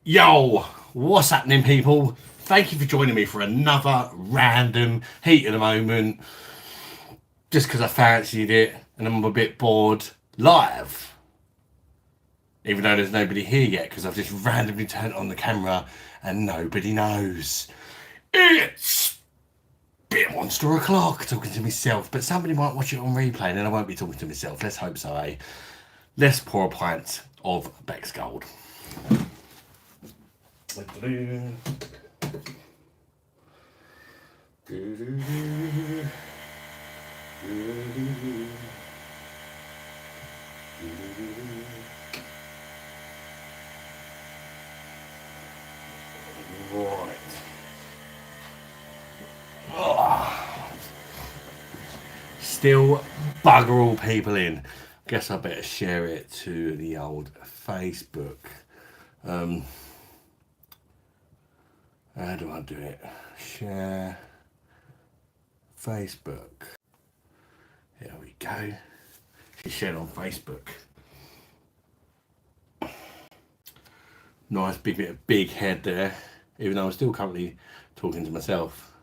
Yo, what's happening, people? Thank you for joining me for another random heat of the moment, just because I fancied it and I'm a bit bored live. Even though there's nobody here yet, because I've just randomly turned on the camera and nobody knows. It's bit monster o'clock talking to myself, but somebody might watch it on replay and then I won't be talking to myself. Let's hope so, eh? Let's pour a pint of Beck's Gold. Right. Still bugger all people in. Guess I better share it to the old Facebook. How do I do it? Share Facebook. Here we go. She shared on Facebook. Nice big bit of big head there, even though I'm still currently talking to myself.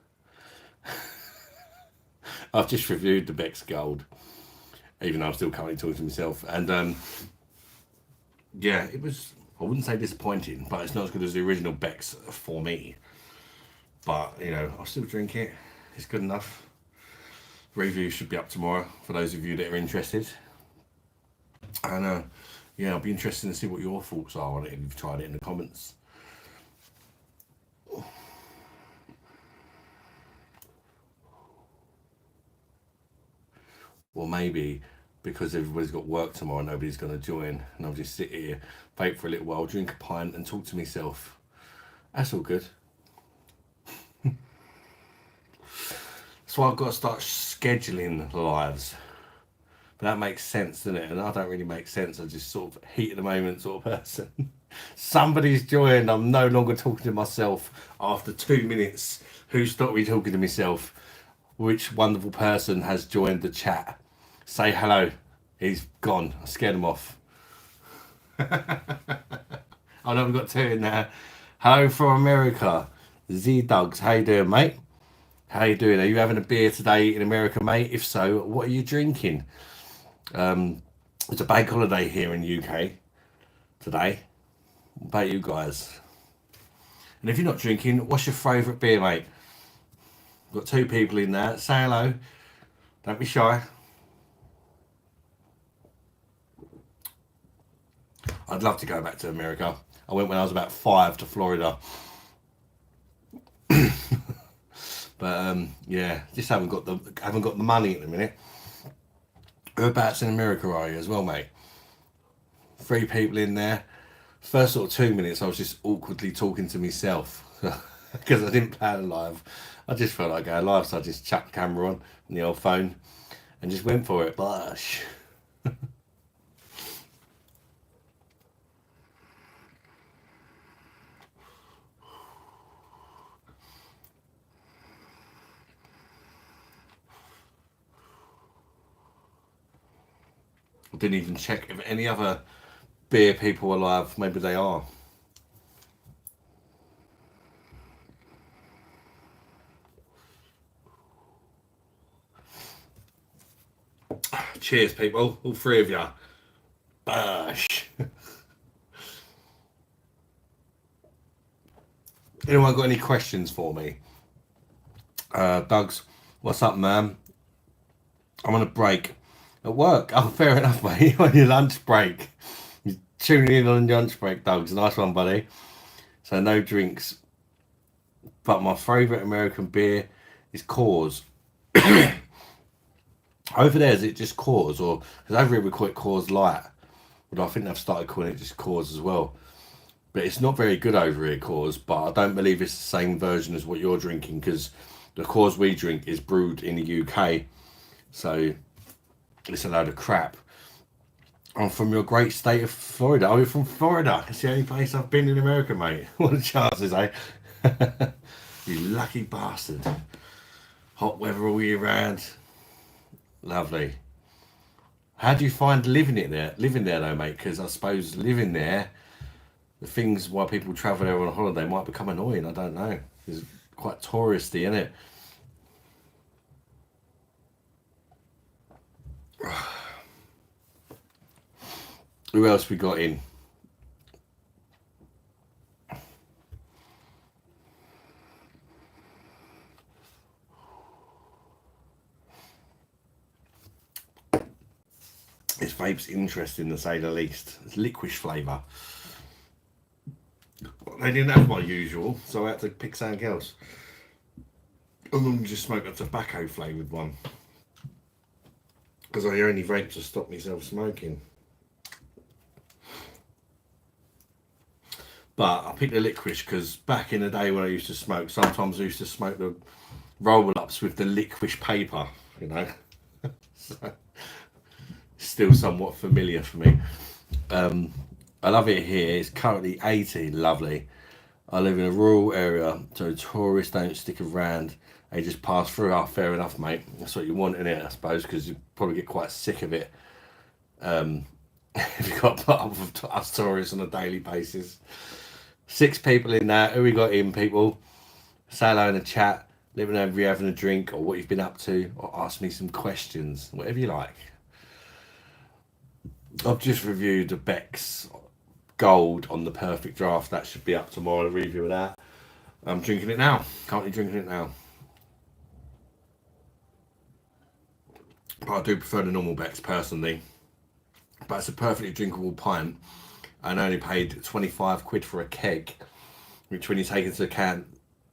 I've just reviewed the Beck's Gold, even though I'm still currently talking to myself. And yeah, it was, I wouldn't say disappointing, but it's not as good as the original Beck's for me. But, you know, I'll still drink it. It's good enough. Review should be up tomorrow for those of you that are interested. And yeah, I'll be interested to see what your thoughts are on it if you've tried it in the comments. Or maybe because everybody's got work tomorrow, nobody's going to join, and I'll just sit here, wait for a little while, drink a pint, and talk to myself. That's all good. That's why I've got to start scheduling the lives. But that makes sense, doesn't it? And I don't really make sense. I'm just sort of heat of the moment sort of person. Somebody's joined. I'm no longer talking to myself after 2 minutes. Who stopped me talking to myself? Which wonderful person has joined the chat? Say hello. He's gone. I scared him off. I know we've got two in there. Hello from America. Z-Dogs. How you doing, mate? How you doing? Are you having a beer today in America, mate? If so, what are you drinking? It's a bank holiday here in the UK today. What about you guys? And if you're not drinking, what's your favourite beer, mate? Got two people in there. Say hello. Don't be shy. I'd love to go back to America. I went when I was about 5 to Florida. But yeah, just haven't got the money at the minute. Whereabouts in America are you as well, mate? 3 people in there. First sort of 2 minutes, I was just awkwardly talking to myself because I didn't plan live. I just felt like going live, so I just chucked the camera on the old phone and just went for it. Bosh. I didn't even check if any other beer people are live. Maybe they are. Cheers, people. All 3 of you. Bosh. Anyone got any questions for me? Doug's, what's up, man? I'm on a break at work. Oh, fair enough, mate. On your lunch break. You're tuning in on your lunch break, Doug's. Nice one, buddy. So no drinks. But my favourite American beer is Coors. Over there, is it just Coors? Or, because over here we call it Coors Light. But I think they've started calling it just Coors as well. But it's not very good over here, Coors. But I don't believe it's the same version as what you're drinking, because the Coors we drink is brewed in the UK. So it's a load of crap. I'm from your great state of Florida. Oh, you're from Florida. It's the only place I've been in America, mate. What a chances, eh? You lucky bastard. Hot weather all year round. Lovely. How do you find living there though, mate? Because I suppose living there the things why people travel there on a holiday might become annoying. I don't know. It's quite touristy, isn't it? Who else we got in? This vape's interesting to say the least. It's licorice flavour. They didn't have my usual, so I had to pick something else. I normally just smoke a tobacco flavoured one because I only vape to stop myself smoking. But I picked the licorice because back in the day when I used to smoke, sometimes I used to smoke the roll-ups with the licorice paper, you know. So, still somewhat familiar for me. I love it here. It's currently 18, lovely. I live in a rural area, so tourists don't stick around. They just pass through. Oh, fair enough, mate. That's what you want in it, I suppose, because you probably get quite sick of it. If you've got put up with us tourists on a daily basis. 6 people in there. Who we got in, people? Say hello in the chat. Let me know if you're having a drink or what you've been up to, or ask me some questions, whatever you like. I've just reviewed the Beck's Gold on the Perfect Draft. That should be up tomorrow, the review of that. I'm drinking it now. Currently drinking it now. But I do prefer the normal Beck's personally. But it's a perfectly drinkable pint. And I only paid 25 quid for a keg, which when you take into account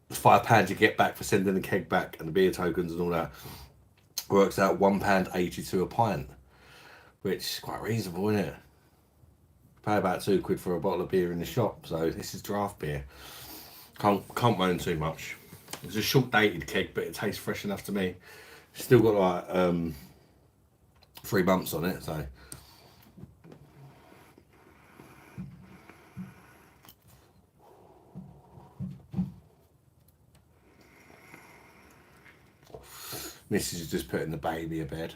the £5 you get back for sending the keg back and the beer tokens and all that, works out £1.82 a pint, which is quite reasonable, isn't it? Pay about 2 quid for a bottle of beer in the shop, so this is draft beer. Can't moan too much. It's a short dated keg, but it tastes fresh enough to me. Still got like 3 months on it, so. Mrs. is just putting the baby to bed.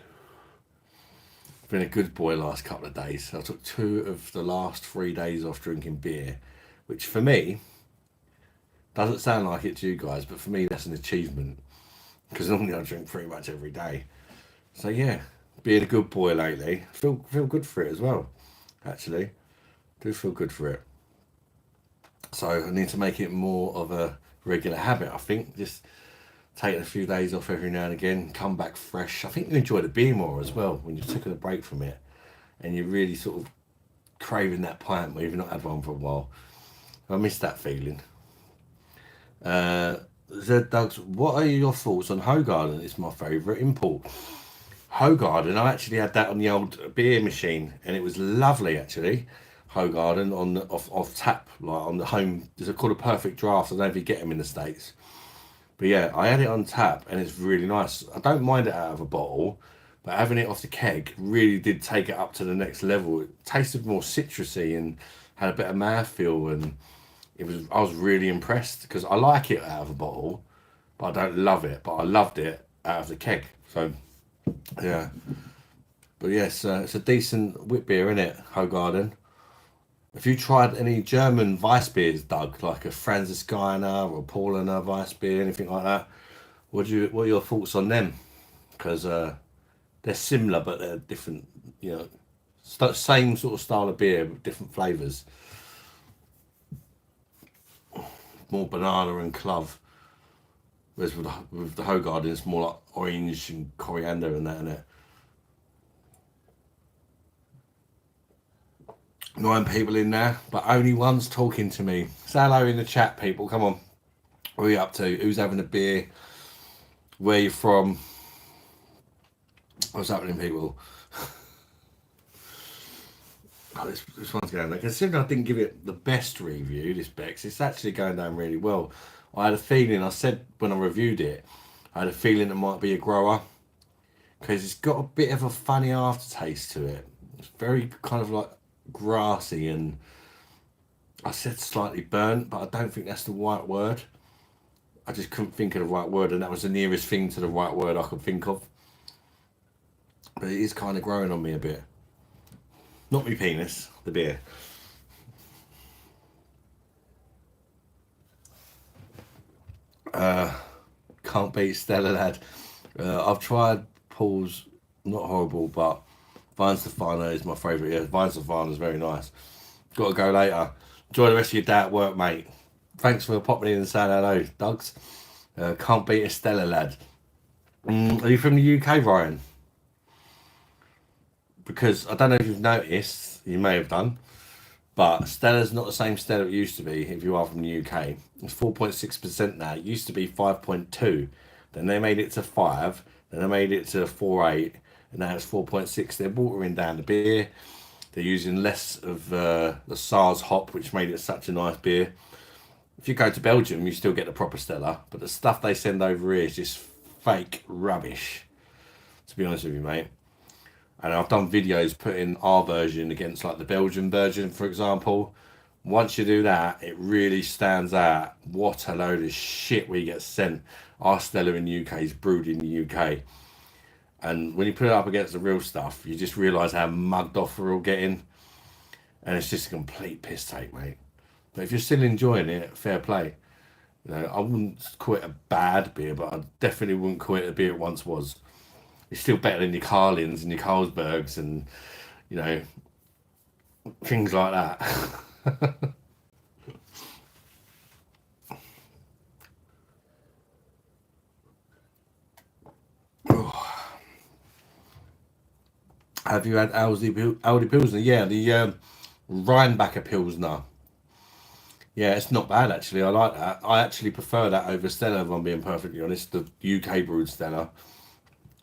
Been a good boy last couple of days. I took 2 of the last 3 days off drinking beer, which for me doesn't sound like it to you guys, but for me that's an achievement because normally I drink pretty much every day. So yeah, being a good boy lately, feel good for it as well. Actually, do feel good for it. So I need to make it more of a regular habit. I think just taking a few days off every now and again, come back fresh. I think you enjoy the beer more as well when you've taken a break from it and you're really sort of craving that pint where you've not had one for a while. I miss that feeling. Zed Doug's, what are your thoughts on Hoegaarden? It's my favourite import. Hoegaarden, I actually had that on the old beer machine and it was lovely actually. Hoegaarden on the, off tap, like on the home, there's called a Perfect Draft. I don't know if you get them in the States. But yeah, I had it on tap and it's really nice. I don't mind it out of a bottle, but having it off the keg really did take it up to the next level. It tasted more citrusy and had a bit of mouthfeel, and I was really impressed because I like it out of a bottle, but I don't love it. But I loved it out of the keg. So yeah. But yes, it's a decent wit beer, isn't it, Hoegaarden? Have you tried any German Weiss beers, Doug, like a Franziskaner or Paulaner Weiss beer, anything like that? What are your thoughts on them? Because they're similar, but they're different. You know, same sort of style of beer, but different flavours. More banana and clove. Whereas with the Hoegaarden, it's more like orange and coriander and that in it. 9 people in there, but only one's talking to me. Say hello in the chat, people. Come on. What are you up to? Who's having a beer? Where you from? What's happening, people? Oh, this one's going down. Considering I didn't give it the best review, this Beck's, it's actually going down really well. I had a feeling, I said when I reviewed it, I had a feeling it might be a grower because it's got a bit of a funny aftertaste to it. It's very kind of like grassy, and I said slightly burnt, but I don't think that's the right word. I just couldn't think of the right word, and that was the nearest thing to the right word I could think of. But it is kind of growing on me a bit. Not me penis, the beer. Can't beat Stella, lad. I've tried Paul's, not horrible, but Vine Stefano is my favourite. Yeah, Vine Stefano is very nice. Got to go later. Enjoy the rest of your day at work, mate. Thanks for popping in and saying hello, Doug's. Can't beat a Stella, lad. Are you from the UK, Ryan? Because I don't know if you've noticed, you may have done, but Stella's not the same Stella it used to be if you are from the UK. It's 4.6% now. It used to be 5.2. Then they made it to 5. Then they made it to 4.8. And now it's 4.6. They're watering down the beer. They're using less of the SARS hop, which made it such a nice beer. If you go to Belgium, you still get the proper Stella. But the stuff they send over here is just fake rubbish, to be honest with you, mate. And I've done videos putting our version against like the Belgian version, for example. Once you do that, it really stands out. What a load of shit we get sent. Our Stella in the UK is brewed in the UK. And when you put it up against the real stuff, you just realise how mugged off we're all getting. And it's just a complete piss take, mate. But if you're still enjoying it, fair play. You know, I wouldn't call it a bad beer, but I definitely wouldn't call it a beer it once was. It's still better than your Carlins and your Carlsbergs and, you know, things like that. Have you had Aldi Pilsner? Yeah, the Rheinbacher Pilsner. Yeah, it's not bad actually. I like that. I actually prefer that over Stella, if I'm being perfectly honest. The UK brewed Stella.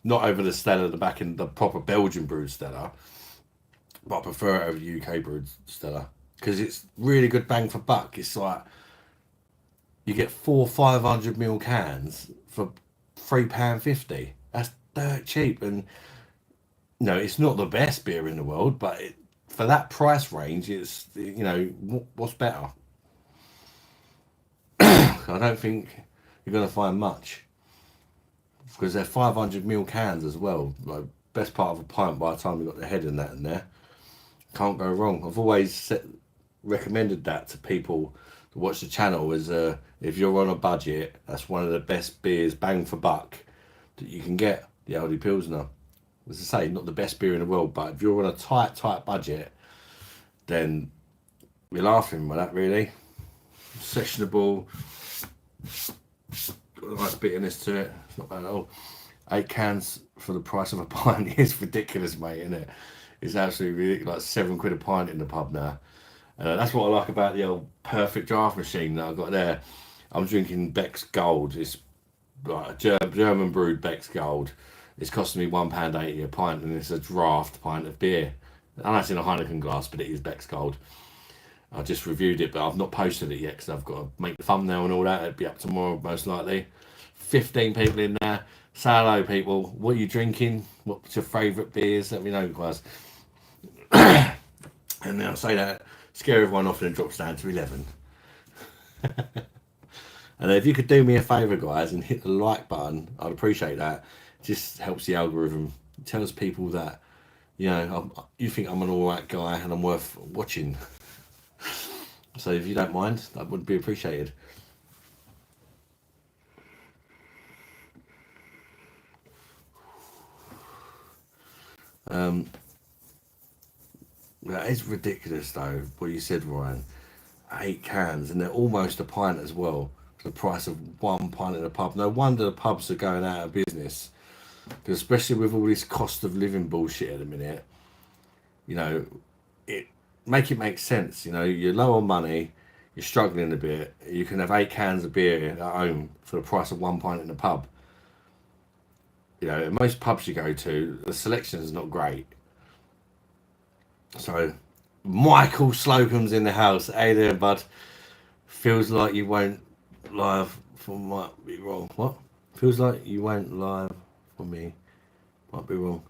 Not over the Stella, the back in the proper Belgian brewed Stella. But I prefer it over the UK brewed Stella. Because it's really good bang for buck. It's like you get 500ml cans for £3.50. That's dirt cheap. And no, it's not the best beer in the world, but for that price range, it's, you know, what's better? I don't think you're going to find much. Because they're 500ml cans as well. Like, best part of a pint by the time you got the head and that in there. Can't go wrong. I've always recommended that to people to watch the channel as if you're on a budget, that's one of the best beers, bang for buck, that you can get, the Aldi Pilsner. As I say, not the best beer in the world, but if you're on a tight budget, then you're laughing with that, really. Sessionable, got a nice bitterness to it. It's not bad at all. 8 cans for the price of a pint is ridiculous, mate, isn't it? It's absolutely ridiculous. Like £7 a pint in the pub now. That's what I like about the old perfect draft machine that I've got there. I'm drinking Beck's Gold. It's like a German brewed Beck's Gold. It's costing me £1.80 a pint, and it's a draft pint of beer. And that's in a Heineken glass, but it is Beck's Gold. I just reviewed it, but I've not posted it yet because I've got to make the thumbnail and all that. It'll be up tomorrow, most likely. 15 people in there. Say hello, people. What are you drinking? What's your favourite beers? Let me know, guys. And then I'll say that, scare everyone off, and it drops down to 11. And if you could do me a favour, guys, and hit the like button, I'd appreciate that. It just helps the algorithm. It tells people that, you know, you think I'm an alright guy and I'm worth watching. So if you don't mind, that would be appreciated. That is ridiculous, though, what you said, Ryan. 8 cans, and they're almost a pint as well, for the price of 1 pint in a pub. No wonder the pubs are going out of business, because especially with all this cost of living bullshit at the minute, you know, it make sense. You know, you're low on money, you're struggling a bit, you can have 8 cans of beer at home for the price of 1 pint in a pub. You know, in most pubs you go to, the selection is not great. So, Michael Slocum's in the house. Hey there, bud. Feels like you won't live for might be wrong. What? Feels like you won't live for me. Might be wrong.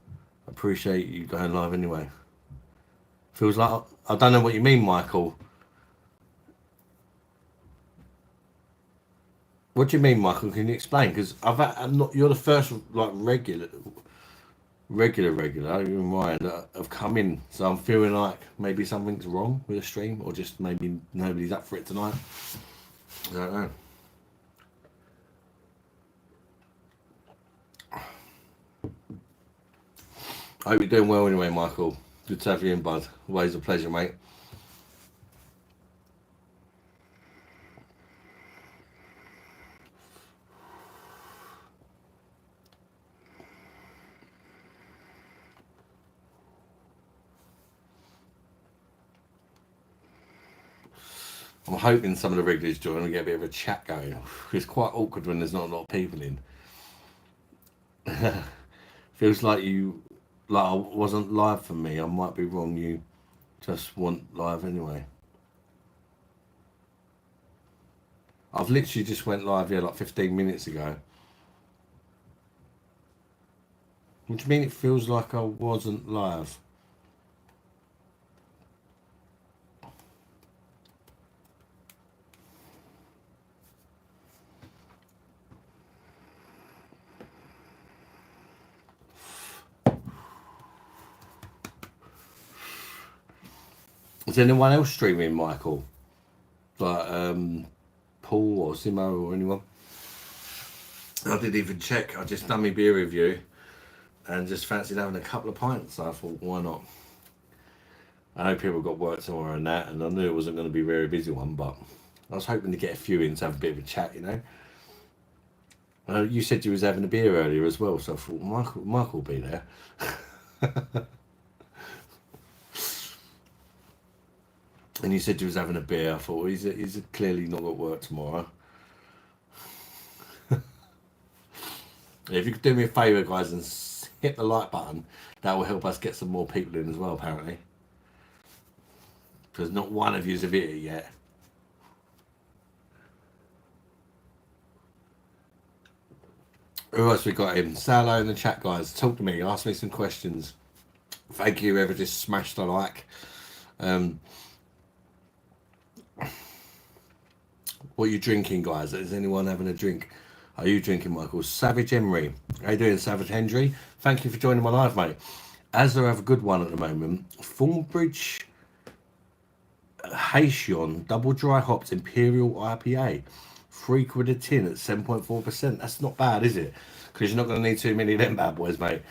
Appreciate you going live anyway. Feels like I don't know what you mean, Michael. What do you mean, Michael? Can you explain? Because I'm not. You're the first like regular, even Ryan, that have come in. So I'm feeling like maybe something's wrong with the stream, or just maybe nobody's up for it tonight. I don't know. Hope you're doing well anyway, Michael. Good to have you in, bud. Always a pleasure, mate. I'm hoping some of the regulars join and get a bit of a chat going. It's quite awkward when there's not a lot of people in. Feels like I wasn't live for me. I might be wrong. You just want live anyway. I've literally just went live here like 15 minutes ago. What do you mean it feels like I wasn't live? Is anyone else streaming, Michael? Like Paul or Simo or anyone? I didn't even check. I just done my beer review and just fancied having a couple of pints. So I thought, why not? I know people got work tomorrow and that, and I knew it wasn't going to be a very busy one, but I was hoping to get a few in to have a bit of a chat, you know. You said you was having a beer earlier as well, so I thought Michael will be there. And you said you was having a beer. I thought, well, he's clearly not got work tomorrow. If you could do me a favour, guys, and hit the like button, that will help us get some more people in as well, apparently. Because not one of yous have hit it yet. Who else we got in? Salo in the chat, guys. Talk to me. Ask me some questions. Thank you, whoever just smashed the like. What are you drinking, guys? Is anyone having a drink? Are you drinking, Michael? Savage Emery. How you doing, Savage Henry? Thank you for joining my live, mate. As I have a good one at the moment, Thornbridge Haitian Double Dry Hopped Imperial IPA. £3 a tin at 7.4%. That's not bad, is it? Because you're not going to need too many of them bad boys, mate.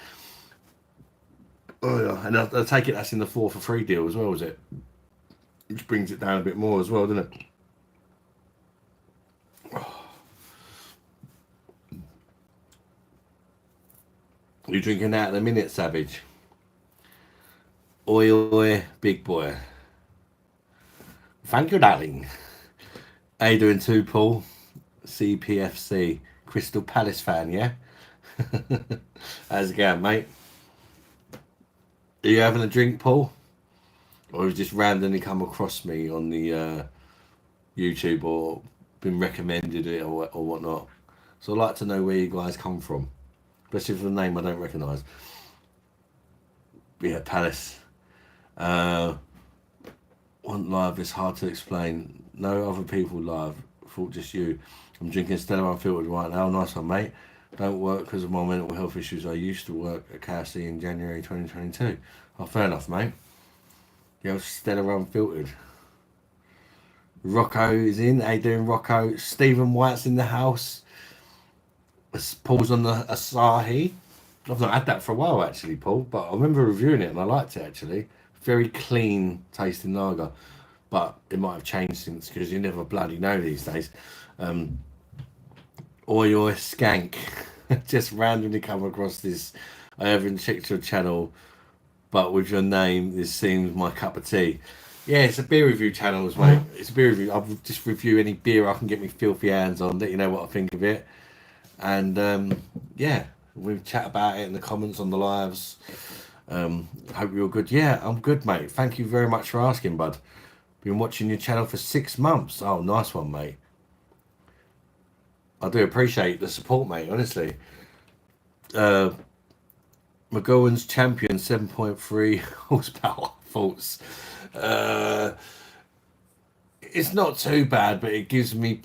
Oh, yeah. And I take it that's in the 4 for 3 deal as well, is it? Which brings it down a bit more as well, doesn't it? You're drinking that at the minute, Savage. Oi, oi, big boy. Thank you, darling. How you doing too, Paul? CPFC. Crystal Palace fan, yeah? How's it going, mate? Are you having a drink, Paul? Or have you just randomly come across me on the YouTube or been recommended it or whatnot? So I'd like to know where you guys come from. Especially for the name I don't recognise. Yeah, Palace. Want live is hard to explain. No other people live. Thought just you. I'm drinking Stella Unfiltered right now. Nice one, mate. Don't work because of my mental health issues. I used to work at KFC in January 2022. Oh, fair enough, mate. Yeah, Stella Unfiltered. Rocco is in. How you doing, Rocco? Stephen White's in the house. Paul's on the Asahi. I've not had that for a while, actually, Paul, but I remember reviewing it and I liked it, actually. Very clean tasting lager, but it might have changed since because you never bloody know these days. Oi, oi, skank. Just randomly come across this. I haven't checked your channel, but with your name, this seems my cup of tea. Yeah, it's a beer review channel, mate. It's a beer review. I'll just review any beer I can get my filthy hands on, let you know what I think of it. And yeah, we'll chat about it in the comments on the lives. Hope you're good. Yeah, I'm good, mate. Thank you very much for asking, bud. Been watching your channel for 6 months. Oh, nice one, mate. I do appreciate the support, mate, honestly. McGowan's champion, 7.3 horsepower thoughts. It's not too bad, but it gives me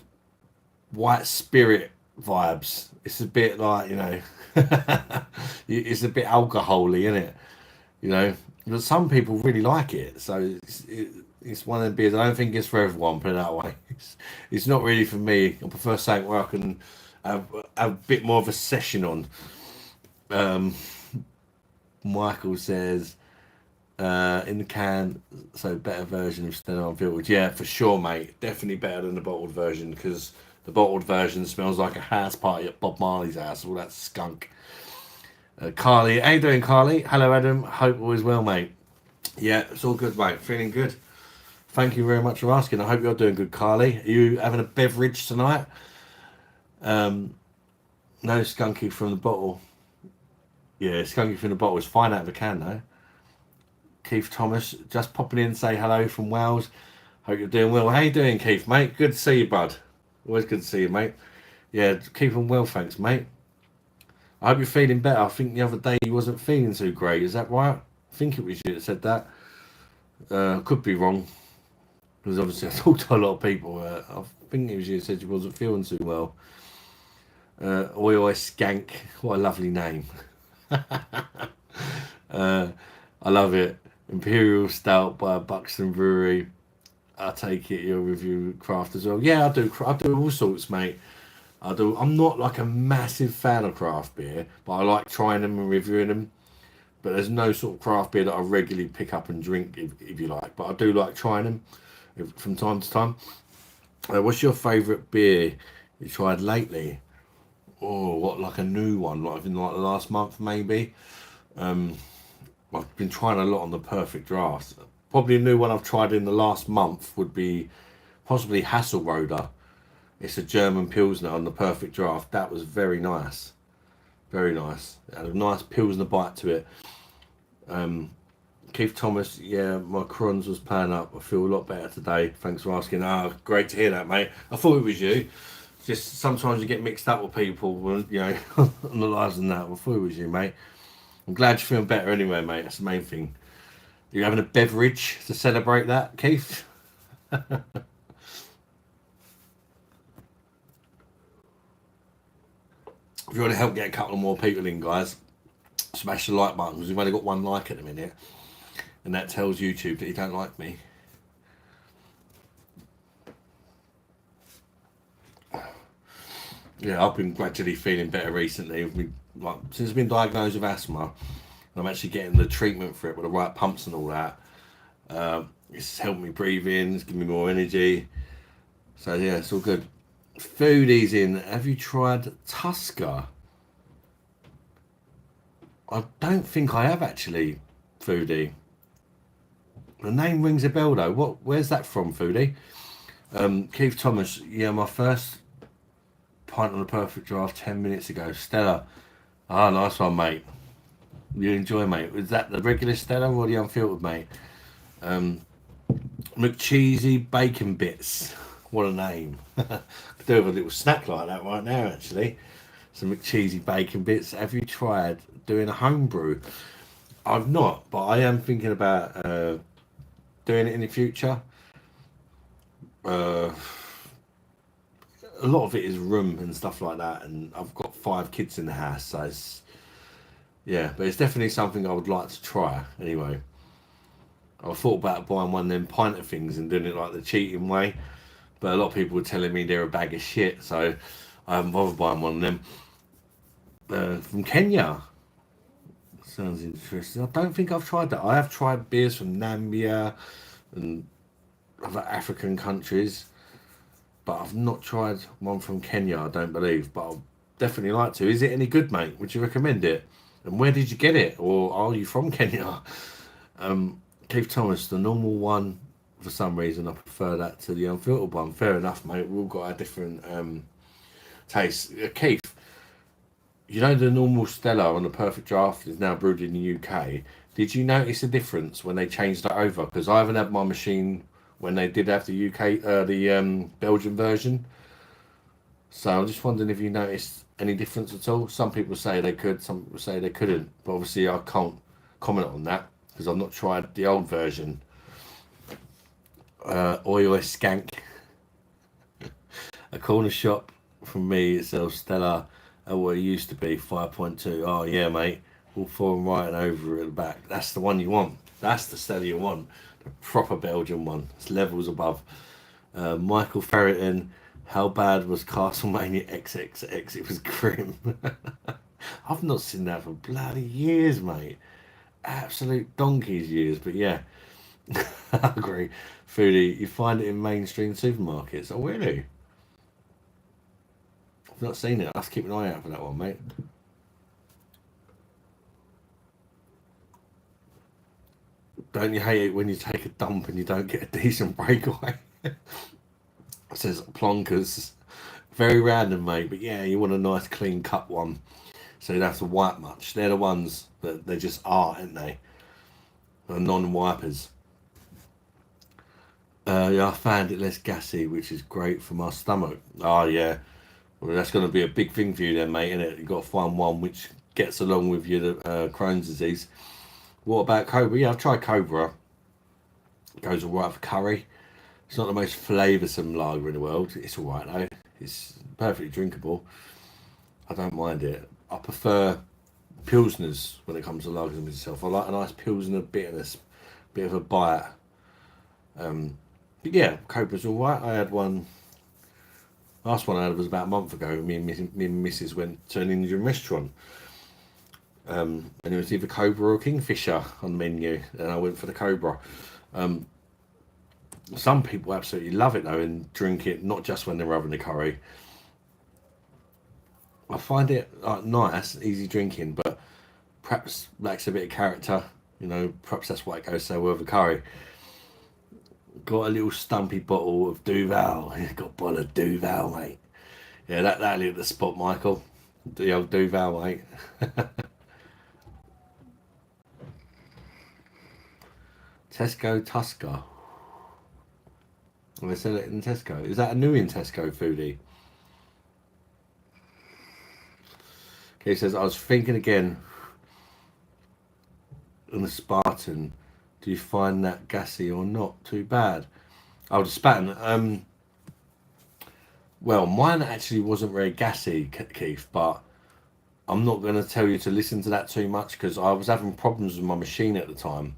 White Spirit vibes. It's a bit like, you know, it's a bit alcohol-y, isn't it? You know, but some people really like it. So it's one of the beers. I don't think it's for everyone, put it that way. It's not really for me. I prefer something where I can have a bit more of a session on. Michael says, in the can, so better version of Stella Unfiltered. Yeah, for sure, mate. Definitely better than the bottled version, because the bottled version smells like a house party at Bob Marley's house, all that skunk. Carly, how you doing, Carly? Hello, Adam. Hope all is well, mate. Yeah, it's all good, mate. Feeling good. Thank you very much for asking. I hope you're doing good, Carly. Are you having a beverage tonight? No skunky from the bottle. Yeah, skunky from the bottle is fine out of a can, though. Keith Thomas, just popping in, say hello from Wales. Hope you're doing well. How you doing, Keith, mate? Good to see you, bud. Always good to see you, mate. Yeah, keeping well, thanks, mate. I hope you're feeling better. I think the other day you wasn't feeling too great. Is that right? I think it was you that said that. Could be wrong. Because obviously I talked to a lot of people. I think it was you that said you wasn't feeling too well. Oi Skank. What a lovely name. I love it. Imperial Stout by Buxton Brewery. I take it you'll review craft as well. Yeah, I do. I do all sorts, mate. I do. I'm not like a massive fan of craft beer, but I like trying them and reviewing them. But there's no sort of craft beer that I regularly pick up and drink, if you like. But I do like trying them from time to time. What's your favourite beer you tried lately? Oh, what, like a new one, like in like the last month maybe? I've been trying a lot on the Perfect Draft. Probably a new one I've tried in the last month would be possibly Hasselroder. It's a German Pilsner on the Perfect Draft. That was very nice. Very nice. It had a nice Pilsner bite to it. Keith Thomas, yeah, my Crons was playing up. I feel a lot better today. Thanks for asking. Great to hear that, mate. I thought it was you. Just sometimes you get mixed up with people, you know, on the lives and that. I thought it was you, mate. I'm glad you're feeling better anyway, mate. That's the main thing. You're having a beverage to celebrate that, Keith? If you want to help get a couple more people in, guys, smash the like button, because we've only got one like at the minute. And that tells YouTube that you don't like me. Yeah, I've been gradually feeling better recently. Since I've been diagnosed with asthma, I'm actually getting the treatment for it with the right pumps and all that. It's helped me breathe in, it's given me more energy. So yeah, it's all good. Foodies in. Have you tried Tusker? I don't think I have actually, Foodie. The name rings a bell though. Where's that from, Foodie? Keith Thomas. Yeah, my first pint on the Perfect Draft 10 minutes ago. Stella. Ah, nice one, mate. You enjoy, mate. Was that the regular Stella or the unfiltered, mate? McCheesy Bacon Bits. What a name. Could do with a little snack like that right now, actually. Some McCheesy Bacon Bits. Have you tried doing a homebrew? I've not, but I am thinking about doing it in the future. A lot of it is room and stuff like that, and I've got 5 kids in the house, so it's, yeah, but it's definitely something I would like to try anyway. I thought about buying one of them pinter things and doing it like the cheating way, but a lot of people were telling me they're a bag of shit, so I haven't bothered buying one of them. From Kenya. Sounds interesting. I don't think I've tried that. I have tried beers from Namibia and other African countries, but I've not tried one from Kenya, I don't believe, but I'd definitely like to. Is it any good, mate? Would you recommend it? And where did you get it? Or are you from Kenya? Keith Thomas, the normal one, for some reason, I prefer that to the unfiltered one. Fair enough, mate. We've all got our different tastes. Keith, you know the normal Stella on the Perfect Draft is now brewed in the UK. Did you notice a difference when they changed that over? Because I haven't had my machine when they did have the Belgian version. So I'm just wondering if you noticed any difference at all. Some people say they could, some people say they couldn't. But obviously I can't comment on that because I've not tried the old version. Oil Skank. A corner shop from me, it sells Stella at what it used to be, 5.2. Oh yeah, mate. All 4 and right and over at the back. That's the one you want. That's the Stella you want. The proper Belgian one. It's levels above. Michael Ferreton. How bad was Castlemania XXX? It was grim. I've not seen that for bloody years, mate. absolute donkey's years. But yeah, I agree. Foodie, you find it in mainstream supermarkets. Oh, really? I've not seen it. Let's keep an eye out for that one, mate. Don't you hate it when you take a dump and you don't get a decent breakaway? It says plonkers. Very random, mate. But yeah, you want a nice clean cut one. So you don't have to wipe much. They're the ones that they just are, aren't they? The non-wipers. Yeah, I found it less gassy, which is great for my stomach. Oh yeah, well that's going to be a big thing for you then, mate. Isn't it? You've got to find one which gets along with your Crohn's disease. What about Cobra? Yeah, I've tried Cobra. It goes all right for curry. It's not the most flavoursome lager in the world. It's all right though. It's perfectly drinkable. I don't mind it. I prefer pilsners when it comes to lagers myself. I like a nice pilsner bitterness, bit of a bite. But yeah, Cobra's all right. I had one. Last one I had was about a month ago. Me and Mrs. went to an Indian restaurant, and it was either Cobra or Kingfisher on the menu, and I went for the Cobra. Some people absolutely love it though and drink it not just when they're having the curry. I find it nice, easy drinking, but perhaps lacks a bit of character. You know, perhaps that's why it goes so well with the curry. Got a little stumpy bottle of Duval. Got a bottle of Duval, mate. Yeah, that lit the spot, Michael. The old Duval, mate. Tesco Tusker. They sell it in Tesco. Is that a new in Tesco, Foodie? Okay, he says, I was thinking again on the Spartan. Do you find that gassy or not too bad? Oh, the Spartan. Well, mine actually wasn't very gassy, Keith, but I'm not going to tell you to listen to that too much because I was having problems with my machine at the time.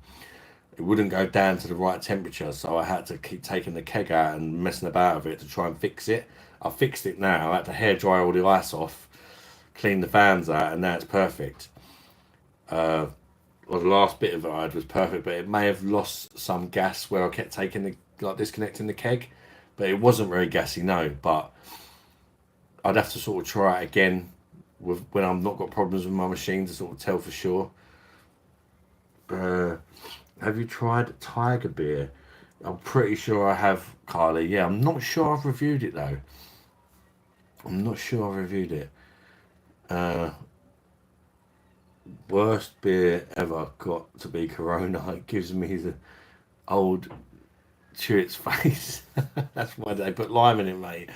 It wouldn't go down to the right temperature, so I had to keep taking the keg out and messing about with it to try and fix it. I fixed it now. I had to hairdry all the ice off, clean the fans out, and now it's perfect. Well, the last bit of it I had was perfect, but it may have lost some gas where I kept taking disconnecting the keg, but it wasn't very gassy, no. But I'd have to sort of try it again with when I've not got problems with my machine to sort of tell for sure. Have you tried Tiger Beer? I'm pretty sure I have, Carly. Yeah, I'm not sure I've reviewed it though. I'm not sure I've reviewed it. Worst beer ever got to be Corona. It gives me the old Chewits face. That's why they put lime in it, mate.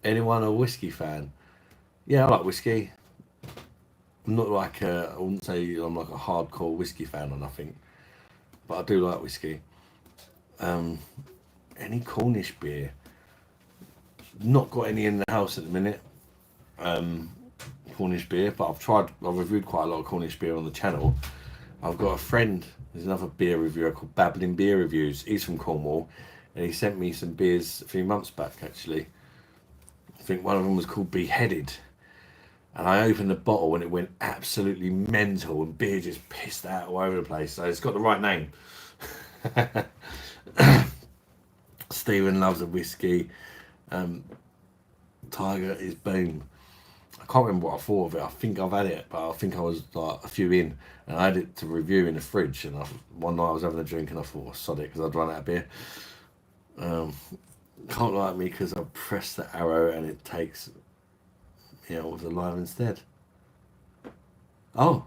Anyone a whiskey fan? Yeah, I like whiskey. I'm not like I wouldn't say I'm like a hardcore whiskey fan or nothing, but I do like whiskey. Any Cornish beer? Not got any in the house at the minute. Cornish beer, but I've reviewed quite a lot of Cornish beer on the channel. I've got a friend, there's another beer reviewer called Babbling Beer Reviews. He's from Cornwall, and he sent me some beers a few months back actually. I think one of them was called Beheaded. And I opened the bottle and it went absolutely mental and beer just pissed out all over the place. So it's got the right name. Stephen loves a whiskey. Tiger is boom. I can't remember what I thought of it. I think I've had it, but I think I was like a few in and I had it to review in the fridge. And one night I was having a drink and I thought, sod it, because I'd run out of beer. Can't like me because I press the arrow and it takes with the lime instead. Oh,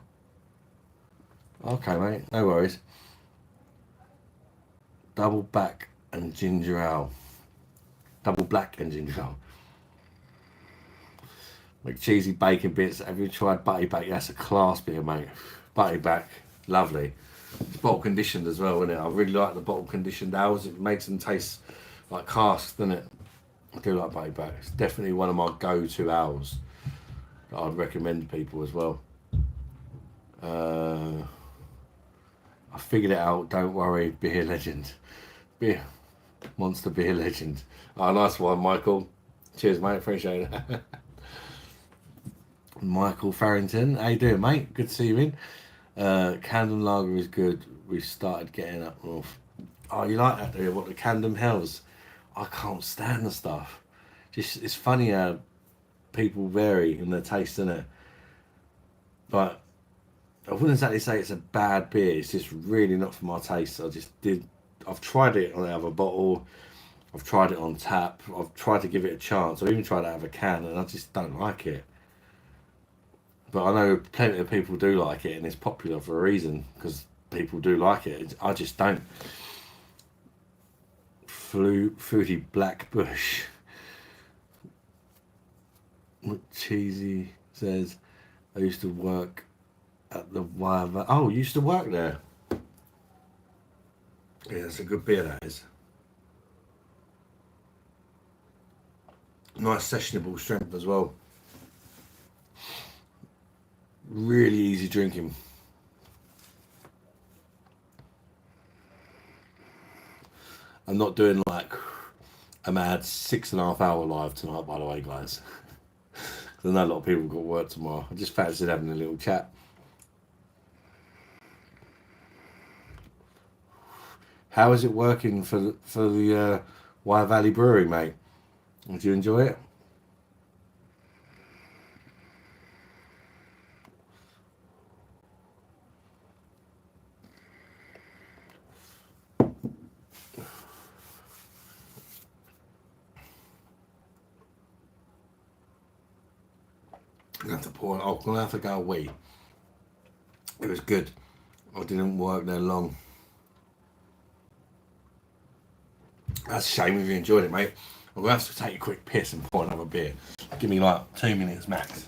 okay, mate. No worries. Double black and ginger ale. Double black and ginger ale. Like cheesy bacon bits. Have you tried Butty Back? That's a class beer, mate. Butty Back, lovely. It's bottle conditioned as well, isn't it? I really like the bottle conditioned ales. It makes them taste like casks, doesn't it? I do like Butty Back. It's definitely one of my go-to ales. I'd recommend people as well. I figured it out. Don't worry, beer legend, beer monster beer legend. Oh, nice one, Michael. Cheers, mate. Appreciate it. Michael Farrington, how you doing, mate? Good to see you in. Camden Lager is good. We started getting up north. Oh, you like that, do you? What, the Camden Hells? I can't stand the stuff. Just, it's funny how people vary in their taste, isn't it? But I wouldn't exactly say it's a bad beer. It's just really not for my taste. I just did. I've tried it on out of a bottle. I've tried it on tap. I've tried to give it a chance. I've even tried it out of a can, and I just don't like it. But I know plenty of people do like it, and it's popular for a reason because people do like it. I just don't. Fruity black bush. Cheesy says, I used to work at the Wire. Oh, you used to work there. Yeah, it's a good beer, that is. Nice sessionable strength as well. Really easy drinking. I'm not doing like a mad 6.5 hour live tonight, by the way, guys. Because I know a lot of people got work tomorrow. I just fancied having a little chat. How is it working for the Wye Valley Brewery, mate? Did you enjoy it? I'm gonna have to pour. Oh, I'm gonna have to go away. It was good. I didn't work there long. That's a shame if you enjoyed it, mate. I'm gonna have to take a quick piss and pour another beer. Give me like 2 minutes max.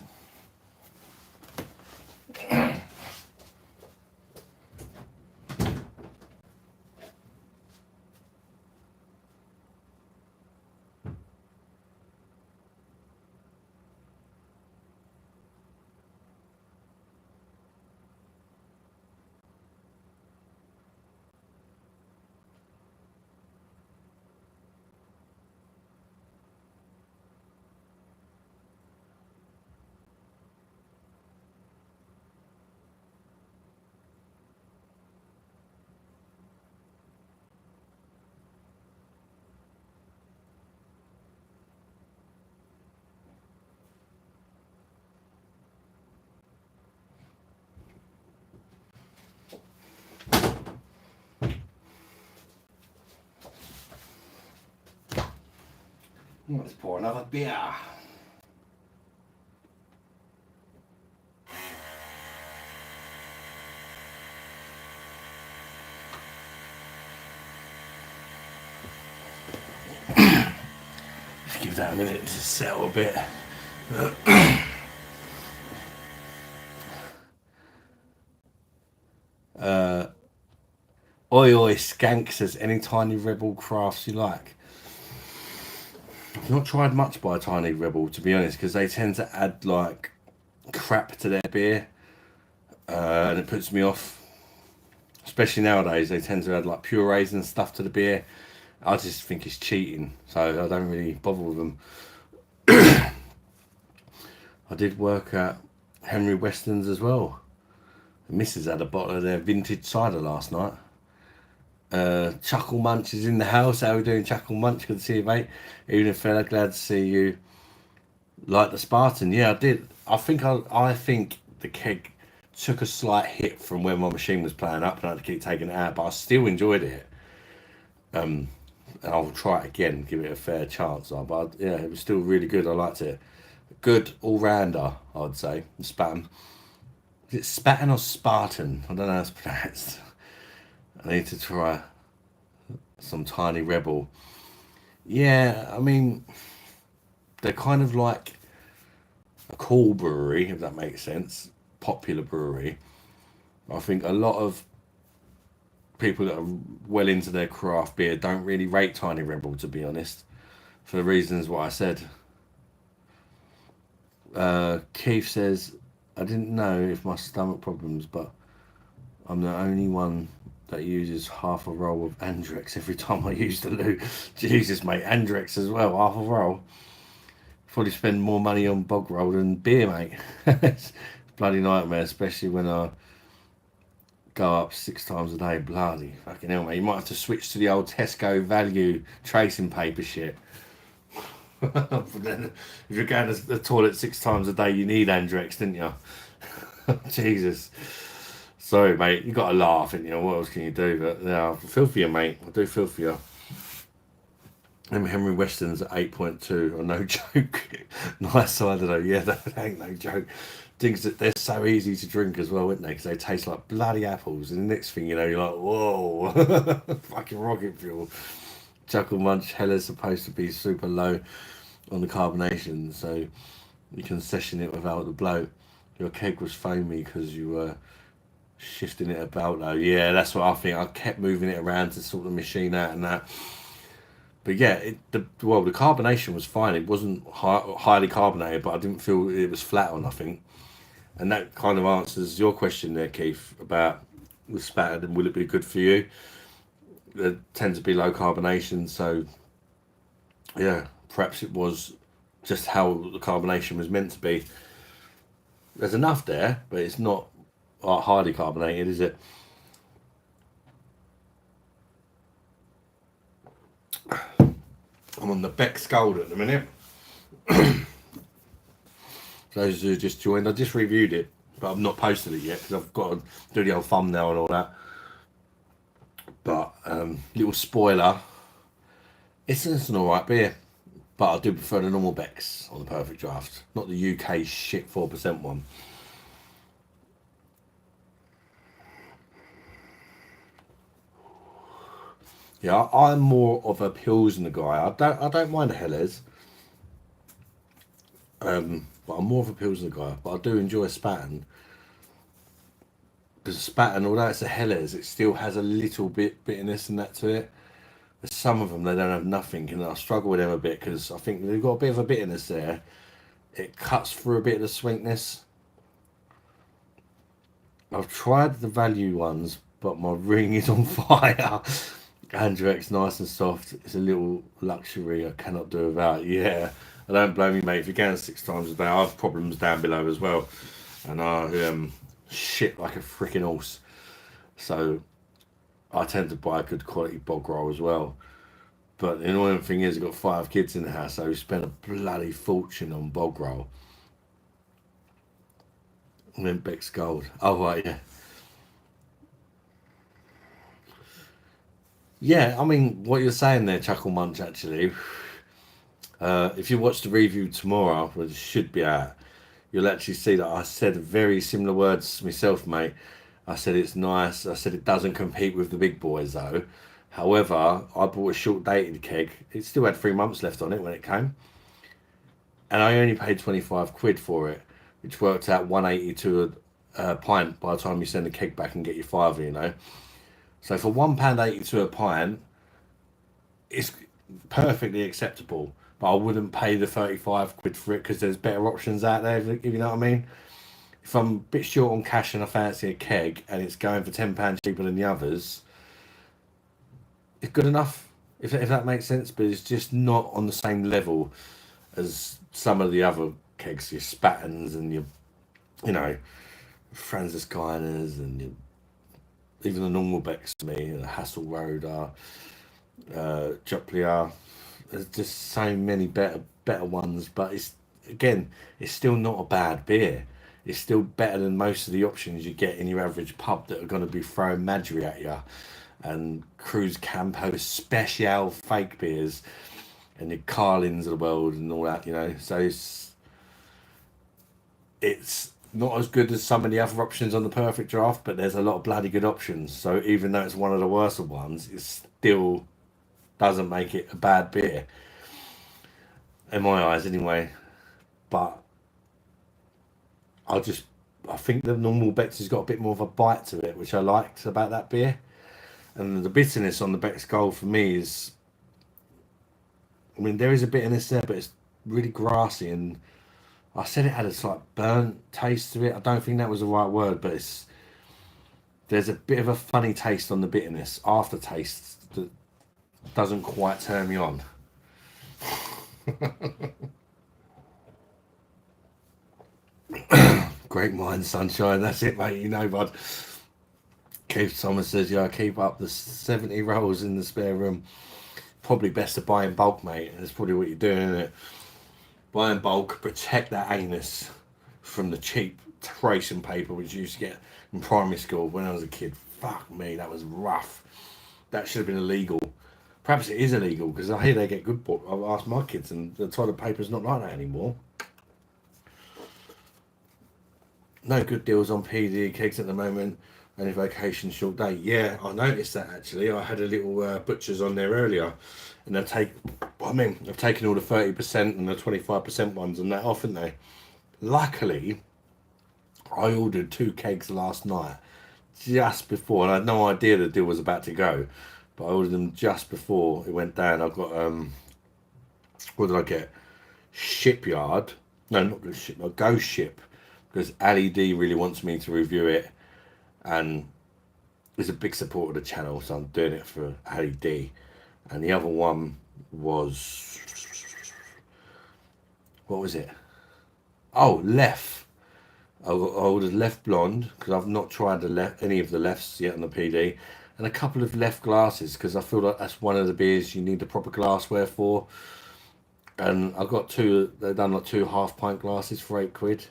Let's pour another beer. Just give that a minute to settle a bit. Oi Oi Skank says, any Tiny Rebel crafts you like? I've not tried much by Tiny Rebel, to be honest, because they tend to add like crap to their beer, and it puts me off. Especially nowadays, they tend to add like purees and stuff to the beer. I just think it's cheating, so I don't really bother with them. I did work at Henry Weston's as well. The missus had a bottle of their vintage cider last night. Chuckle Munch is in the house. How are we doing, Chuckle Munch? Good to see you, mate. Even fella, glad to see you. Like the Spartan, yeah, I did. I think the keg took a slight hit from when my machine was playing up, and I had to keep taking it out. But I still enjoyed it. And I'll try it again, give it a fair chance. But yeah, it was still really good. I liked it. Good all rounder, I would say. Spartan. Is it Spartan or Spartan? I don't know how it's pronounced. I need to try some Tiny Rebel. Yeah, I mean, they're kind of like a cool brewery, if that makes sense. Popular brewery. I think a lot of people that are well into their craft beer don't really rate Tiny Rebel, to be honest, for the reasons what I said. Keith says, I didn't know if my stomach problems, but I'm the only one that uses half a roll of Andrex every time I use the loo. Jesus, mate, Andrex as well, half a roll. Probably spend more money on bog roll than beer, mate. It's a bloody nightmare, especially when I go up 6 times a day. Bloody fucking hell, mate. You might have to switch to the old Tesco value tracing paper shit. But then, if you're going to the toilet 6 times a day, you need Andrex, didn't you? Jesus. Sorry, mate. You got to laugh, and you know what else can you do? But yeah, I feel for you, mate. I do feel for you. Them Henry Weston's at 8.2. Oh, no joke. Nice, I don't know. Yeah, that ain't no joke. Things that they're so easy to drink as well, aren't they? Because they taste like bloody apples. And the next thing you know, you're like, whoa, fucking rocket fuel. Chuckle Munch Hella's supposed to be super low on the carbonation, so you can session it without the blow. Your keg was foamy because you were shifting it about though. Yeah, that's what I think. I kept moving it around to sort the machine out and that. But yeah, the carbonation was fine. It wasn't highly carbonated, but I didn't feel it was flat or nothing. And that kind of answers your question there, Keith, about the spatter and will it be good for you? They tend to be low carbonation, so yeah, perhaps it was just how the carbonation was meant to be. There's enough there, but it's not highly carbonated, is it? I'm on the Beck Scold at the minute. Those who just joined, I just reviewed it, but I've not posted it yet because I've got to do the old thumbnail and all that. But little spoiler, it's an alright beer, but I do prefer the normal Becks on the Perfect Draft, not the UK shit 4% one. Yeah, I'm more of a Pilsner guy. I don't mind the Helles, but I'm more of a Pilsner guy. But I do enjoy Spaten. Because Spaten, although it's a Helles, it still has a little bit bitterness and that to it. There's some of them they don't have nothing, and I struggle with them a bit because I think they've got a bit of a bitterness there. It cuts through a bit of the sweetness. I've tried the value ones, but my ring is on fire. Andrex, nice and soft. It's a little luxury I cannot do without. Yeah, I don't blame you, mate. If you're going 6 times a day, I have problems down below as well, and I shit like a freaking horse. So I tend to buy a good quality bog roll as well. But the annoying thing is, I've got 5 kids in the house, so we spend a bloody fortune on bog roll. And then Beck's Gold. Oh right, yeah. Yeah, I mean, what you're saying there, Chuckle Munch, actually, if you watch the review tomorrow, which should be out, you'll actually see that I said very similar words myself, mate. I said it's nice. I said it doesn't compete with the big boys, though. However, I bought a short-dated keg. It still had 3 months left on it when it came. And I only paid 25 quid for it, which worked out 180 to a pint by the time you send the keg back and get your fiver, you know. So for £1.80 to a pint, it's perfectly acceptable. But I wouldn't pay the 35 quid for it because there's better options out there, if you know what I mean. If I'm a bit short on cash and I fancy a keg and it's going for £10 cheaper than the others, it's good enough, if that makes sense. But it's just not on the same level as some of the other kegs, your Spatens and your, you know, Franziskaner's and your, even the normal Becks to me, the Hasselroder, Joplia. There's just so many better ones, but it's still not a bad beer. It's still better than most of the options you get in your average pub that are going to be throwing Madry at you, and Cruz Campo Special fake beers, and your Carlins of the world and all that, you know. So it's not as good as some of the other options on the Perfect Draft, but there's a lot of bloody good options. So even though it's one of the worst ones, it still doesn't make it a bad beer, in my eyes anyway. But I think the normal Beck's has got a bit more of a bite to it, which I liked about that beer. And the bitterness on the Beck's Gold for me is, I mean, there is a bitterness there, but it's really grassy, and I said it had a slight burnt taste to it. I don't think that was the right word, but there's a bit of a funny taste on the bitterness, aftertaste, that doesn't quite turn me on. Great mind, sunshine. That's it, mate. You know, bud. Keith Thomas says, yeah, I keep up the 70 rolls in the spare room. Probably best to buy in bulk, mate. That's probably what you're doing, isn't it? Buy in bulk, protect that anus from the cheap tracing paper which you used to get in primary school when I was a kid. Fuck me, that was rough. That should have been illegal. Perhaps it is illegal because I hear they get good. I've asked my kids, and the toilet paper's not like that anymore. No good deals on PD kegs at the moment. Only vacation short day. Yeah, I noticed that actually. I had a little butchers on there earlier, and they've taken all the 30% and the 25% ones and that off, haven't they? Luckily, I ordered 2 kegs last night, just before, and I had no idea the deal was about to go, but I ordered them just before it went down. I got what did I get? Shipyard. No, not the Shipyard. Ghost Ship, because Ali D really wants me to review it, and is a big supporter of the channel, so I'm doing it for Ali D. And the other one was, what was it? Oh, Left. I ordered Left Blonde because I've not tried any of the Lefts yet on the PD, and a couple of Left glasses because I feel like that's one of the beers you need the proper glassware for. And I got 2. They've done like 2 half-pint glasses for £8,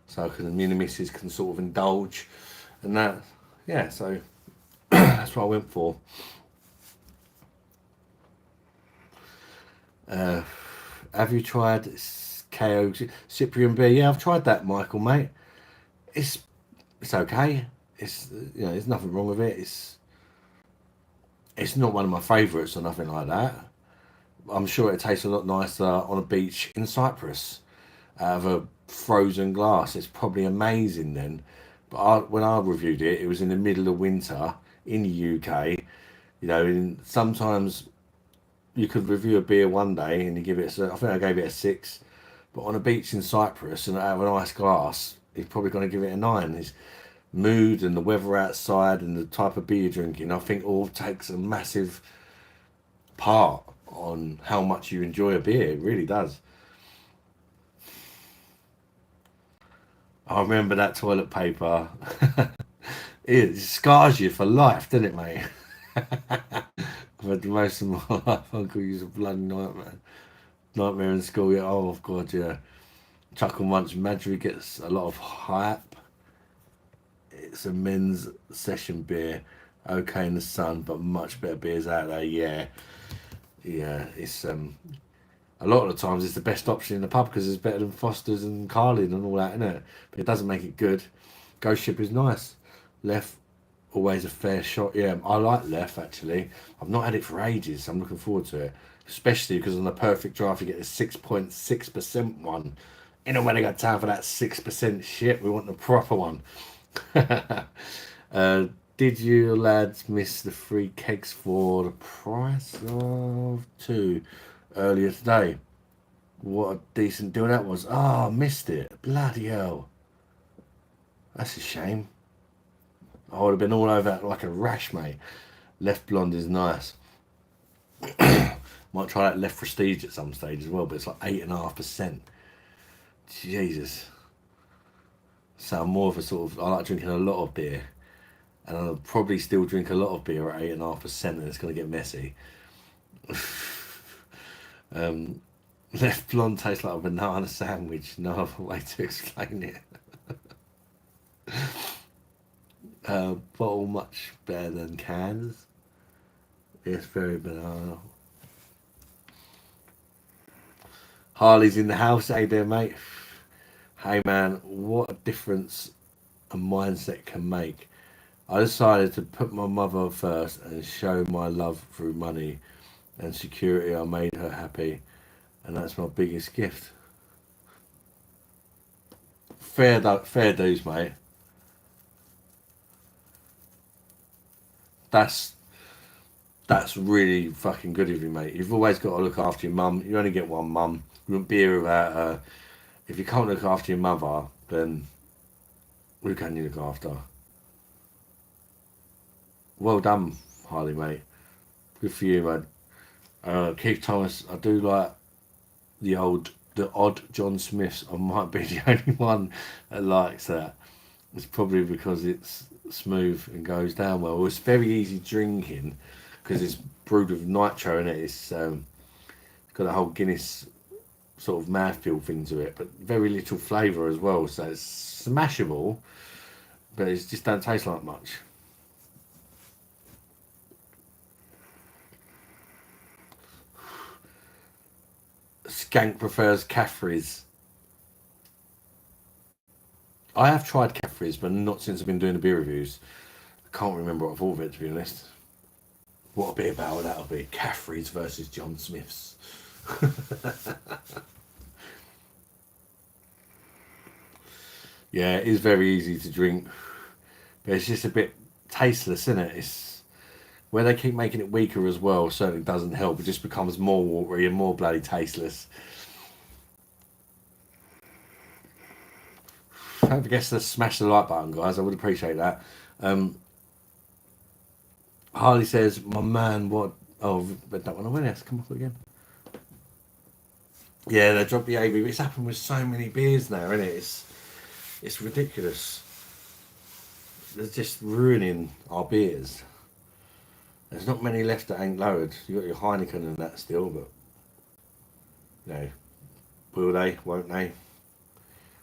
so me and the missus can sort of indulge, and that, yeah. So that's what I went for. Have you tried KO Cyprian beer? Yeah, I've tried that, Michael, mate. It's okay. It's, there's nothing wrong with it. It's not one of my favourites or nothing like that. I'm sure it tastes a lot nicer on a beach in Cyprus out of a frozen glass. It's probably amazing then. But when I reviewed it, it was in the middle of winter in the UK. And sometimes you could review a beer one day and you give it, I think I gave it a 6. But on a beach in Cyprus and out of an ice glass, he's probably going to give it a 9. His mood and the weather outside and the type of beer you're drinking, I think all takes a massive part on how much you enjoy a beer. It really does. I remember that toilet paper. It scars you for life, doesn't it, mate? For the most of my life, Uncle used a bloody nightmare in school. Yeah, oh god, yeah. Chuckle Munch Madry gets a lot of hype. It's a men's session beer. Okay in the sun, but much better beers out there. Yeah, it's a lot of the times it's the best option in the pub because it's better than Foster's and Carlin and all that, isn't it? But it doesn't make it good. Ghost Ship is nice. Left, always a fair shot. Yeah, I like Left actually. I've not had it for ages. So I'm looking forward to it, especially because on the perfect draft you get a 6.6% one. You know, when I got time for that 6% shit, we want the proper one. Did you lads miss the 3 kegs for the price of 2 earlier today? What a decent deal that was. Oh, I missed it. Bloody hell. That's a shame. I would have been all over that like a rash, mate. Left Blonde is nice. Might try that Left Prestige at some stage as well, but it's like 8.5%. Jesus. So I'm more of a sort of, I like drinking a lot of beer, and I'll probably still drink a lot of beer at 8.5%, and it's going to get messy. Left Blonde tastes like a banana sandwich. No other way to explain it. Bottle much better than cans. It's very banana. Harley's in the house. Hey there, mate. Hey man, what a difference a mindset can make. I decided to put my mother first and show my love through money and security. I made her happy, and that's my biggest gift. Fair dues, mate. That's really fucking good of you, mate. You've always got to look after your mum. You only get one mum. You wouldn't be here without her. If you can't look after your mother, then who can you look after? Well done, Harley, mate. Good for you, man. Keith Thomas, I do like the odd John Smiths. I might be the only one that likes that. It's probably because it's smooth and goes down well. It's very easy drinking because it's brewed with nitro in it. It's got a whole Guinness sort of mouthfeel thing to it, but very little flavour as well. So it's smashable, but it just don't taste like much. Skank prefers Caffrey's. I have tried Caffrey's, but not since I've been doing the beer reviews. I can't remember what I thought of it, to be honest. What a beer battle that'll be. Caffrey's versus John Smith's. Yeah, it is very easy to drink, but it's just a bit tasteless, isn't it? It's where they keep making it weaker as well. Certainly doesn't help. It just becomes more watery and more bloody tasteless. Don't forget to smash the like button, guys. I would appreciate that. Harley says, "My man, what?" Oh, read that one already. Let's come off again. Yeah, they dropped the ABV. It's happened with so many beers now, isn't it? It's ridiculous. They're just ruining our beers. There's not many left that ain't lowered. You got your Heineken and that still, but you know, will they? Won't they?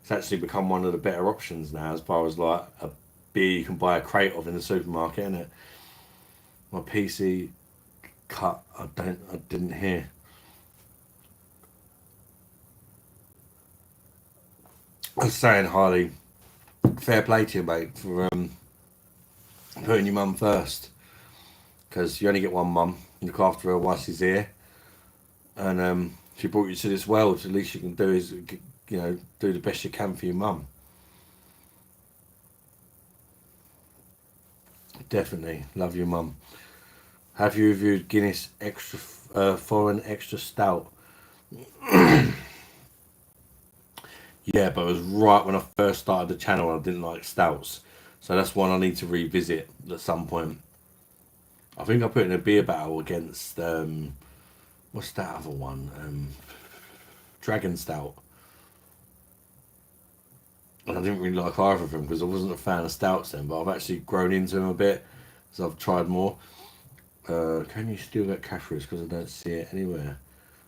It's actually become one of the better options now, as far as like a beer you can buy a crate of in the supermarket, isn't it? My PC cut. I didn't hear. I was saying, Harley, fair play to you, mate, for putting your mum first. Because you only get one mum. You look after her while she's here. And she brought you to this world. So the least you can do is, you know, do the best you can for your mum. Definitely. Love your mum. Have you reviewed Guinness extra foreign extra stout? Yeah, but it was right when I first started the channel. I didn't like stouts, so that's one I need to revisit at some point. I think I put in a beer battle against what's that other one? Dragon Stout, and I didn't really like either of them because I wasn't a fan of stouts then. But I've actually grown into them a bit, so I've tried more. Can you still get Caffrey's? Because I don't see it anywhere.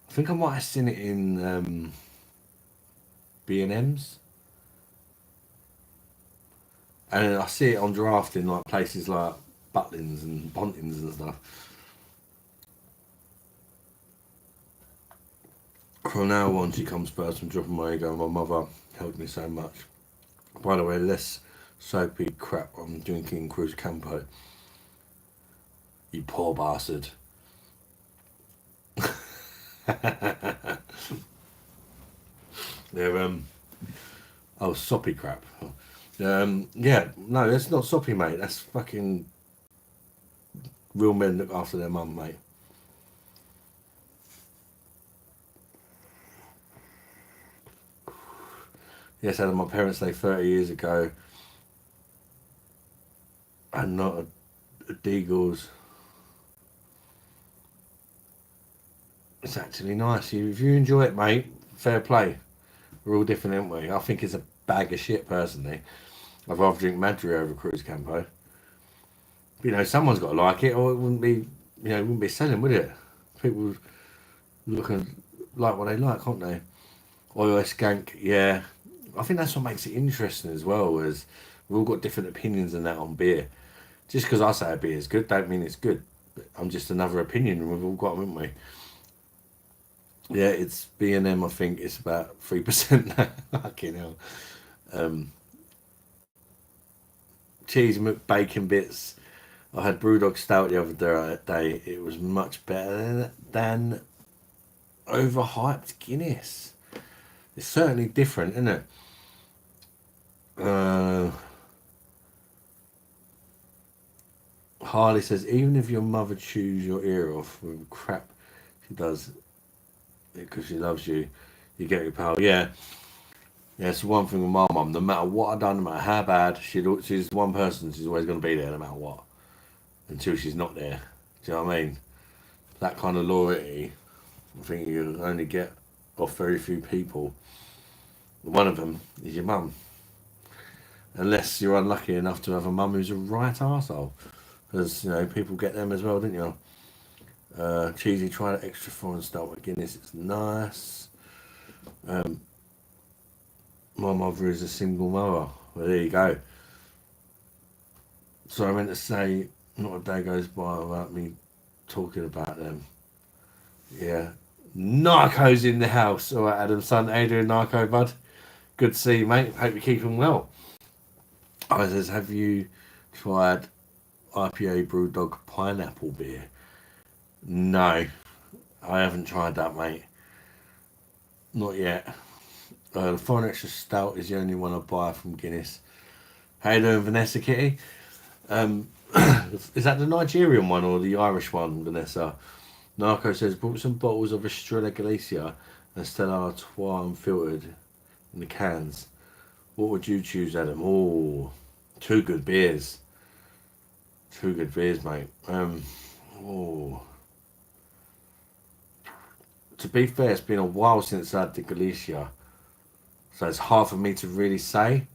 I think I might have seen it in B&M's. And I see it on draft in like places like Butlins and Pontins and stuff. From now on, she comes first and dropping my ego. My mother helped me so much. By the way, less soapy crap I'm drinking Cruz Campo. You poor bastard. They're oh, soppy crap. Yeah, no, that's not soppy, mate. That's fucking real men look after their mum, mate. Yes, I had my parents' day 30 years ago, and not a Deagles. It's actually nice. If you enjoy it, mate, fair play. We're all different, aren't we? I think it's a bag of shit, personally. I'd rather drink Madry over Cruz Campo. But, you know, someone's got to like it, or it wouldn't be, you know, it wouldn't be selling, would it? People look and like what they like, can't they? Oil skank, yeah. I think that's what makes it interesting as well, is we've all got different opinions and that on beer. Just because I say a beer is good, don't mean it's good. I'm just another opinion, and we've all got them, haven't we? Yeah, it's B&M. I think it's about 3% now. Fucking hell. Cheese and bacon bits. I had Brewdog Stout the other day. It was much better than overhyped Guinness. It's certainly different, isn't it? Harley says, even if your mother chews your ear off with crap she does because she loves you, you get your pal. Yeah, yeah. It's one thing with my mum. No matter what I've done, no matter how bad, she's one person. She's always going to be there, no matter what, until she's not there. Do you know what I mean? That kind of loyalty, I think you only get off very few people. One of them is your mum. unless you're unlucky enough to have a mum who's a right arsehole. Because, you know, people get them as well, didn't you? Cheesy, try the extra foreign style at Guinness. It's nice. My mother is a single mother. Well, there you go. So I meant to say, not a day goes by without me talking about them. Yeah. Narco's in the house. All right, Adam, son. How you doing, Narco, bud? Good to see you, mate. Hope you're keeping well. I says, have you tried IPA Brewdog pineapple beer? No, I haven't tried that, mate. Not yet. The Foreign Extra Stout is the only one I buy from Guinness. How you doing, Vanessa Kitty? Is that the Nigerian one or the Irish one, Vanessa? Narco says, brought some bottles of Estrella Galicia and Stella Artois unfiltered in the cans. What would you choose, Adam? Oh, two good beers. Two good beers, mate. Oh. To be fair, it's been a while since I had the Galicia. So it's hard for me to really say.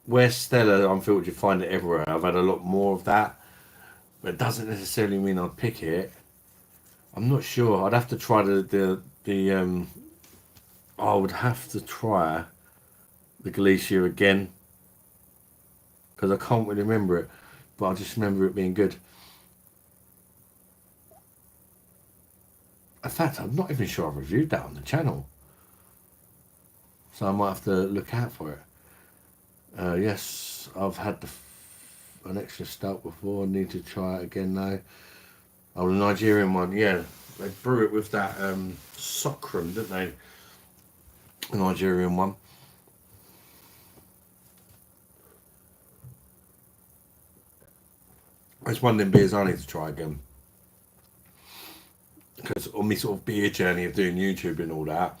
Where Stella unfiltered, you find it everywhere. I've had a lot more of that. But it doesn't necessarily mean I'd pick it. I'm not sure. I'd have to try I would have to try the Galicia again. Because I can't really remember it. But I just remember it being good. In fact, I'm not even sure I've reviewed that on the channel. So I might have to look out for it. Yes, I've had an extra stout before. I need to try it again now. Oh, the Nigerian one, yeah. They brew it with that socrum, didn't they? The Nigerian one. It's one of them beers I need to try again. Because on my sort of beer journey of doing YouTube and all that,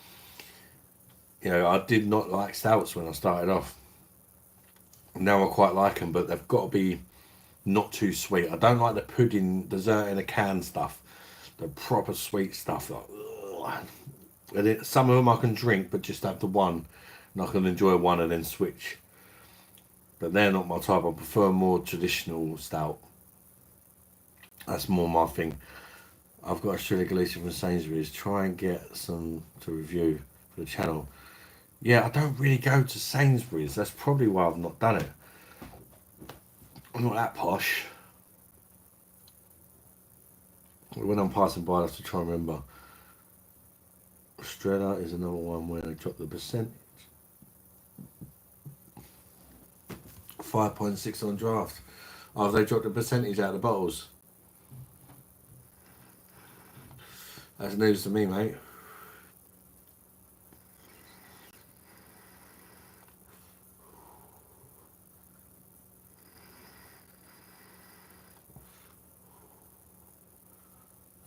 you know, I did not like stouts when I started off. Now I quite like them, but they've got to be not too sweet. I don't like the pudding, dessert in a can stuff. The proper sweet stuff. Some of them I can drink, but just have the one. And I can enjoy one and then switch. But they're not my type. I prefer more traditional stout. That's more my thing. I've got Australia Galicia from Sainsbury's. Try and get some to review for the channel. Yeah, I don't really go to Sainsbury's. That's probably why I've not done it. I'm not that posh. When I'm passing by, I have to try and remember. Australia is another one where they drop the percentage. 5.6 on draft. Oh, they dropped the percentage out of the bottles. That's news to me, mate.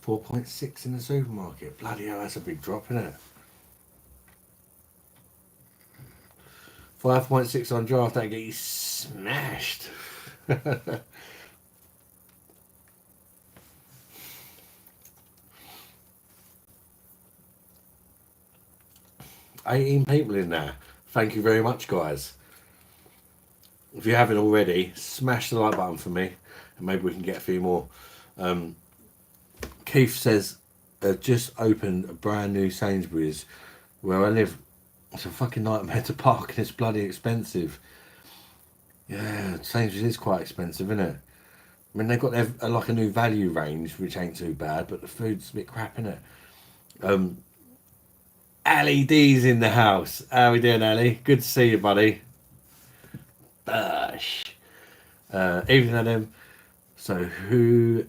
$4.6 in the supermarket. Bloody hell, that's a big drop, isn't it? 5.6 on draft, that get you smashed. 18 people in there. Thank you very much, guys. If you haven't already, smash the like button for me, and maybe we can get a few more. Keith says, just opened a brand new Sainsbury's where I live. It's a fucking nightmare to park and it's bloody expensive. Yeah, Sainsbury's is quite expensive, isn't it? I mean, they've got like a new value range, which ain't too bad, but the food's a bit crap, isn't it? Ali D's in the house. How we doing, Ali? Good to see you, buddy. BOSH. Evening, Adam. So, who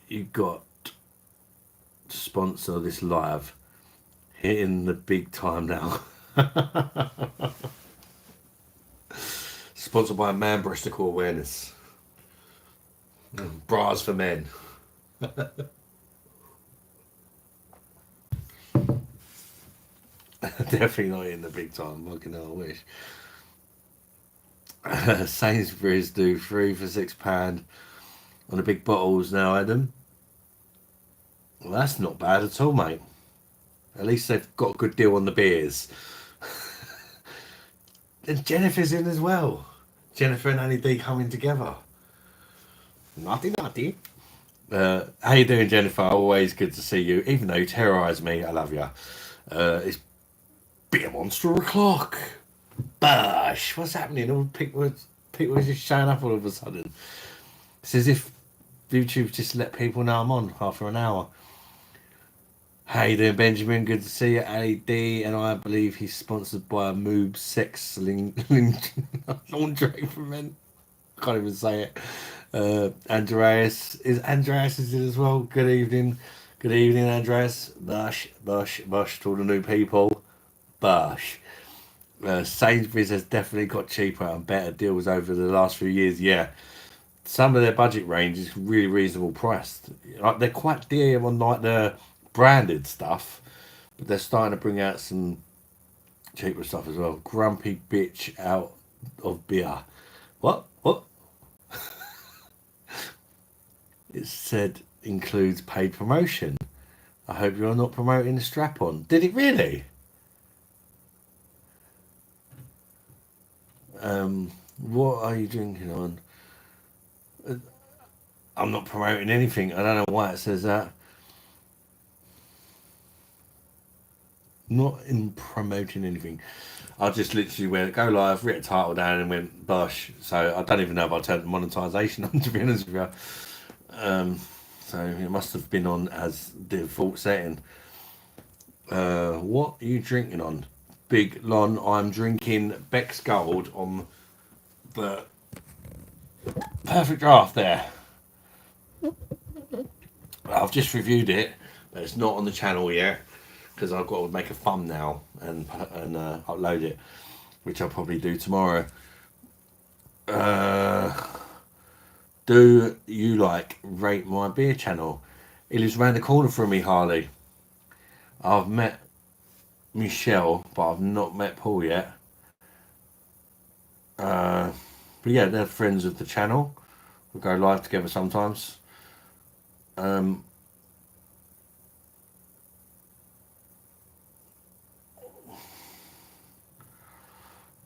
you got to sponsor this live? Hitting the big time now. Sponsored by Man Breasticle Awareness. Bras for men. Definitely not in the big time. Fucking hell, I wish. Sainsbury's do 3 for £6 on the big bottles now, Adam. Well, that's not bad at all, mate. At least they've got a good deal on the beers. And Jennifer's in as well. Jennifer and Annie D coming together. Naughty. How you doing, Jennifer? Always good to see you. Even though you terrorise me, I love you. It's Beer Monster o'clock. Bosh. What's happening? All people are just showing up all of a sudden. It's as if YouTube just let people know I'm on after an hour. How you doing, Benjamin? Good to see you. AD, and I believe he's sponsored by a Moob Sex Lingerie for Men. Can't even say it. Andreas is in as well. Good evening, Andreas. Bosh to all the new people. Bosh. Sainsbury's has definitely got cheaper and better deals over the last few years. Yeah, some of their budget range is really reasonable priced. Like they're quite dear on like the branded stuff, but they're starting to bring out some cheaper stuff as well. Grumpy bitch out of beer. What? It said includes paid promotion. I hope you're not promoting the strap on. Did it really? What are you drinking on? I'm not promoting anything. I don't know why it says that. Not in promoting anything. I just literally went go live, writ a title down, and went bosh. So I don't even know if I turned monetization on, to be honest with you. So it must have been on as default setting. What are you drinking on? Big Lon, I'm drinking Beck's Gold on the perfect draft there. I've just reviewed it, but it's not on the channel yet because I've got to make a thumbnail and upload it, which I'll probably do tomorrow. Do you like Rate My Beer channel? It lives around the corner from me, Harley. I've met Michelle, but I've not met Paul yet. But yeah, they're friends of the channel. We go live together sometimes.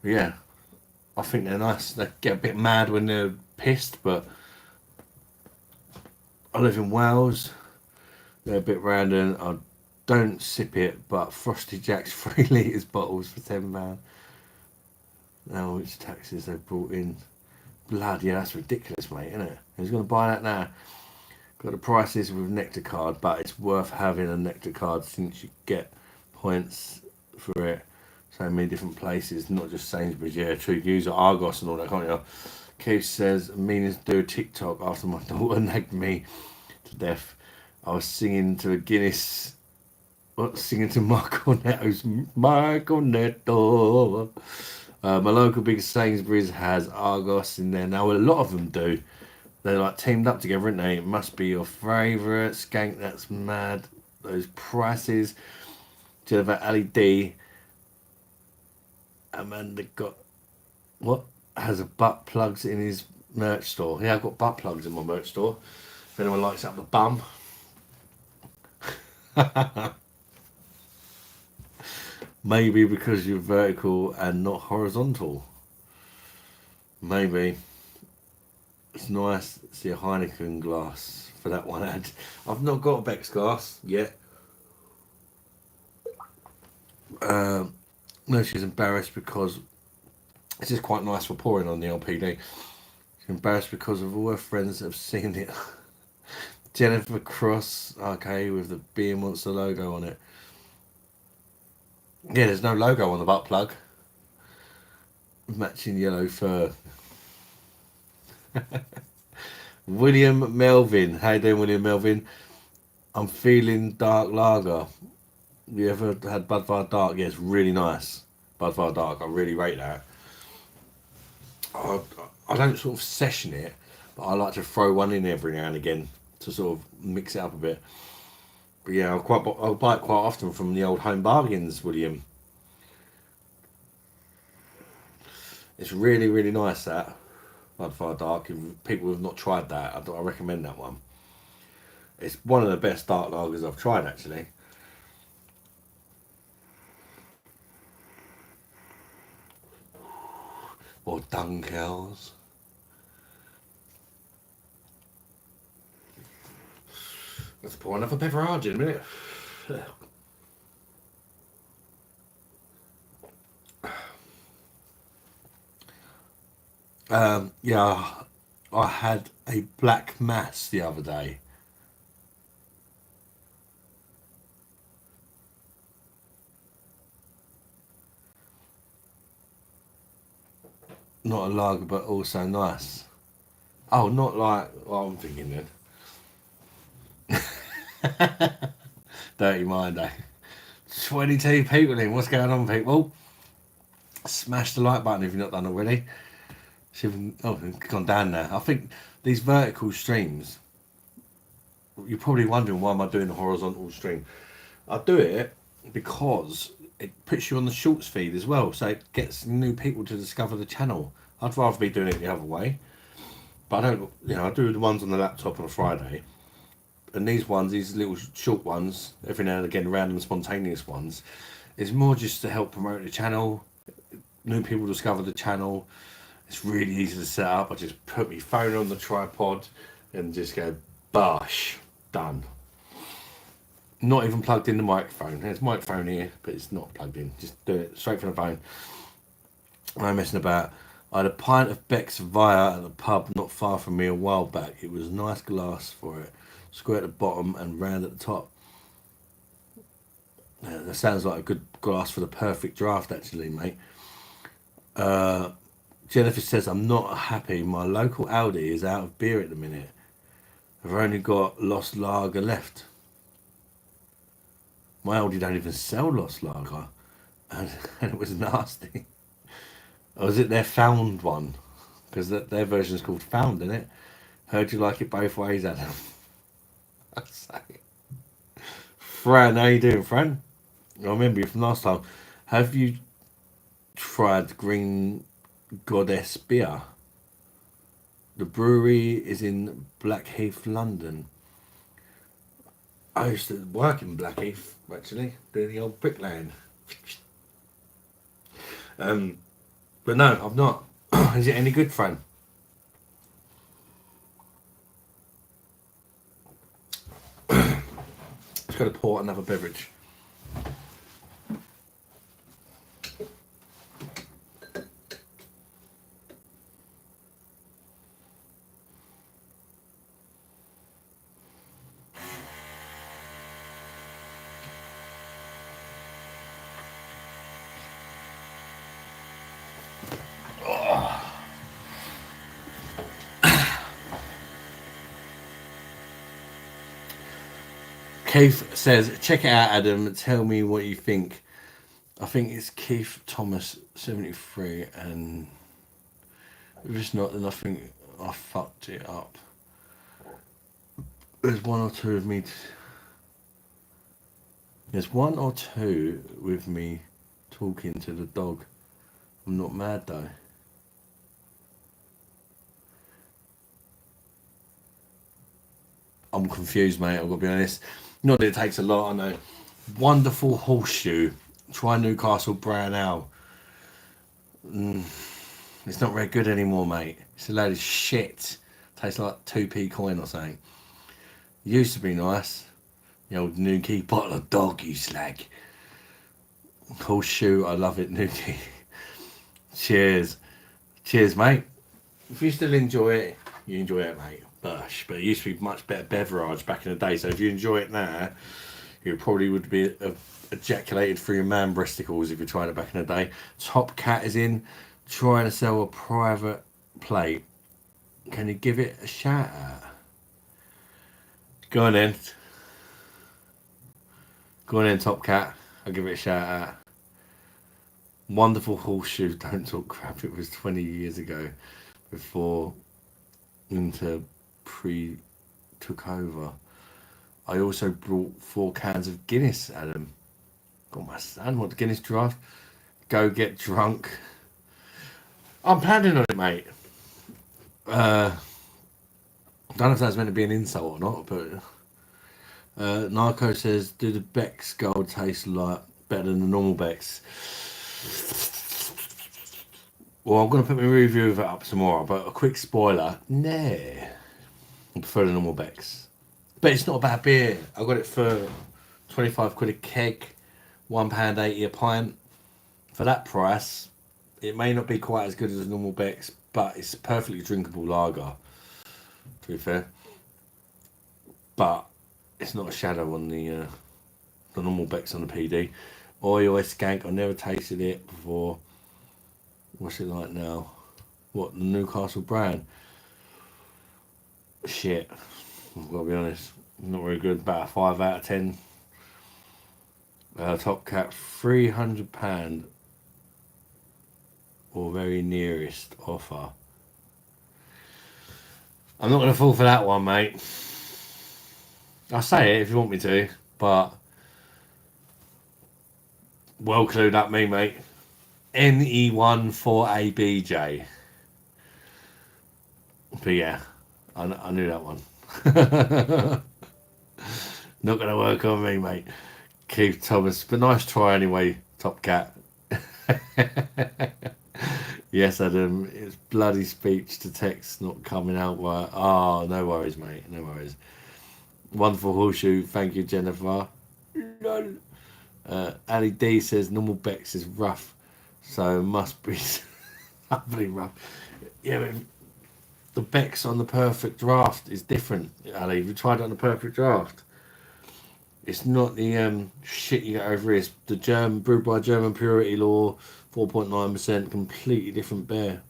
Yeah, I think they're nice. They get a bit mad when they're pissed, but I live in Wales. They're a bit random. I don't sip it, but Frosty Jack's 3 litres bottles for £10. Now, which taxes they've brought in? Blood, yeah, that's ridiculous, mate, isn't it? Who's going to buy that now? Got the prices with Nectar card, but it's worth having a Nectar card since you get points for it. So many different places, not just Sainsbury's. Yeah, true. Use Argos and all that, can't you? Keith says, meaning to do a TikTok after my daughter nagged me to death. I was singing to a Guinness. What? Singing to Marco Netto's Marco Netto. My local big Sainsbury's has Argos in there now. A lot of them do. They're like teamed up together, aren't they? It must be your favourite. Skank, that's mad. Those prices. Jennifer LED. Amanda got what? Has a butt plugs in his merch store. Yeah, I've got butt plugs in my merch store. If anyone likes up the bum. Maybe because you're vertical and not horizontal. Maybe. It's nice to see a Heineken glass for that one ad. I've not got a Beck's glass yet. No, she's embarrassed because this is quite nice for pouring on the LPD. She's embarrassed because of all her friends that have seen it. Jennifer Cross, okay, with the Beer Monster logo on it. Yeah, there's no logo on the butt plug. Matching yellow fur. William Melvin. How you doing, William Melvin? I'm feeling dark lager. You ever had Budvar Dark? Yeah, it's really nice. Budvar Dark, I really rate that. I don't sort of session it, but I like to throw one in every now and again to sort of mix it up a bit. But yeah, I'll buy it quite often from the old Home Bargains, William. It's really, really nice, that Budvar Dark. If people have not tried that, I recommend that one. It's one of the best dark lagers I've tried, actually. or Dunkels. Let's pour another beverage in a minute. Yeah, I had a black mass the other day. Not a lager, but also nice. Oh, not like what I'm thinking then. Dirty mind, eh? 22 people in. What's going on, people? Smash the like button if you've not done already. Oh, it's gone down now. I think these vertical streams, you're probably wondering why am I doing a horizontal stream. I do it because it puts you on the shorts feed as well, so it gets new people to discover the channel. I'd rather be doing it the other way, but I don't. I do the ones on the laptop on a Friday, and these little short ones, every now and again, random spontaneous ones, is more just to help promote the channel. New people discover the channel. It's really easy to set up. I just put my phone on the tripod and just go BOSH, done. Not even plugged in the microphone. There's a microphone here, but it's not plugged in. Just do it straight from the phone. I'm messing about. I had a pint of Beck's Via at a pub not far from me a while back. It was a nice glass for it. Square at the bottom and round at the top. Yeah, that sounds like a good glass for the perfect draft, actually, mate. Jennifer says, I'm not happy. My local Aldi is out of beer at the minute. I've only got Lost Lager left. My Aldi don't even sell Lost Lager. And it was nasty. Or is it their Found one? Because their version is called Found, isn't it? Heard you like it both ways, Adam. Fran, how you doing, Fran? I remember you from last time. Have you tried Green Goddess beer? The brewery is in Blackheath, London. I used to work in Blackheath, actually, doing the old bricklaying. But no, I've not. Is it any good, Fran? Just got to pour another beverage. Keith says, check it out, Adam. Tell me what you think. I think it's Keith Thomas 73, and if it's not, then I think I fucked it up. There's one or two of me. There's one or two with me talking to the dog. I'm not mad though. I'm confused, mate. I've got to be honest. Not that it takes a lot, I know. Wonderful Horseshoe. Try Newcastle Brown Ale. It's not very good anymore, mate. It's a load of shit. Tastes like 2p coin or something. Used to be nice. The old Nuki bottle of dog, you slag. Horseshoe, I love it, Nuki. Cheers. Cheers, mate. If you still enjoy it, you enjoy it, mate. Bush. But it used to be much better beverage back in the day. So if you enjoy it now, you probably would be ejaculated through your man breasticles if you're trying it back in the day. Top Cat is in, trying to sell a private plate. Can you give it a shout out? Go on then. Go on then, Top Cat. I'll give it a shout out. Wonderful Horseshoe. Don't talk crap. It was 20 years ago before Inter took over. I also brought 4 cans of Guinness, Adam. Got my son. What, the Guinness draft? Go get drunk. I'm planning on it, mate. I don't know if that's meant to be an insult or not, but Narco says, do the Beck's Gold taste like better than the normal Beck's? Well, I'm going to put my review of it up tomorrow, but a quick spoiler, nah, I prefer the normal Becks. But it's not a bad beer. I got it for 25 quid a keg, £1.80 a pint. For that price, it may not be quite as good as normal Becks, but it's a perfectly drinkable lager, to be fair. But it's not a shadow on the normal Becks on the PD. Oil Skank, I never tasted it before. What's it like now? What, the Newcastle brand? Shit, I've got to be honest, not very good. About a 5 out of 10. Top cap, £300 or very nearest offer. I'm not going to fall for that one, mate. I'll say it if you want me to, but well clued up me, mate. NE14ABJ. But yeah, I knew that one. Not going to work on me, mate. Keith Thomas, but nice try anyway, Top Cat. Yes, Adam, it's bloody speech to text not coming out right. Oh, no worries, mate, no worries. Wonderful horseshoe, thank you, Jennifer. Ali D says normal Bex is rough, so must be lovely rough. Yeah, but the Bex on the perfect draft is different, Ali. We tried it on the perfect draft. It's not the shit you get over here. It's the German, brewed by German Purity Law, 4.9%, completely different beer.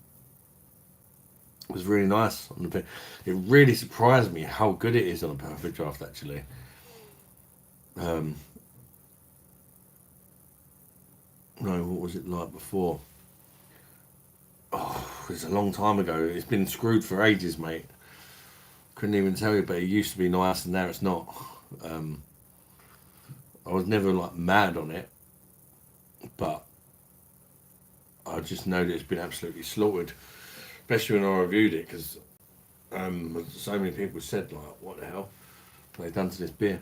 It was really nice on the beer. It really surprised me how good it is on a perfect draft, actually. No, what was it like before? Oh, it was a long time ago. It's been screwed for ages, mate. Couldn't even tell you, but it used to be nice, and now it's not. I was never like mad on it, but I just know that it's been absolutely slaughtered, especially when I reviewed it, because so many people said like, "What the hell have they done to this beer?"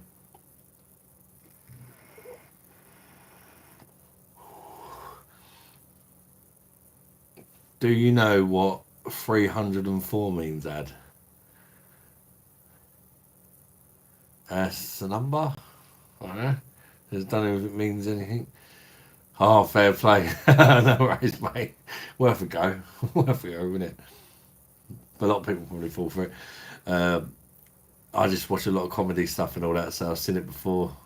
Do you know what 304 means, Ad? That's a number. I don't know. I don't know if it means anything. Oh, fair play. No worries, mate. Worth a go. Worth a go, isn't it? A lot of people probably fall for it. I just watch a lot of comedy stuff and all that, so I've seen it before.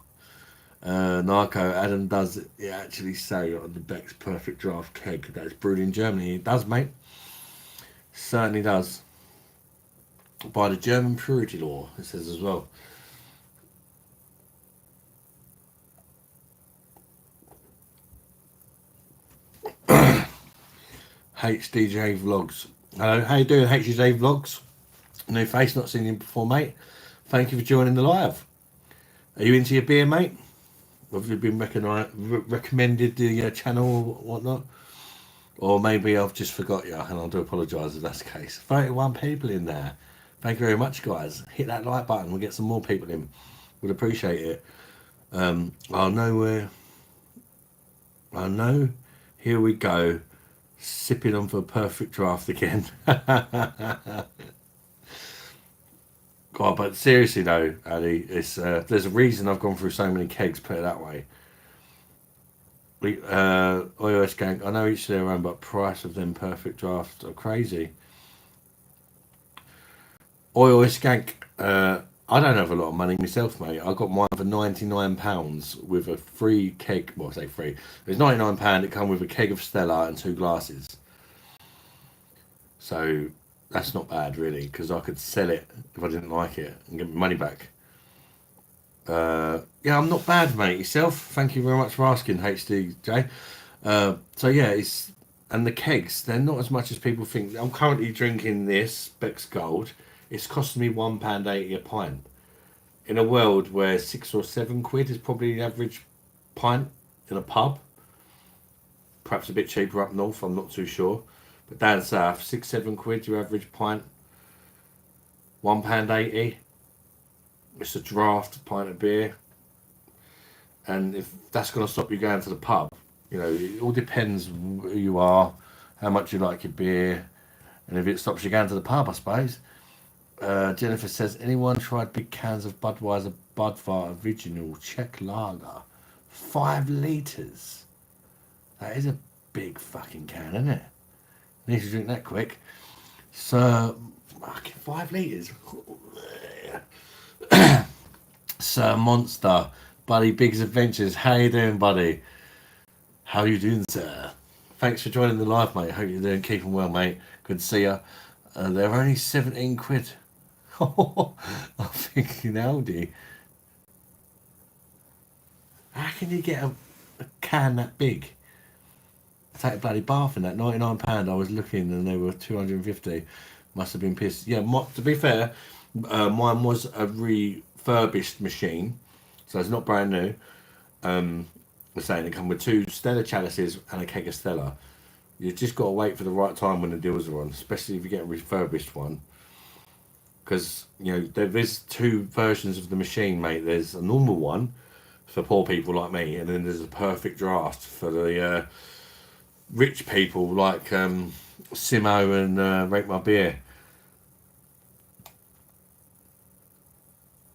Narco, Adam does it actually say on the Beck's Perfect Draft keg that it's brewed in Germany. It does, mate. Certainly does. By the German Purity Law, it says as well. HDJ Vlogs. Hello, how you doing, HDJ Vlogs? New face, not seen you before, mate. Thank you for joining the live. Are you into your beer, mate? Have you been recommended the channel or whatnot? Or maybe I've just forgot you, and I do apologise if that's the case. 31 people in there. Thank you very much, guys. Hit that like button. We'll get some more people in. We'd appreciate it. I know. Here we go. Sipping on for a perfect draft again. God, but seriously though, Ali, it's there's a reason I've gone through so many kegs. Put it that way. iOS gang. I know each their own, but price of them perfect drafts are crazy. iOS skank. I don't have a lot of money myself, mate. I got mine for £99 with a free keg. Well, I say free. It's £99. It come with a keg of Stella and 2 glasses. So that's not bad, really, because I could sell it if I didn't like it and get my money back. Yeah, I'm not bad, mate. Yourself? Thank you very much for asking, HDJ. So yeah, and the kegs, they're not as much as people think. I'm currently drinking this Beck's Gold. It's costing me £1.80 a pint. In a world where 6 or 7 quid is probably the average pint in a pub, perhaps a bit cheaper up north, I'm not too sure. But down south, 6-7 quid your average pint, £1.80. It's a draft pint of beer, and if that's going to stop you going to the pub, you know, it all depends who you are how much you like your beer, and if it stops you going to the pub, I suppose. Jennifer says, anyone tried big cans of Budweiser Budvar Original Czech Lager? 5 litres. That is a big fucking can, isn't it? Need to drink that quick. So, fucking 5 litres. Sir Monster, Buddy Biggs Adventures. How you doing, buddy? How you doing, sir? Thanks for joining the live, mate. Hope you're doing, keeping well, mate. Good to see you. They're only 17 quid. I'm thinking, Aldi. How can you get a can that big? Take a bloody bath in that. £99. I was looking and they were 250. Must have been pissed. Yeah, to be fair, mine was a refurbished machine, so it's not brand new. We're saying it come with 2 Stella chalices and a keg of Stella. You just got to wait for the right time when the deals are on, especially if you get a refurbished one. Because, you know, there is 2 versions of the machine, mate. There's a normal one for poor people like me, and then there's a perfect draft for the rich people like Simo and Rate My Beer.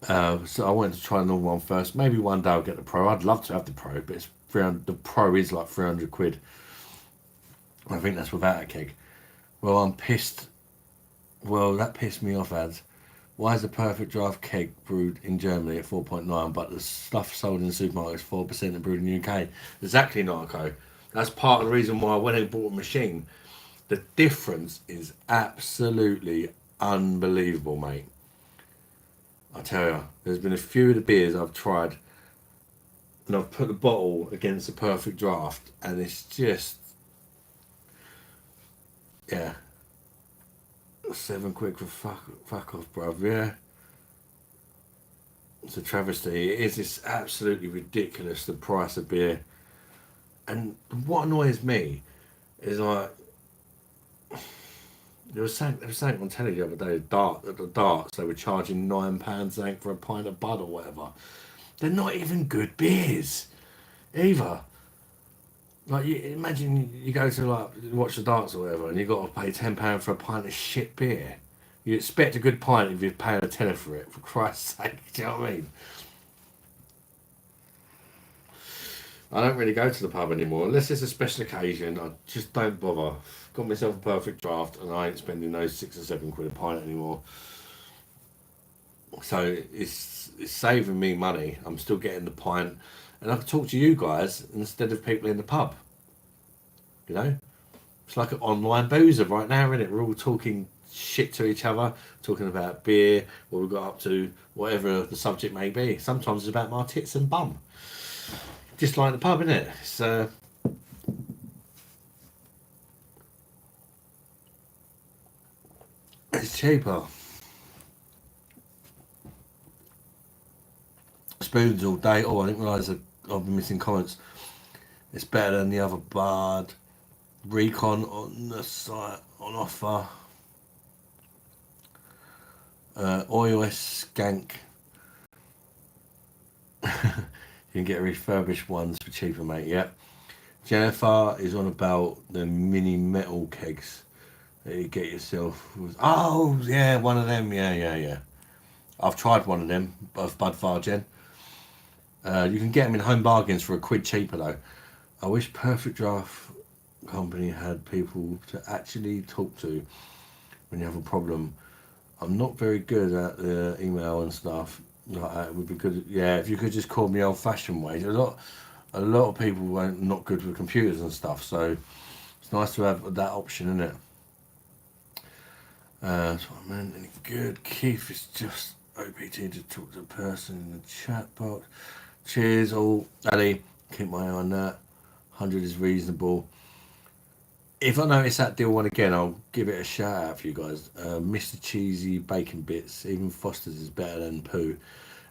So I wanted to try the normal one first. Maybe one day I'll get the Pro. I'd love to have the Pro, but it's 300. The Pro is like 300 quid. I think that's without a keg. Well, I'm pissed. Well, that pissed me off, ads. Why is the perfect draft keg brewed in Germany at 4.9, but the stuff sold in the supermarket is 4% and brewed in the UK? Exactly, Narco. That's part of the reason why I went and bought a machine. The difference is absolutely unbelievable, mate. I tell you, there's been a few of the beers I've tried, and I've put the bottle against the perfect draft, and it's just, yeah. 7 quid for fuck off, bruv. Yeah, it's a travesty. It is. It's absolutely ridiculous, the price of beer. And what annoys me is like, there was something on telly the other day. At the darts, they were charging £9 for a pint of Bud or whatever. They're not even good beers, either. Like, imagine you go to like watch the darts or whatever, and you got to pay £10 for a pint of shit beer. You expect a good pint if you're paying a tenner for it. For Christ's sake, do you know what I mean? I don't really go to the pub anymore unless it's a special occasion. I just don't bother. Got myself a perfect draft, and I ain't spending those 6 or 7 quid a pint anymore. So it's saving me money. I'm still getting the pint. And I can talk to you guys instead of people in the pub. You know? It's like an online boozer right now, isn't it? We're all talking shit to each other, talking about beer, what we've got up to, whatever the subject may be. Sometimes it's about my tits and bum. Just like the pub, isn't it? It's cheaper. Spoons all day. Oh, I didn't realise that I've been missing comments. It's better than the other Bard. Recon on the site on offer. Oil Skank. You can get refurbished ones for cheaper, mate. Yep. Jennifer is on about the mini metal kegs that you get yourself. Oh, yeah, one of them. Yeah. I've tried one of them of Budvar. You can get them in home bargains for £1 cheaper though. I wish Perfect Draft Company had people to actually talk to when you have a problem. I'm not very good at the email and stuff. Like that. It would be good. Yeah, if you could just call me old-fashioned ways. A lot of people are not good with computers and stuff, so it's nice to have that option, isn't it? That's what I meant. Any good? Keith is just OPT to talk to the person in the chat box. Cheers, all. Ali, keep my eye on that. 100 is reasonable. If I notice that deal one again, I'll give it a shout out for you guys. Mr. Cheesy Bacon Bits. Even Foster's is better than Pooh.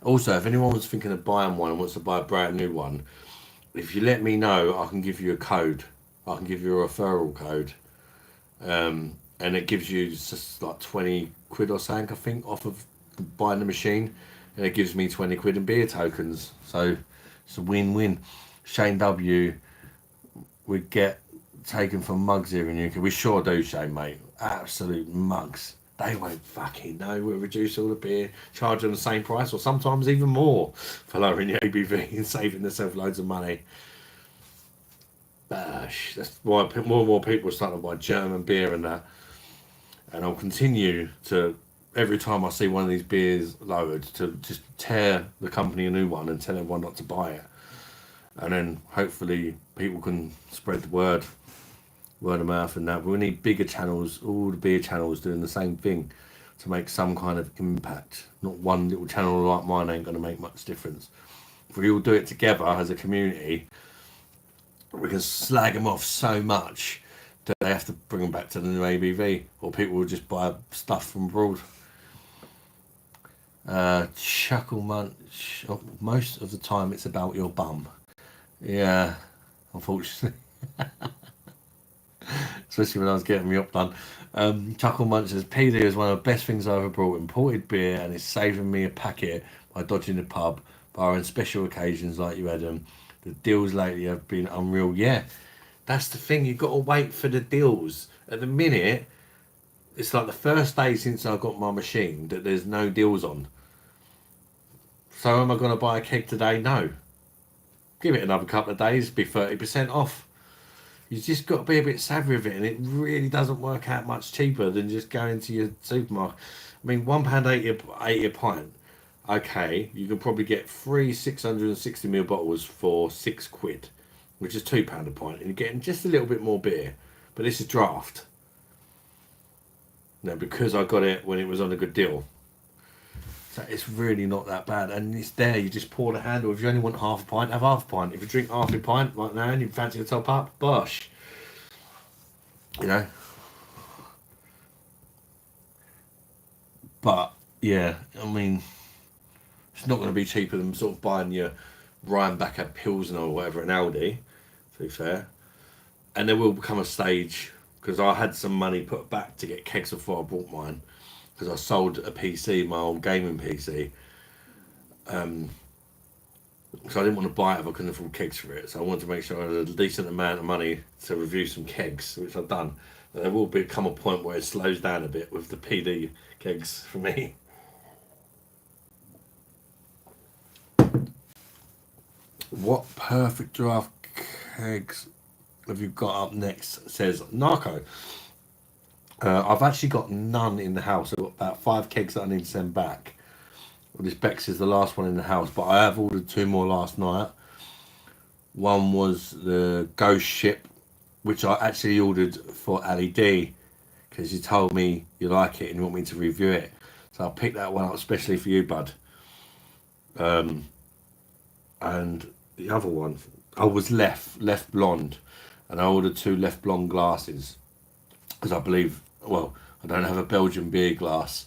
Also, if anyone was thinking of buying one and wants to buy a brand new one, if you let me know, I can give you a code. I can give you a referral code. And it gives you just like 20 quid or something, I think, off of buying the machine. And it gives me 20 quid in beer tokens. So it's a win-win. Shane W would get taken from mugs here in UK. We sure do, Shane, mate. Absolute mugs. They won't fucking know. We'll reduce all the beer, charge them the same price, or sometimes even more for lowering the ABV and saving themselves loads of money. Bosh. That's why more and more people are starting to buy German beer and that. And I'll continue to, every time I see one of these beers lowered, to just tear the company a new one and tell everyone not to buy it. And then hopefully people can spread the word of mouth and that. But we need bigger channels, all the beer channels doing the same thing to make some kind of impact. Not one little channel like mine ain't going to make much difference. If we all do it together as a community, we can slag them off so much that they have to bring them back to the new ABV, or people will just buy stuff from abroad. Chuckle Munch. Oh, most of the time it's about your bum. Yeah, unfortunately. Especially when I was getting my up done. Chuckle Munch says, PD is one of the best things I ever brought. Imported beer, and it's saving me a packet by dodging the pub, barring special occasions like you had them. The deals lately have been unreal. Yeah, that's the thing. You've got to wait for the deals. At the minute, it's like the first day since I got my machine that there's no deals on. So am I going to buy a keg today? No. Give it another couple of days, be 30% off. You just got to be a bit savvy with it, and it really doesn't work out much cheaper than just going to your supermarket. I mean, £1.80 a pint. Okay, you can probably get 3 660ml bottles for £6, which is £2 a pint, and you're getting just a little bit more beer. But this is draft. Now, because I got it when it was on a good deal. So it's really not that bad, and it's there. You just pour the handle. If you only want half a pint, have half a pint. If you drink half a pint right now and you fancy to top up, BOSH. You know. But yeah, I mean, it's not going to be cheaper than sort of buying your Rheinbacher Pilsner or whatever in Aldi. To be fair, and there will become a stage, because I had some money put back to get kegs before I bought mine. Because I sold a PC, my old gaming PC. So I didn't want to buy it if I couldn't afford kegs for it. So I wanted to make sure I had a decent amount of money to review some kegs, which I've done. But there will become a point where it slows down a bit with the PD kegs for me. What perfect draft kegs have you got up next? Says Narco. I've actually got none in the house. I've got about 5 kegs that I need to send back. Well, this Beck's is the last one in the house, but I have ordered 2 more last night. One was the Ghost Ship, which I actually ordered for Ali D, because you told me you like it and you want me to review it. So I picked that one up especially for you, bud. And the other one, I was left blonde, and I ordered 2 left blonde glasses, because I believe, well, I don't have a Belgian beer glass,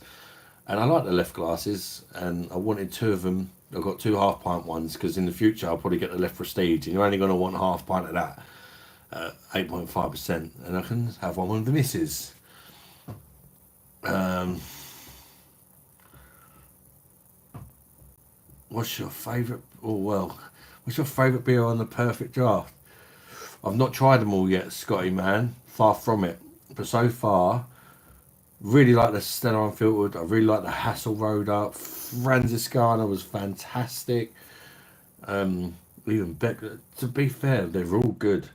and I like the left glasses, and I wanted 2 of them. I've got 2 half pint ones, because in the future I'll probably get the left Prestige, and you're only going to want half pint of that, 8.5%, and I can have one with the missus. What's your favourite? Oh well, what's your favourite beer on the perfect draft? I've not tried them all yet, Scotty man. Far from it. But so far, really like the Stella Unfiltered. I really like the Hasselroder. Franziskaner was fantastic. Even Beck. To be fair, they're all good.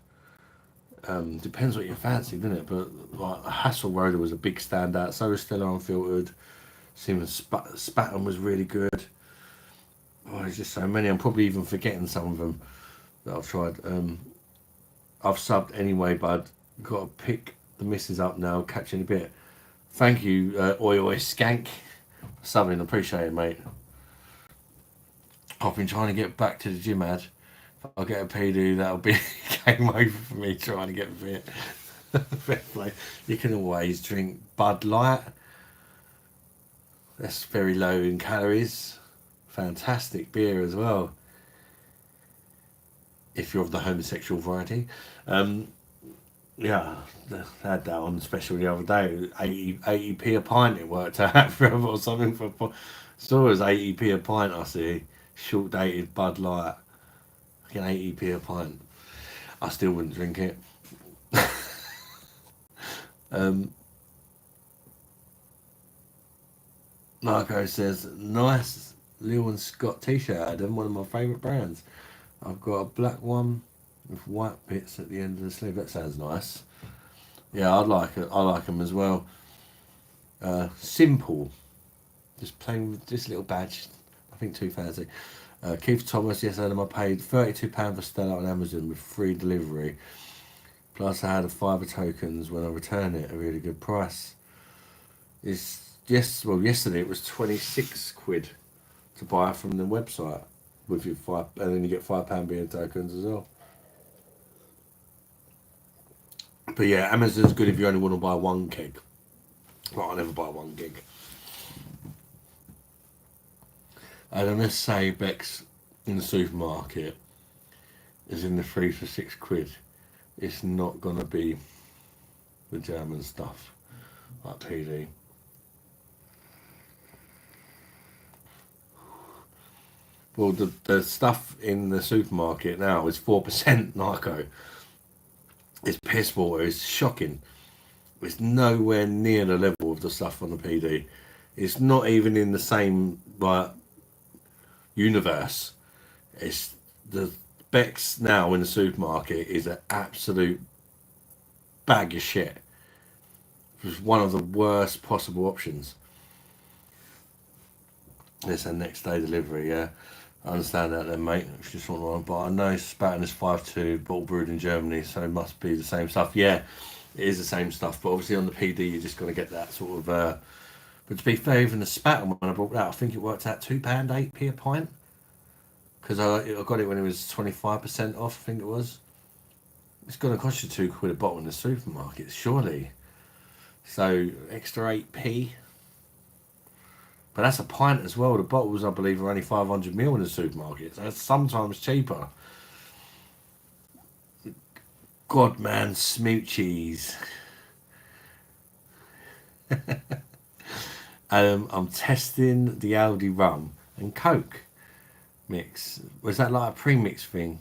Depends what you fancy, doesn't it? But like Hasselroder was a big standout. So was Stella Unfiltered. Siemens Spaten was really good. Oh, there's just so many. I'm probably even forgetting some of them that I've tried. I've subbed anyway, bud. Got to pick the missus up now. Catch you in a bit. Thank you, Oi Skank. Subbing, appreciate it, mate. I've been trying to get back to the gym, Ad. If I get a PD, that'll be game over for me trying to get fit. Fair play. You can always drink Bud Light. That's very low in calories. Fantastic beer as well. If you're of the homosexual variety. Yeah, I had that on special the other day. 80p a pint it worked out for or something. So it was 80p a pint, I see. Short dated Bud Light. Fucking 80p a pint. I still wouldn't drink it. Um, Narco says, nice Lil and Scott t-shirt, Adam, one of my favourite brands. I've got a black one with white bits at the end of the sleeve. That sounds nice. Yeah, I'd like it. I like them as well. Simple. Just plain with this little badge. I think too fancy. Keith Thomas, yes, Adam, I paid £32 for Stella on Amazon with free delivery. Plus, I had a fiver tokens when I returned it, a really good price. Yesterday it was 26 quid to buy from the website with your five, and then you get £5 beer tokens as well. But yeah, Amazon's good if you only want to buy one keg. Well, I never buy one gig. And let's say Beck's in the supermarket is in the 3 for 6 quid. It's not gonna be the German stuff like PD. Well, the stuff in the supermarket now is 4% Narco. It's piss water. It's shocking. It's nowhere near the level of the stuff on the PD. It's not even in the same universe. It's the Beck's now in the supermarket is an absolute bag of shit. It's one of the worst possible options. It's a next day delivery, yeah. I understand that then, mate. If you just want one, but I know Spaten is 5.2, bottle brewed in Germany, so it must be the same stuff. Yeah, it is the same stuff, but obviously on the PD you're just going to get that sort of. But to be fair, even the Spaten when I bought that, I think it worked out £2.8p a pint because I got it when it was 25% off. I think it was. It's going to cost you £2 a bottle in the supermarket, surely. So extra 8p. But that's a pint as well. The bottles, I believe, are only 500ml in the supermarket. So that's sometimes cheaper. God, man, smoochies. I'm testing the Aldi rum and Coke mix. Was that like a pre-mix thing?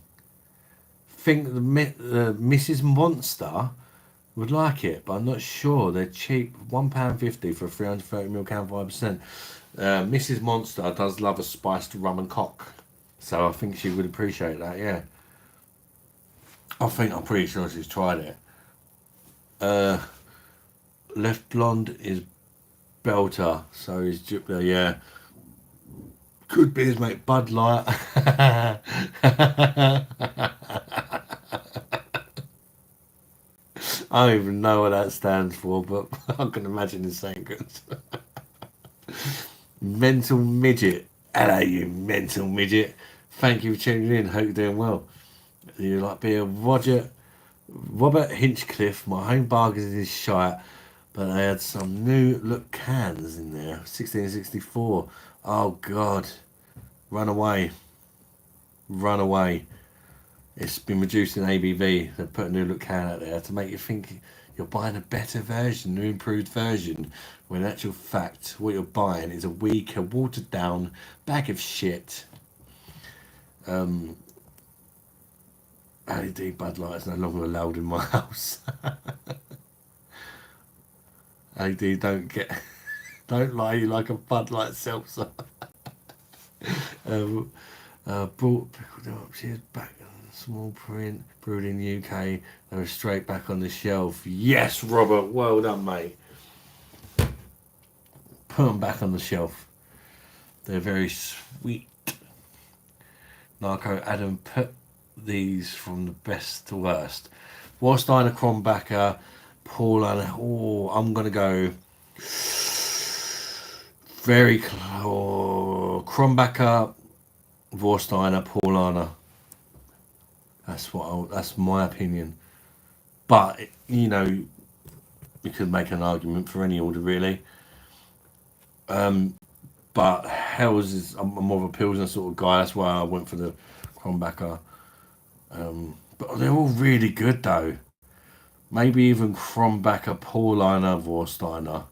Think the Mrs. Monster would like it, but I'm not sure. They're cheap. £1.50 for a 330ml can, 5%. Mrs. Monster does love a spiced rum and cock, so I think she would appreciate that. Yeah, I'm pretty sure she's tried it. Left Blonde is belter, so is Jupiter. Yeah, good beers, mate. Bud Light. I don't even know what that stands for, but I can imagine it's saying good. Mental Midget. Hello, you mental midget. Thank you for tuning in. Hope you're doing well. You like being Robert Hinchcliffe. My home bargains is shite, but they had some new look cans in there. 1664. Oh God. Run away. Run away. It's been reduced in ABV. They've put a new look can out there to make you think you're buying a better version, an improved version, when in actual fact what you're buying is a weaker, watered down bag of shit. LED Bud Light is no longer allowed in my house. LED don't lie, you like a Bud Light seltzer. Brought pickled up, she's back on small print, brewed in UK, they were straight back on the shelf. Yes, Robert, well done, mate. Put them back on the shelf. They're very sweet. Narco Adam, put these from the best to worst. Warsteiner, Krombacher, Paul, and I'm gonna go very Krombacher, Warsteiner, Paulaner. That's my opinion. But you know, you could make an argument for any order really. But Hell's is I'm more of a Pilsner sort of guy. That's why I went for the Krombacher. But they're all really good though. Maybe even Krombacher, Paulaner, Warsteiner.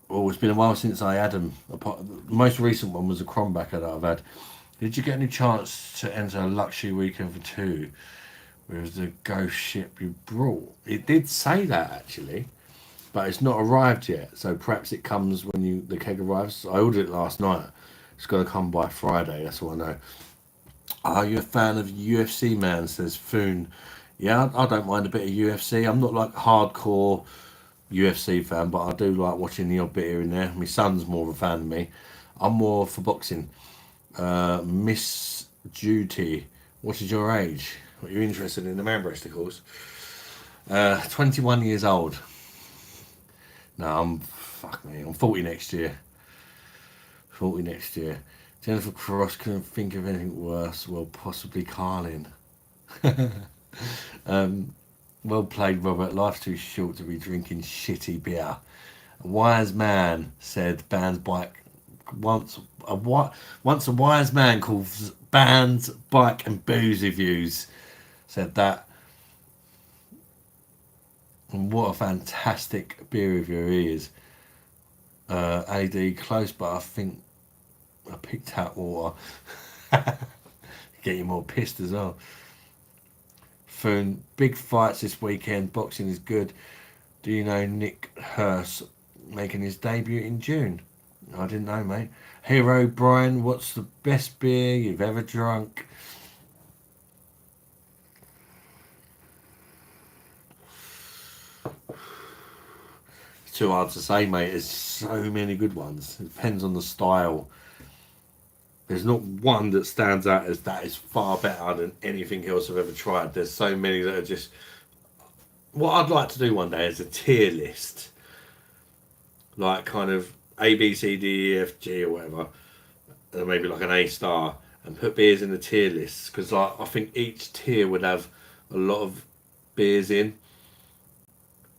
Oh, it's been a while since I had them. The most recent one was a Krombacher that I've had. Did you get any chance to enter a luxury weekend for two with the ghost ship you brought. It did say that actually, but it's not arrived yet. So perhaps it comes when the keg arrives. I ordered it last night. It's got to come by Friday. That's all I know. Are you a fan of UFC, man? Says Foon. Yeah, I don't mind a bit of UFC. I'm not like hardcore UFC fan, but I do like watching the odd bit here and there. My son's more of a fan of me. I'm more for boxing. Miss Duty, what is your age? What you're interested in the man breasticles? 21 years old. No, I'm 40 next year. 40 next year. Jennifer Cross couldn't think of anything worse. Well, possibly Carlin. Well played, Robert. Life's too short to be drinking shitty beer. A wise man said bands bike once. Once a wise man calls bands, bike, and booze reviews. Said that. And what a fantastic beer reviewer he is. AD close, but I think I picked out water. Get you more pissed as well. Foon, big fights this weekend. Boxing is good. Do you know Nick Hurst making his debut in June? I didn't know, mate. Hero Brian, what's the best beer you've ever drunk? It's too hard to say, mate. There's so many good ones. It depends on the style. There's not one that stands out as that is far better than anything else I've ever tried. There's so many that are just. What I'd like to do one day is a tier list, like kind of A, B, C, D, E, F, G, or whatever, and maybe like an A star, and put beers in the tier lists because I think each tier would have a lot of beers in,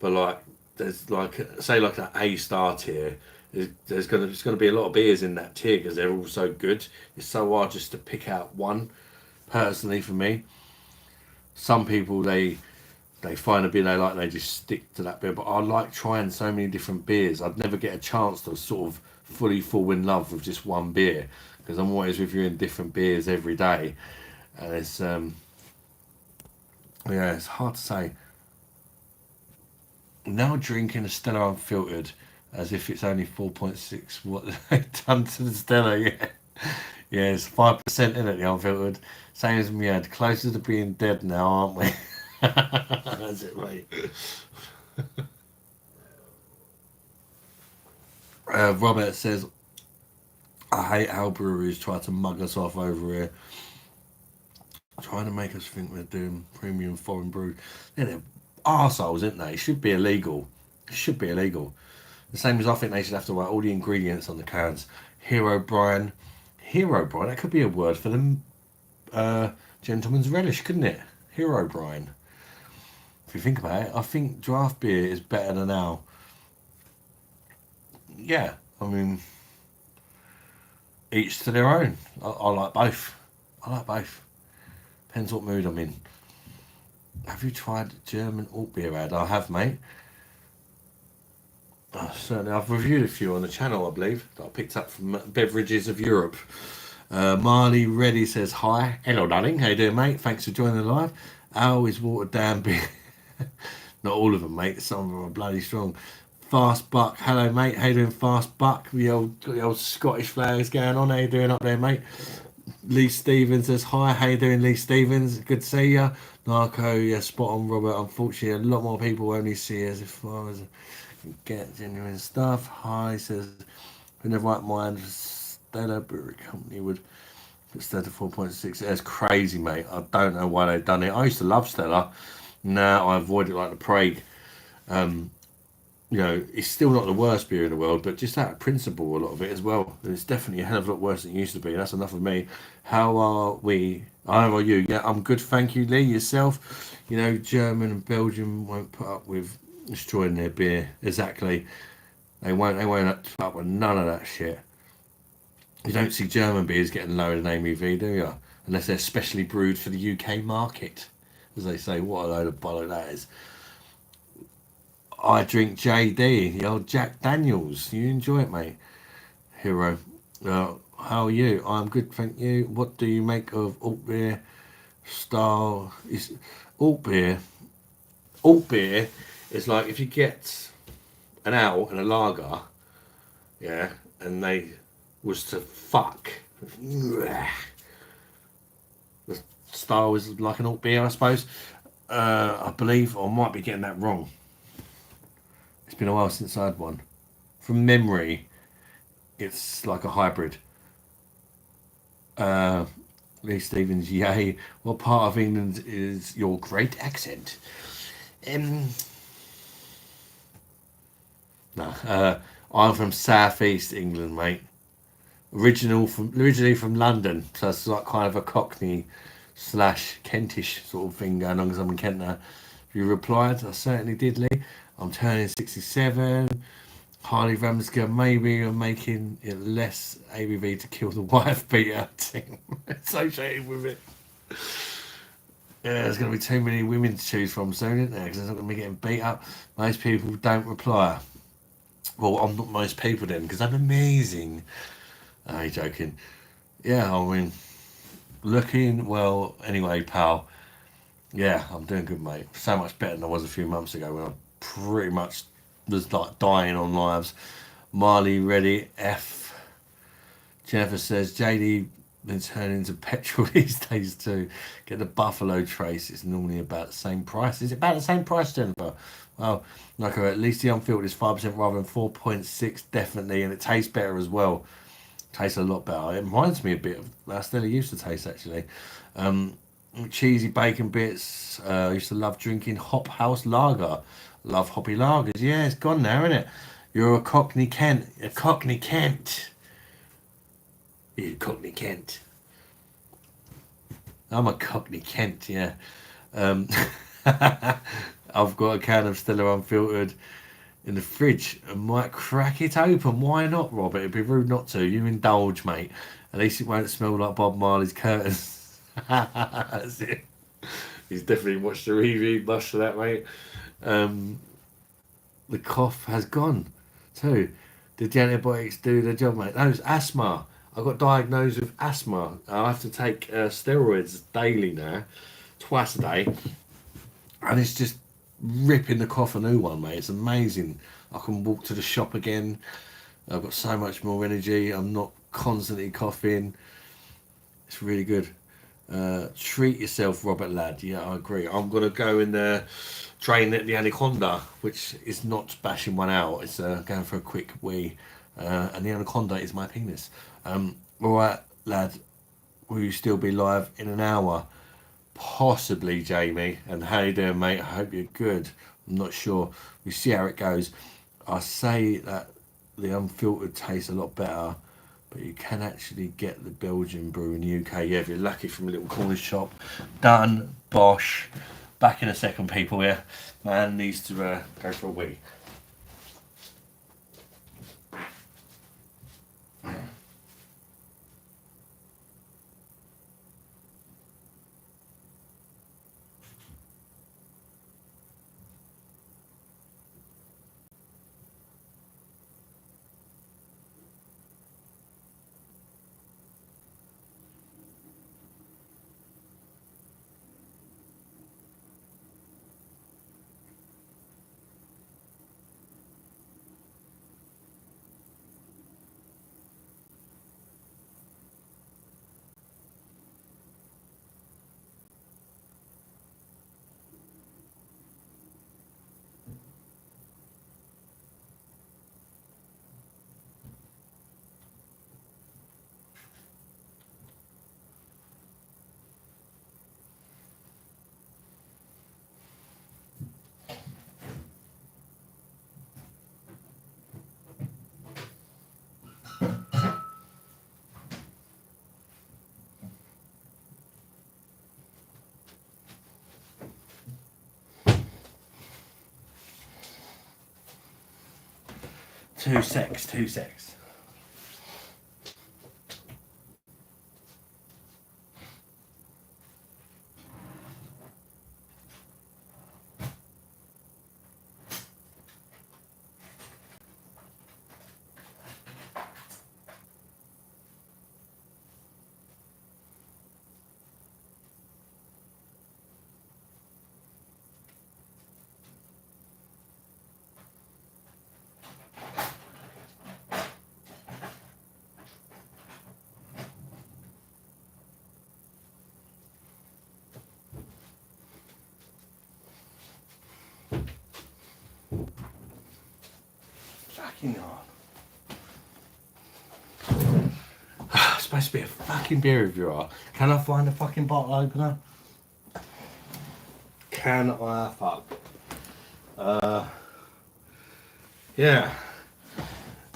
but like there's like say like an A star tier. There's gonna be a lot of beers in that tier because they're all so good. It's so hard just to pick out one. Personally, for me, some people they find a beer they like and they just stick to that beer. But I like trying so many different beers. I'd never get a chance to sort of fully fall in love with just one beer because I'm always reviewing different beers every day, and it's yeah, it's hard to say. Now drinking a Stella Unfiltered as if it's only 4.6. What they done to the Stella? Yeah, yeah, it's 5% in it. The Unfiltered, same as me. Had closer to being dead now, aren't we? That's it, mate. Robert says, I hate how breweries try to mug us off over here, trying to make us think we're doing premium foreign brew. They're arseholes, isn't they? It should be illegal. It should be illegal. The same as I think they should have to write all the ingredients on the cans. Hero Brian. Hero Brian, that could be a word for them. Gentleman's relish, couldn't it? Hero Brian. If you think about it, I think draft beer is better than ale. Yeah, I mean, each to their own. I like both. I like both. Depends what mood I'm in. Have you tried German alt beer ad? I have, mate. Certainly, I've reviewed a few on the channel, I believe, that I picked up from Beverages of Europe. Marley Reddy says hi. Hello, darling. How you doing, mate? Thanks for joining the live. Al is watered down beer. Not all of them, mate. Some of them are bloody strong. Fast Buck. Hello, mate. How you doing, Fast Buck? Got the old Scottish flags going on. How you doing up there, mate? Lee Stevens says hi. How you doing, Lee Stevens? Good to see you. Narco, yeah, spot on, Robert. Unfortunately, a lot more people only see us if I was get genuine stuff. Hi, says in the right mind, Stella Brewery Company would instead of 4.6. That's crazy, mate. I don't know why they've done it. I used to love Stella. Now I avoid it like the plague. You know, it's still not the worst beer in the world, but just out of principle, a lot of it as well. It's definitely a hell of a lot worse than it used to be. That's enough of me. How are we? How are you? Yeah, I'm good, thank you, Lee. Yourself? You know, German and Belgium won't put up with destroying their beer. Exactly. They won't put up with none of that shit. You don't see German beers getting lower than ABV, do you? Unless they're specially brewed for the UK market. As they say, what a load of bollock that is. I drink JD, the old Jack Daniels. You enjoy it, mate? Hero. How are you? I'm good, thank you. What do you make of alt beer? style is alt beer. Alt beer is like if you get an ale and a lager, yeah, and they was to fuck. The style is like an alt beer, I suppose. I believe, or I might be getting that wrong. It's been a while since I had one. From memory, it's like a hybrid. Lee Stevens, yay. What part of England is your great accent? Um, no, I'm from southeast England, mate. Originally from London, so it's like kind of a Cockney slash Kentish sort of thing going on because I'm in Kent now. You replied, I certainly did, Lee. I'm turning 67. Harley Ramsgate, maybe I'm making it less ABV to kill the wife beater team associated with it. Yeah, there's going to be too many women to choose from soon, isn't there? Because they're not going to be getting beat up. Most people don't reply. Well, I'm not most people then, because I'm amazing. Oh, you're joking. Yeah, I mean, looking well. Anyway, pal. Yeah, I'm doing good, mate. So much better than I was a few months ago when I pretty much was like dying on lives. Marley ready. F. Jennifer says JD been turning into petrol these days too. Get the Buffalo Trace. It's normally about the same price. Is it about the same price, Jennifer? Well, like at least the unfiltered is 5% rather than 4.6, definitely, and it tastes better as well. Tastes a lot better. It reminds me a bit of how Stella used to taste actually. Um, Cheesy bacon bits. I used to love drinking Hop House Lager. Love hoppy lagers. Yeah, it's gone now, isn't it? You're a Cockney Kent. A Cockney Kent. You Cockney Kent. I'm a Cockney Kent, yeah. Um, I've got a can of Stella Unfiltered in the fridge and might crack it open. Why not, Robert? It'd be rude not to. You indulge, mate. At least it won't smell like Bob Marley's curtains. That's it. He's definitely watched the review, much for that, mate. Um, the cough has gone too. Did the antibiotics do their job, mate? No, it's asthma. I got diagnosed with asthma. I have to take steroids daily now, twice a day, and it's just ripping the cough a new one, mate. It's amazing. I can walk to the shop again. I've got so much more energy. I'm not constantly coughing. It's really good. Treat yourself, Robert lad. Yeah, I agree. I'm gonna go in there, train at the Anaconda, which is not bashing one out. It's going for a quick wee, and the Anaconda is my penis. All right, lad. Will you still be live in an hour? Possibly, Jamie. And how you doing, mate? I hope you're good. I'm not sure. We see how it goes. I say that the unfiltered tastes a lot better, but you can actually get the Belgian brew in the UK. Yeah, if you're lucky, from a little corner shop. Done. Bosh. Back in a second, people. Yeah, man needs to go for a wee. Two secs. fucking hard. It's supposed to be a fucking beer reviewer. Can I find a fucking bottle opener? Can I fuck? Yeah.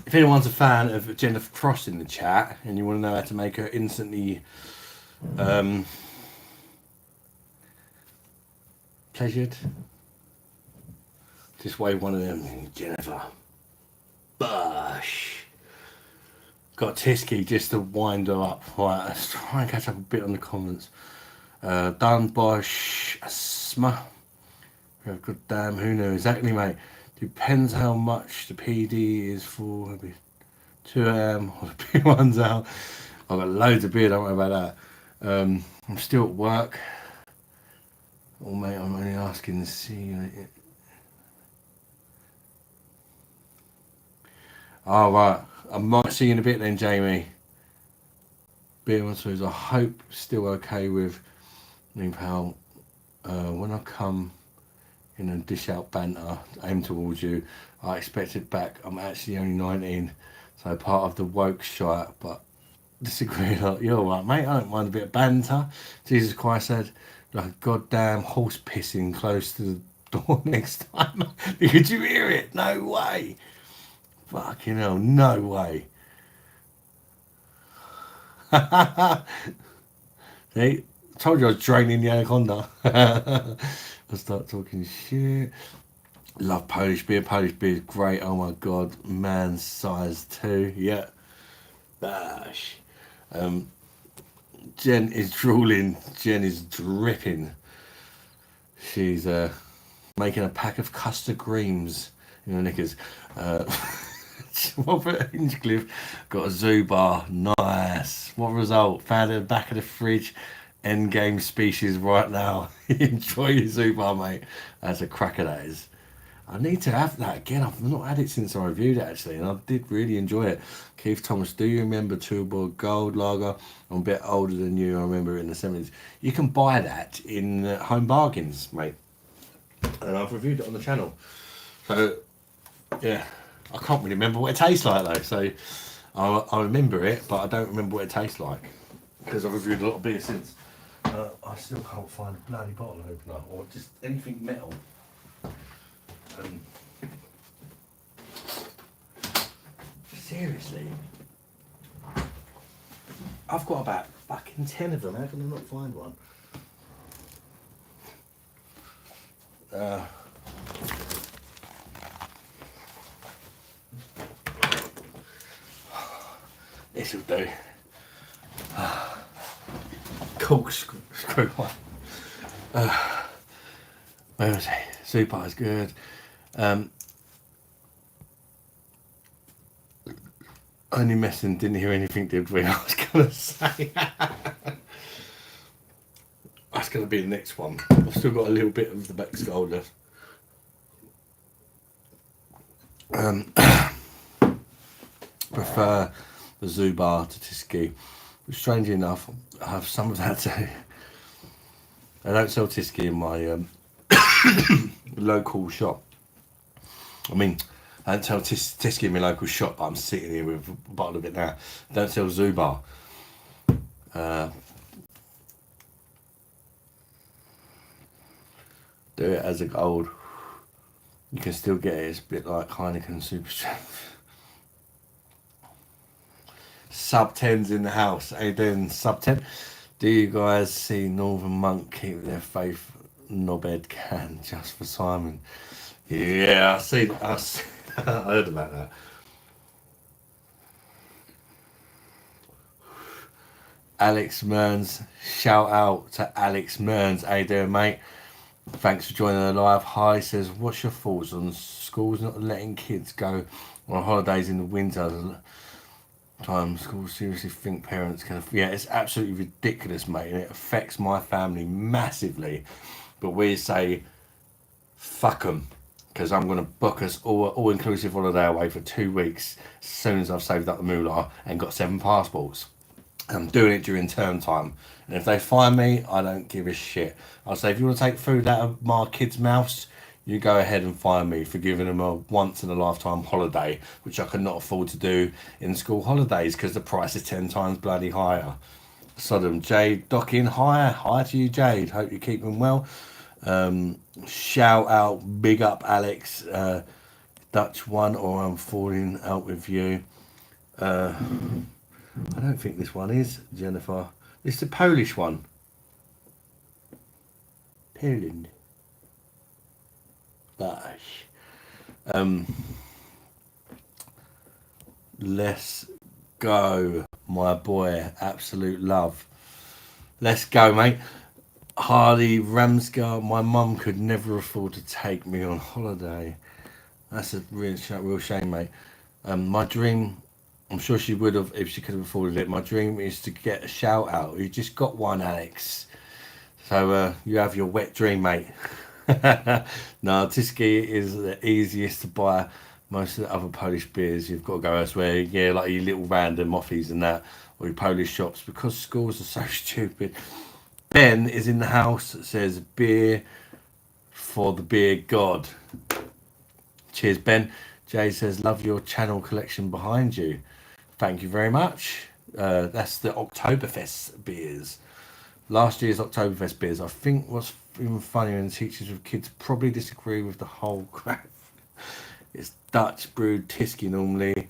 If anyone's a fan of Jennifer Cross in the chat and you want to know how to make her instantly pleasured, just wave one of them. Jennifer. BOSH. Got Tisky just to wind her up. Right, let's try and catch up a bit on the comments. Done, BOSH, Asma. God damn, who knew? Exactly, mate. Depends how much the PD is for. Maybe 2 AM or the P1's out. I've got loads of beer, don't worry about that. I'm still at work. Oh, mate, I'm only asking to see you. Oh, right. I might see you in a bit then, Jamie. Beer one says, I hope still okay with me, pal. When I come in and dish out banter aimed towards you, I expect it back. I'm actually only 19, so part of the woke shite, but disagree a lot. You're all right, mate. I don't mind a bit of banter. Jesus Christ said, like a goddamn horse pissing close to the door next time. Could you hear it? No way. Fucking hell, no way. See, told you I was draining the anaconda. I start talking shit. Love Polish beer. Polish beer is great. Oh my god, man size 2. Yeah. BOSH. Jen is drooling. Jen is dripping. She's making a pack of custard creams in her knickers. Robert Hinchcliffe got a zoo bar. Nice. What result? Found it at the back of the fridge. Endgame species right now. Enjoy your zoo bar, mate. That's a cracker, that is. I need to have that again. I've not had it since I reviewed it, actually, and I did really enjoy it. Keith Thomas, do you remember Tuborg Gold Lager? I'm a bit older than you. I remember it in the 70s. You can buy that in Home Bargains, mate. And I've reviewed it on the channel. So, yeah. I can't really remember what it tastes like, though. So, I remember it, but I don't remember what it tastes like. Because I've reviewed a lot of beer since. I still can't find a bloody bottle opener or just anything metal. Seriously, I've got about fucking 10 of them. How can I not find one? This will do. Corkscrew one. Where was he? Super is good. Only messing, didn't hear anything, did we? I was gonna say. That's gonna be the next one. I've still got a little bit of the Beck Gold left. Prefer the zoo bar to Tisky. But strangely enough, I have some of that too. I don't sell Tisky in my local shop. I mean, I don't sell Tisky in my local shop, but I'm sitting here with a bottle of it now. I don't sell Zubar. Do it as a gold. You can still get it. It's a bit like Heineken Super Strength. Sub 10s in the house. How you doing, Sub 10? Do you guys see Northern Monk keep their faith knobhead can just for Simon? Yeah, I see. I heard about that. Alex Mearns, shout out to Alex Mearns. How you doing, mate? Thanks for joining the live. Hi, says, what's your thoughts on schools not letting kids go on holidays in the winter time? Schools seriously think parents can... Yeah, it's absolutely ridiculous, mate, and it affects my family massively. But we say, fuck them. Because I'm going to book us all-inclusive holiday away for 2 weeks as soon as I've saved up the moolah and got 7 passports. I'm doing it during term time. And if they find me, I don't give a shit. I'll say, if you want to take food out of my kids' mouths, you go ahead and fine me for giving them a once in a lifetime holiday, which I could not afford to do in school holidays because the price is 10 times bloody higher. Sodom. Jade Docking, hi to you, Jade. Hope you're keeping well. Shout out, big up, Alex. Dutch one, or I'm falling out with you. I don't think this one is, Jennifer. It's the Polish one. Poland. BOSH. Let's go, my boy. Absolute love. Let's go, mate. Hardy Ramsgar. My mum could never afford to take me on holiday. That's a real shame, mate. My dream, I'm sure she would have if she could have afforded it. My dream is to get a shout out. You just got one, Alex. So you have your wet dream, mate. No, Tyskie is the easiest to buy. Most of the other Polish beers, you've got to go elsewhere. Yeah, like your little random offies and that, or your Polish shops, because schools are so stupid. Ben is in the house. Says beer for the beer god. Cheers, Ben. Jay says love your channel collection behind you. Thank you very much. That's the Oktoberfest beers. Last year's Oktoberfest beers. I think what's even funnier, and teachers with kids probably disagree with the whole crap. It's Dutch brewed Tyskie normally.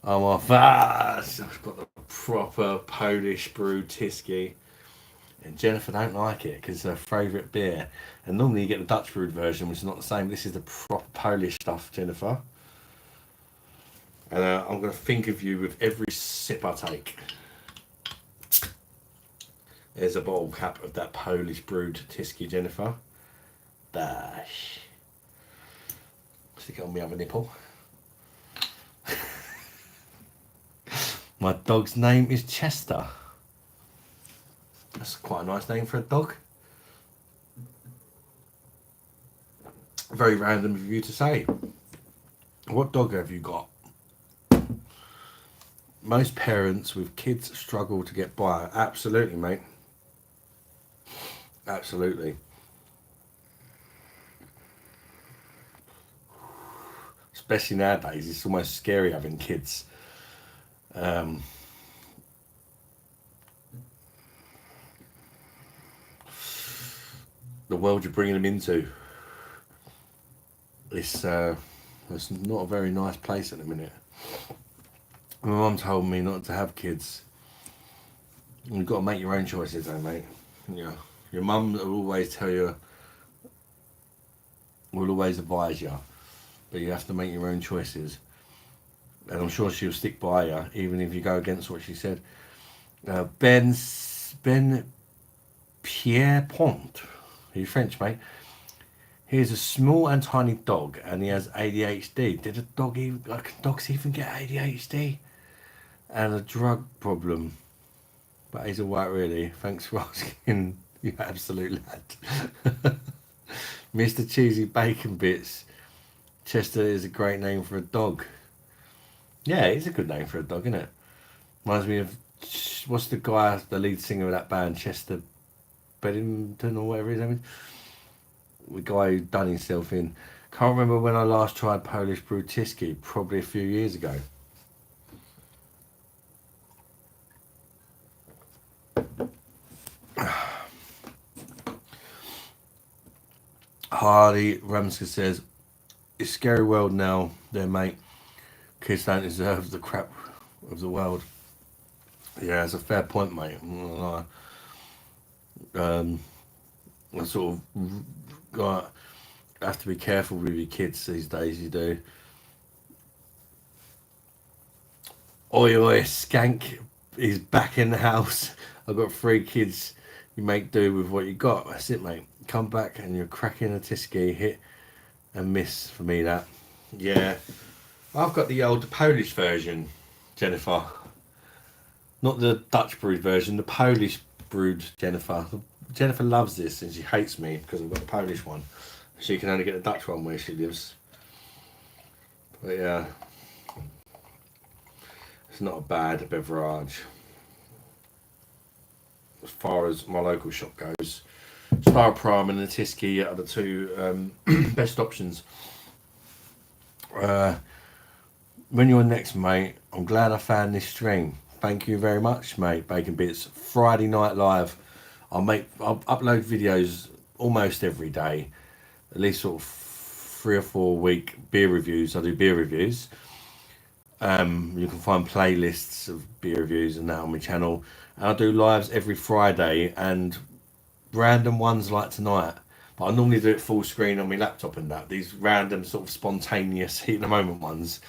I'm off. I've got the proper Polish brewed Tyskie. And Jennifer don't like it because it's her favourite beer. And normally you get the Dutch brewed version, which is not the same. This is the proper Polish stuff, Jennifer. And I'm going to think of you with every sip I take. There's a bottle cap of that Polish brewed Tyskie, Jennifer. BOSH. Stick it on my other nipple. My dog's name is Chester. That's quite a nice name for a dog. Very random of you to say. What dog have you got? Most parents with kids struggle to get by. Absolutely, mate. Absolutely. Especially nowadays, it's almost scary having kids. The world you're bringing them into, it's not a very nice place at the minute. My mum told me not to have kids. You've got to make your own choices, though, mate. Yeah, your mum will always tell you, will always advise you, but you have to make your own choices. And I'm sure she'll stick by you, even if you go against what she said. Ben Pierre Pont, he's French, mate. He's a small and tiny dog, and he has ADHD. Can dogs even get ADHD? And a drug problem. But he's alright, really. Thanks for asking, you absolute lad. Mr. Cheesy Bacon Bits. Chester is a great name for a dog. Yeah, it's a good name for a dog, isn't it? Reminds me of, what's the guy, the lead singer of that band, Chester Bennington or whatever his name is? The guy who done himself in. Can't remember when I last tried Polish brewed Tyskie, probably a few years ago. Hardy Ramska says, it's a scary world now there, mate. Kids don't deserve the crap of the world. Yeah, it's a fair point, mate. I sort of have to be careful with your kids these days, you do. Oi, Skank is back in the house. I've got 3 kids. You make do with what you got. That's it, mate. Come back and you're cracking a Tyskie, hit and miss for me, that. Yeah. I've got the old Polish version, Jennifer. Not the Dutch brewed version, the Polish brewed Jennifer. Jennifer loves this and she hates me because I've got the Polish one. She can only get the Dutch one where she lives. But yeah, it's not a bad beverage. As far as my local shop goes, Star Prime and the Tisky are the two best options. When you're next, mate, I'm glad I found this stream. Thank you very much, mate. Bacon Bits. Friday night live. I'll upload videos almost every day, at least sort of 3 or 4 week beer reviews. I do beer reviews. You can find playlists of beer reviews and that on my channel. And I do lives every Friday and random ones like tonight. But I normally do it full screen on my laptop and that. These random sort of spontaneous heat in the moment ones,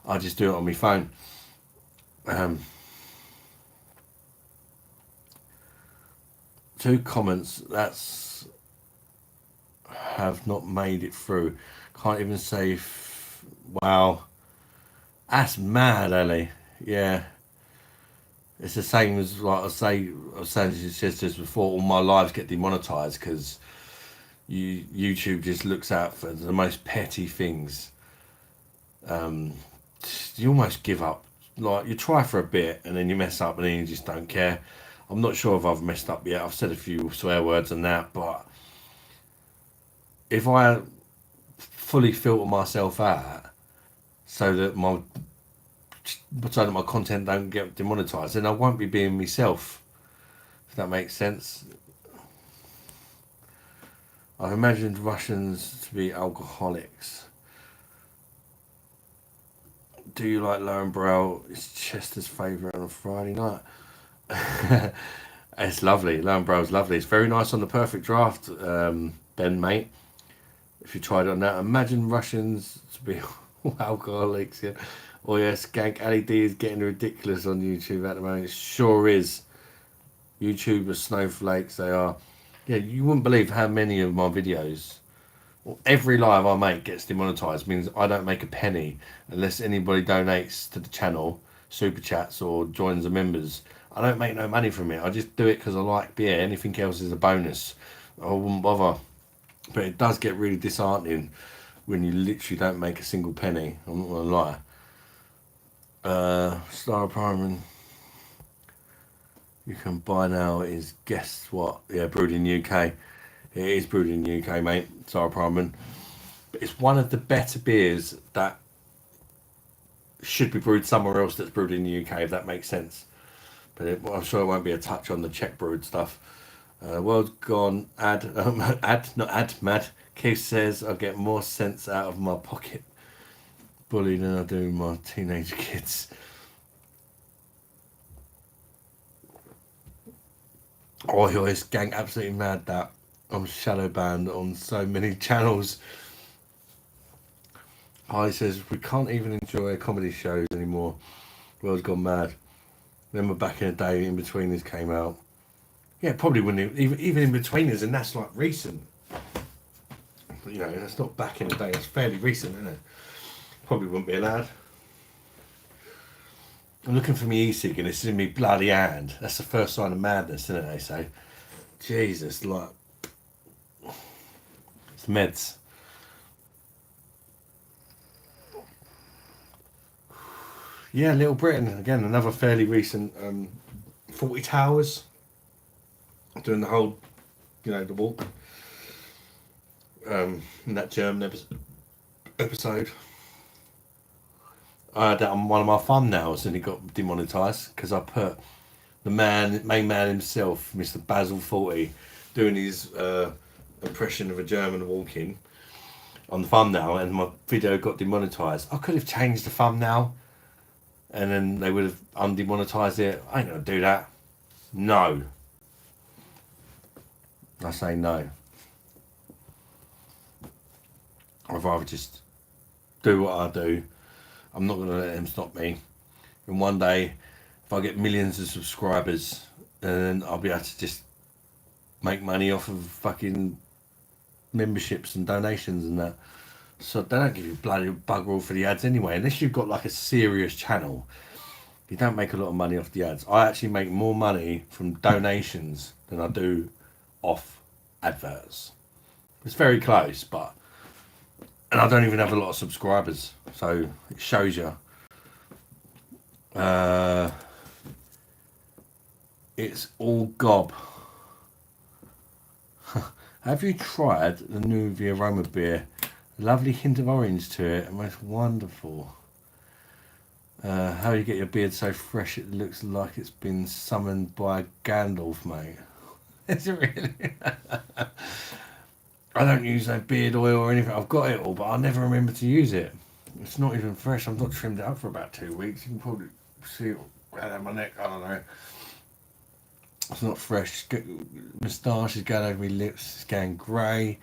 I just do it on my phone. 2 comments that's have not made it through. Can't even say wow. That's mad, Ellie. Yeah. It's the same as like I was saying to your sisters before, all my lives get demonetized because YouTube just looks out for the most petty things. You almost give up. Like, you try for a bit and then you mess up and then you just don't care. I'm not sure if I've messed up yet. I've said a few swear words and that, but if I fully filter myself out so that my content don't get demonetized, then I won't be being myself, if that makes sense. I've imagined Russians to be alcoholics. Do you like Lowenbrow? It's Chester's favourite on a Friday night. It's lovely. Lowenbrow's lovely. It's very nice on the perfect draft, Ben, mate. If you tried it on that, imagine Russians to be alcoholics. Yeah. Oh yes, Gank LED is getting ridiculous on YouTube at the moment. It sure is. YouTube are snowflakes. They are. Yeah, you wouldn't believe how many of my videos, well, every live I make gets demonetized. Means I don't make a penny unless anybody donates to the channel, super chats or joins the members. I don't make no money from it. I just do it because I like beer. Anything else is a bonus. I wouldn't bother. But it does get really disheartening when you literally don't make a single penny. I'm not gonna lie. Star Prime you can buy now is, guess what? Yeah, brewed in UK. It is brewed in UK, mate. Star Prime. But it's one of the better beers that should be brewed somewhere else that's brewed in the UK, if that makes sense. But I'm sure it won't be a touch on the Czech brewed stuff. World's gone mad. Keith says I get more sense out of my pocket bully than I do my teenage kids. Oh, this gang absolutely mad that I'm shadow banned on so many channels. He says we can't even enjoy comedy shows anymore. World's gone mad. Remember back in the day, In Betweeners came out. Yeah, probably wouldn't even In Betweeners, and that's like recent. But, you know, that's not back in the day. That's fairly recent, isn't it? Probably wouldn't be allowed. I'm looking for me e-cig and it's in me bloody hand. That's the first sign of madness, isn't it? They say. Jesus, like it's meds. Yeah, Little Britain again, another fairly recent. 40 Towers, doing the whole, you know, the walk. In that German episode. I had that on one of my thumbnails and it got demonetised because I put the main man himself, Mr. Basil 40, doing his impression of a German walking on the thumbnail, and my video got demonetised. I could have changed the thumbnail and then they would have undemonetised it. I ain't gonna do that. No. I say no. I'd rather just do what I do. I'm not gonna let them stop me. And one day, if I get millions of subscribers, then I'll be able to just make money off of fucking memberships and donations and that. So they don't give you bloody bugger all for the ads anyway. Unless you've got like a serious channel, you don't make a lot of money off the ads. I actually make more money from donations than I do off adverts. It's very close, but... And I don't even have a lot of subscribers, so it shows you. It's all gob. Have you tried the new The Aroma beer? Lovely hint of orange to it, and most wonderful. How you get your beard so fresh it looks like it's been summoned by Gandalf, mate. Is it really? I don't use no beard oil or anything. I've got it all, but I never remember to use it. It's not even fresh. I've not trimmed it up for about 2 weeks. You can probably see it right on my neck. I don't know. It's not fresh. Moustache is going over my lips. It's going grey.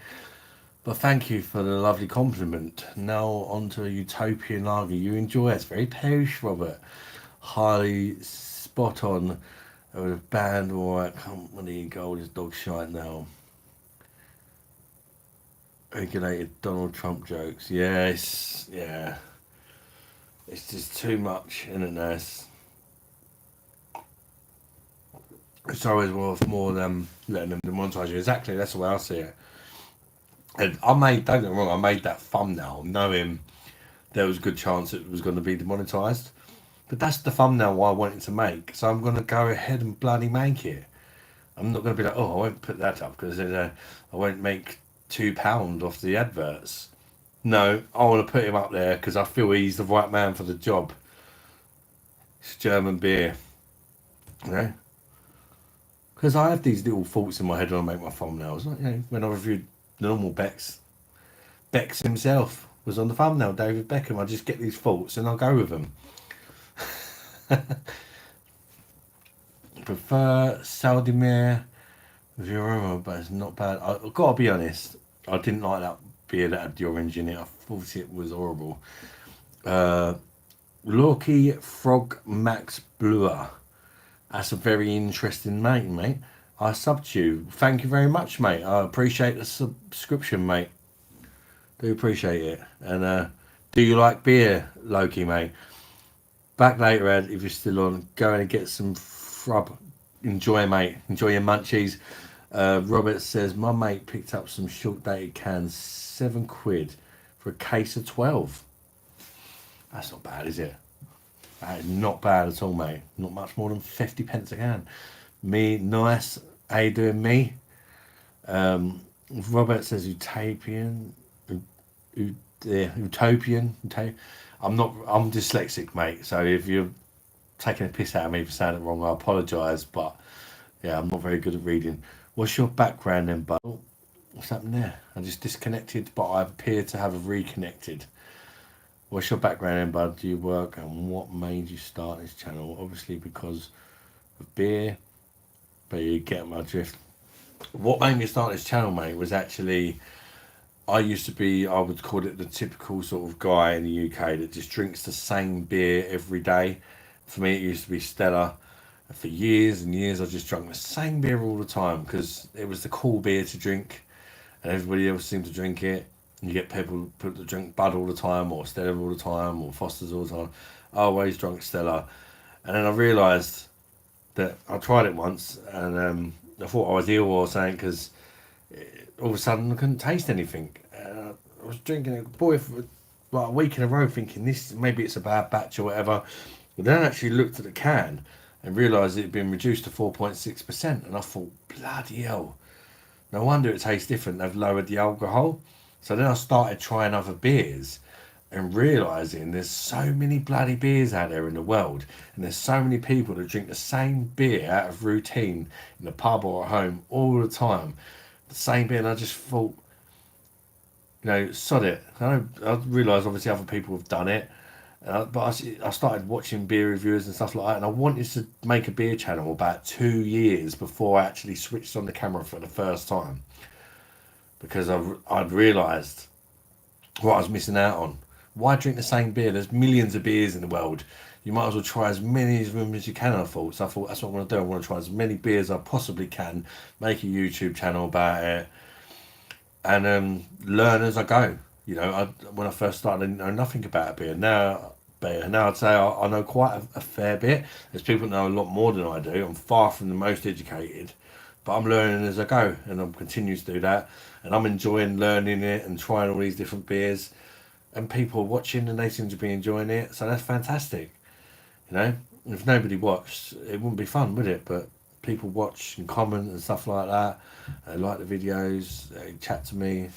But thank you for the lovely compliment. Now on to a utopian lager you enjoy. It's very posh, Robert. Highly spot on. With a band or a company. Gold is dog shite now. Regulated Donald Trump jokes. Yes, yeah. It's just too much, isn't it, Ness? It's always worth more than letting them demonetize you. Exactly, that's the way I see it. And don't get me wrong, I made that thumbnail knowing there was a good chance it was going to be demonetized. But that's the thumbnail I wanted to make. So I'm going to go ahead and bloody make it. I'm not going to be like, oh, I won't put that up because I won't make £2 off the adverts. No, I want to put him up there because I feel he's the right man for the job. It's German beer, you know. Because I have these little thoughts in my head when I make my thumbnails. Like, you know, when I reviewed the normal Beck's himself was on the thumbnail, David Beckham. I just get these thoughts and I'll go with them. Prefer Saldemir with your aroma, but it's not bad. I've got to be honest, I didn't like that beer that had the orange in it. I thought it was horrible. Loki Frog Max Bluer. That's a very interesting name, mate. I subbed to you. Thank you very much, mate. I appreciate the subscription, mate. Do appreciate it. And do you like beer, Loki, mate? Back later, Ed, if you're still on. Go and get some frub. Enjoy, mate. Enjoy your munchies. Robert says, my mate picked up some short-dated cans, £7 for a case of 12. That's not bad, is it? That is not bad at all, mate. Not much more than 50 pence a can. Me, nice. How you doing, me? Robert says utopian. Utopian. I'm dyslexic, mate. So if you're taking a piss out of me for saying it wrong, I apologise. But yeah, I'm not very good at reading. What's your background then, bud? What's happened there? I just disconnected, but I appear to have reconnected. What's your background then, bud? Do you work, and what made you start this channel? Obviously because of beer, but you get my drift. What made me start this channel, mate, was actually I would call it the typical sort of guy in the UK that just drinks the same beer every day. For me, it used to be Stella. For years and years, I just drank the same beer all the time because it was the cool beer to drink, and everybody else seemed to drink it. You get people that drink Bud all the time, or Stella all the time, or Foster's all the time. I always drank Stella. And then I realised that I tried it once, and I thought I was ill or something, because all of a sudden I couldn't taste anything. I was drinking it, boy, for like a week in a row, thinking maybe it's a bad batch or whatever. But then I actually looked at the can and realised it had been reduced to 4.6%, and I thought, bloody hell, no wonder it tastes different. They've lowered the alcohol. So then I started trying other beers and realising there's so many bloody beers out there in the world, and there's so many people that drink the same beer out of routine in the pub or at home all the time. The same beer, and I just thought, sod it. I realised obviously other people have done it, but I started watching beer reviewers and stuff like that, and I wanted to make a beer channel about 2 years before I actually switched on the camera for the first time, because I'd realised what I was missing out on. Why drink the same beer? There's millions of beers in the world. You might as well try as many of them as you can, I thought. So I thought, that's what I want to do. I want to try as many beers as I possibly can, make a YouTube channel about it, and learn as I go. When I first started, I didn't know nothing about beer. Now I'd say I know quite a fair bit. There's people that know a lot more than I do. I'm far from the most educated, but I'm learning as I go, and I'm continuing to do that. And I'm enjoying learning it and trying all these different beers. And people are watching, and they seem to be enjoying it. So that's fantastic. If nobody watched, it wouldn't be fun, would it? But people watch and comment and stuff like that. They like the videos, they chat to me,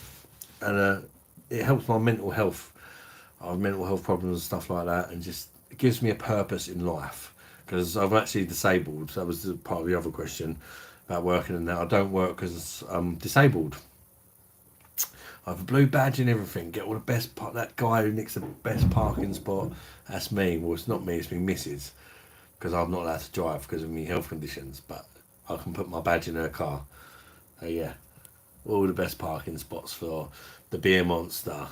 and it helps my mental health. I have mental health problems and stuff like that, and just it gives me a purpose in life, because I'm actually disabled. So that was part of the other question about working and that. I don't work because I'm disabled. I have a blue badge and everything. Get all the best that guy who nicks the best parking spot. That's me. Well, it's not me. It's me, missus, because I'm not allowed to drive because of my health conditions. But I can put my badge in her car. So yeah, all the best parking spots for the beer monster.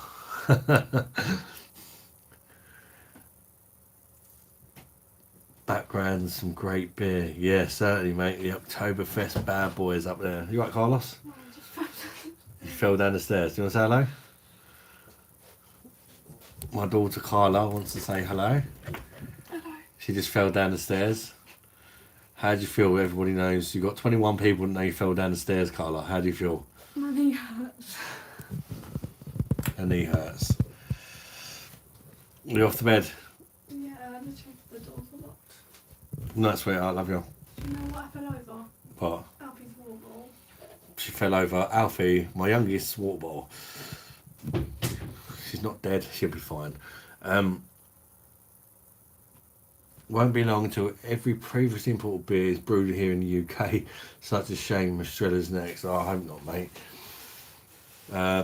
Background, some great beer. Yeah, certainly, mate. The Oktoberfest bad boys up there. You right, Carlos? No, I just You fell down the stairs. Do you want to say hello? My daughter Carla wants to say hello. Hello. She just fell down the stairs. How do you feel? Everybody knows you've got 21 people that know you fell down the stairs, Carla. How do you feel? My knee hurts. Her knee hurts. You off to bed? Yeah, the doors are locked. No, sweetheart, love you. Do you know what I fell over? What? Alfie's water bottle. She fell over. Alfie, my youngest, water bottle. She's not dead. She'll be fine. Won't be long until every previously imported beer is brewed here in the UK. Such a shame. Estrella's next. Oh, I hope not, mate.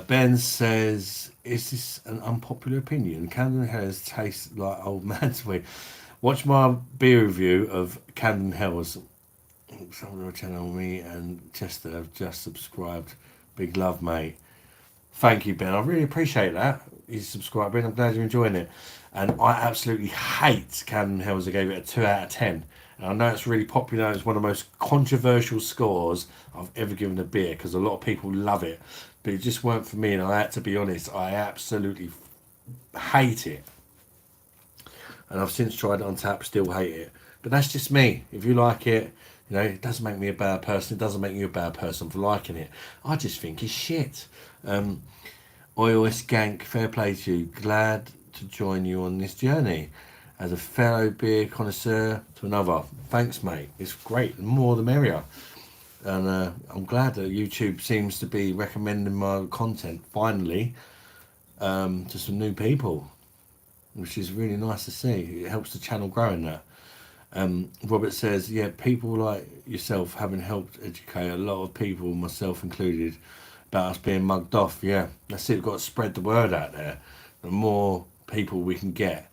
Ben says, is this an unpopular opinion? Camden Hells tastes like old man's weed. Watch my beer review of Camden Hells. Someone on the channel, me and Chester have just subscribed. Big love, mate. Thank you, Ben. I really appreciate that. You subscribed, Ben. I'm glad you're enjoying it. And I absolutely hate Camden Hells. I gave it a 2 out of 10. And I know it's really popular. It's one of the most controversial scores I've ever given a beer because a lot of people love it. But it just weren't for me. And I had to be honest, I absolutely hate it. And I've since tried it on tap, still hate it. But that's just me. If you like it, you know, it doesn't make me a bad person. It doesn't make you a bad person for liking it. I just think it's shit. Oil Skank, fair play to you. Glad to join you on this journey. As a fellow beer connoisseur to another. Thanks, mate. It's great. The more the merrier. And I'm glad that YouTube seems to be recommending my content, finally, to some new people. Which is really nice to see. It helps the channel grow in that. Robert says, yeah, people like yourself having helped educate a lot of people, myself included, about us being mugged off. Yeah, that's it. We've got to spread the word out there. The more people we can get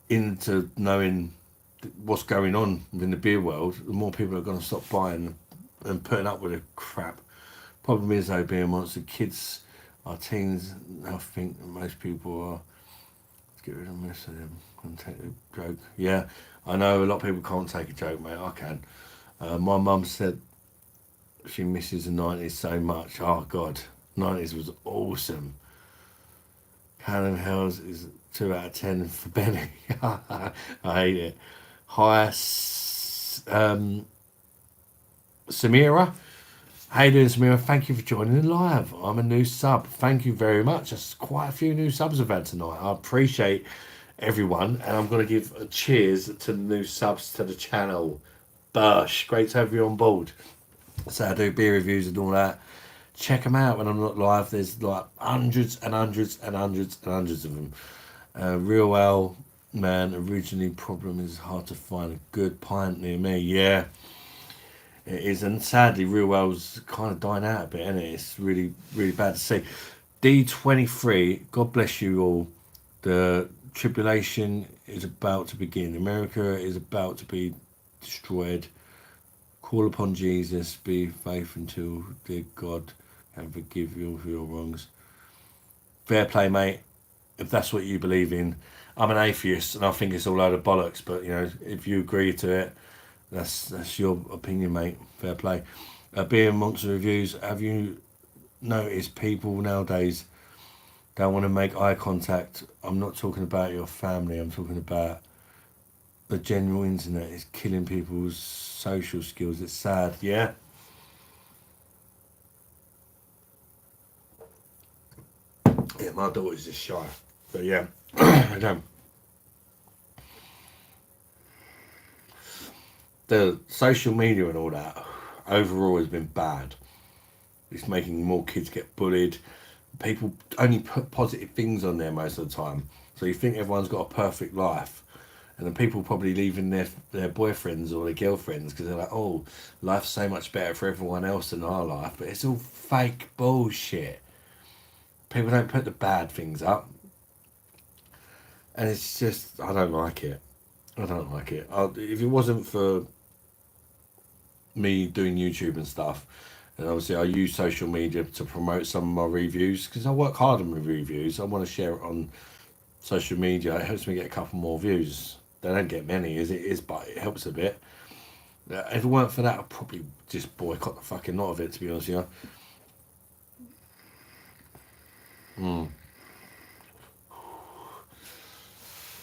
into knowing what's going on within the beer world, the more people are going to stop buying and putting up with the crap. Problem is, though, being monster kids are teens. I think most people are. Let's get rid of most of them. Can't take a joke. Yeah, I know a lot of people can't take a joke, mate. I can. My mum said she misses the 90s so much. Oh God, 90s was awesome. Cannon Hells is 2 out of 10 for Benny. I hate it. Hi, Samira. How you doing, Samira? Thank you for joining in live. I'm a new sub. Thank you very much. There's quite a few new subs I've had tonight. I appreciate everyone, and I'm going to give a cheers to the new subs to the channel. BOSH, great to have you on board. So I do beer reviews and all that. Check them out when I'm not live. There's like hundreds and hundreds and hundreds and hundreds of them. Real well, man. Originally, problem is hard to find a good pint near me. Yeah, it is, and sadly, Real Well's kind of dying out a bit, isn't it? It's really, really bad to see. D23, God bless you all. The tribulation is about to begin. America is about to be destroyed. Call upon Jesus, be faith until dear God can forgive you for your wrongs. Fair play, mate. If that's what you believe in. I'm an atheist, and I think it's all a load of bollocks. But you know, if you agree to it, that's your opinion, mate. Fair play. Beer Monster reviews. Have you noticed people nowadays don't want to make eye contact? I'm not talking about your family. I'm talking about the general internet is killing people's social skills. It's sad. Yeah. Yeah, my daughter's just shy. But yeah, I don't. the social media and all that overall has been bad. It's making more kids get bullied. People only put positive things on there most of the time. So you think everyone's got a perfect life. And then people probably leaving their boyfriends or their girlfriends because they're like, oh, life's so much better for everyone else than our life. But it's all fake bullshit. People don't put the bad things up. And it's just, I don't like it. I don't like it. If it wasn't for me doing YouTube and stuff, and obviously I use social media to promote some of my reviews because I work hard on my reviews. I want to share it on social media. It helps me get a couple more views. They don't get many as it is, but it helps a bit. If it weren't for that, I'd probably just boycott the fucking lot of it, to be honest with you.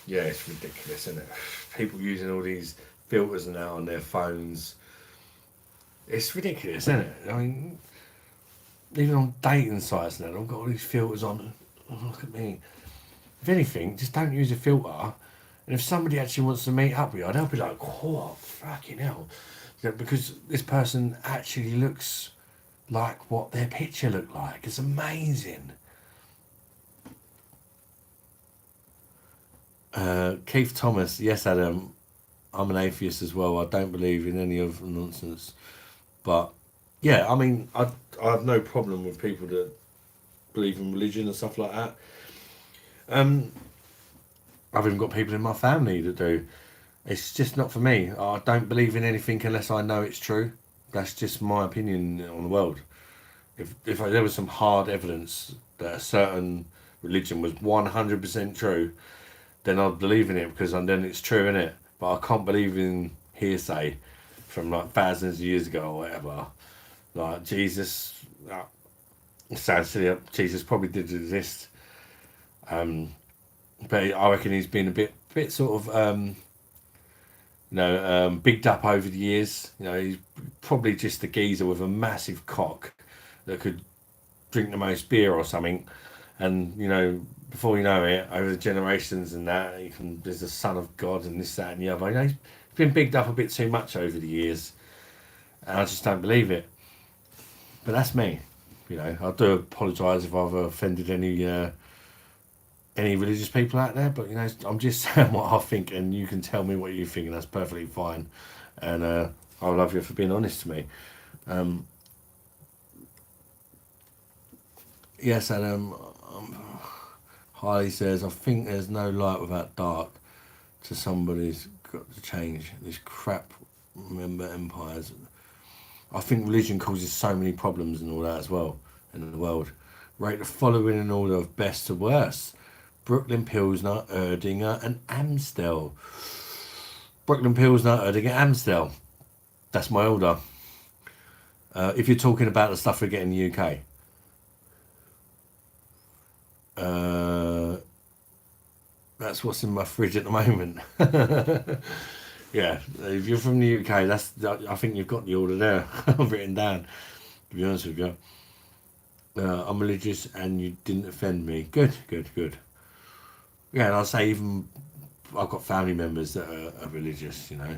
Yeah, it's ridiculous, isn't it? People using all these filters and that on their phones. It's ridiculous, isn't it? I mean, even on dating sites now, they've got all these filters on. Oh, look at me. If anything, just don't use a filter. And if somebody actually wants to meet up with you, they'll be like, oh, fucking hell. Because this person actually looks like what their picture looked like. It's amazing. Keith Thomas, yes, Adam, I'm an atheist as well. I don't believe in any of the nonsense. But, yeah, I mean, I have no problem with people that believe in religion and stuff like that. I've even got people in my family that do. It's just not for me. I don't believe in anything unless I know it's true. That's just my opinion on the world. If there was some hard evidence that a certain religion was 100% true, then I'd believe in it because then it's true, innit? But I can't believe in hearsay from like thousands of years ago or whatever. Like Jesus, it sounds silly. Jesus probably did exist. But I reckon he's been a bit sort of, bigged up over the years. You know, he's probably just a geezer with a massive cock that could drink the most beer or something. And, you know, before you know it, over the generations and that, there's the son of God and this, that and the other. You know, he's been bigged up a bit too much over the years. And I just don't believe it. But that's me. You know, I do apologise if I've offended any religious people out there, but you know, I'm just saying what I think, and you can tell me what you think, and that's perfectly fine. And I love you for being honest to me. Yes, and Harley says, I think there's no light without dark. To somebody's got to change this crap. Remember empires. I think religion causes so many problems and all that as well in the world. Rate the following in order of best to worst. Brooklyn, Pilsner, Erdinger and Amstel. Brooklyn, Pilsner, Erdinger, Amstel. That's my order. If you're talking about the stuff we get in the UK. That's what's in my fridge at the moment. Yeah, if you're from the UK, I think you've got the order there written down, to be honest with you. I'm religious and you didn't offend me. Good. Yeah, and I'll say even I've got family members that are religious, you know.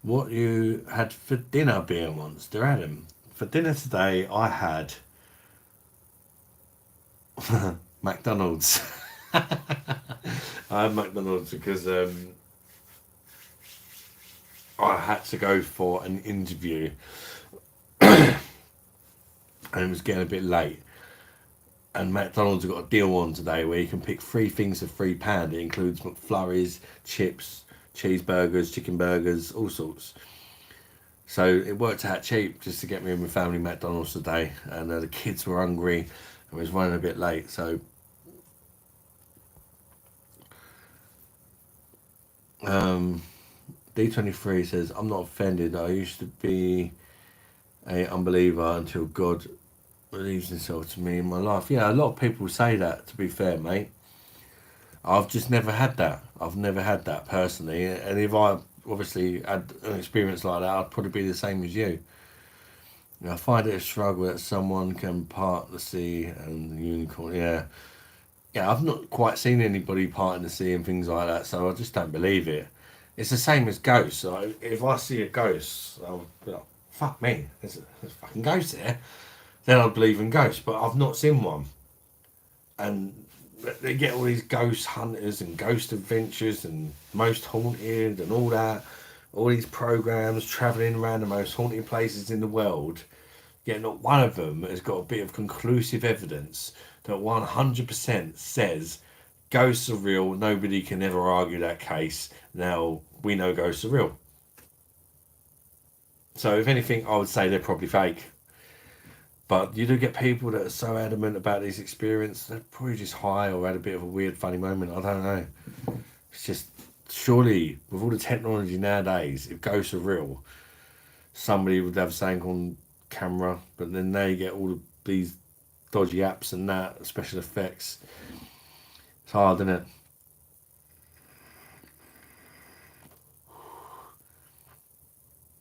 What you had for dinner, beer monster Adam? For dinner today, I had McDonald's. I had McDonald's because I had to go for an interview and it was getting a bit late. And McDonald's have got a deal on today where you can pick 3 things for £3. It includes McFlurries, chips, cheeseburgers, chicken burgers, all sorts. So it worked out cheap just to get me and my family McDonald's today. And the kids were hungry and was running a bit late. So D23 says, I'm not offended. I used to be a unbeliever until God relieves himself to me in my life. Yeah, a lot of people say that, to be fair, mate. I've just never had that. I've never had that personally. And if I obviously had an experience like that, I'd probably be the same as you. I find it a struggle that someone can part the sea and the unicorn. Yeah, I've not quite seen anybody part in the sea and things like that, so I just don't believe it. It's the same as ghosts. Like, if I see a ghost, I'll be like, fuck me, there's a fucking ghost there. Then I'd believe in ghosts, but I've not seen one. And they get all these ghost hunters and ghost adventures and most haunted and all that. All these programs travelling around the most haunted places in the world. Yet not one of them has got a bit of conclusive evidence that 100% says ghosts are real. Nobody can ever argue that case. Now, we know ghosts are real. So, if anything, I would say they're probably fake. But you do get people that are so adamant about these experiences, they're probably just high or had a bit of a weird, funny moment. I don't know. It's just, surely, with all the technology nowadays, if ghosts are real, somebody would have something on camera, but then they get all of these dodgy apps and that, special effects. It's hard, isn't it?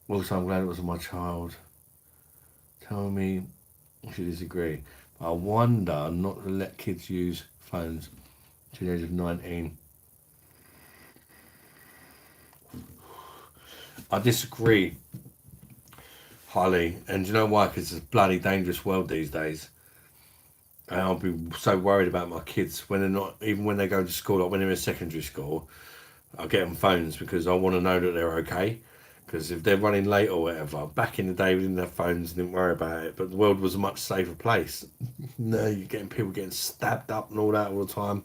Also, I'm glad it wasn't my child. Tell me if you disagree. But I wonder not to let kids use phones to the age of 19. I disagree highly, and do you know why? Because it's a bloody dangerous world these days. And I'll be so worried about my kids when they're not, even when they go to school, like when they're in secondary school, I'll get them phones because I want to know that they're okay. Because if they're running late or whatever, back in the day we didn't have phones, didn't worry about it, but the world was a much safer place. No, you're getting people getting stabbed up and all that all the time.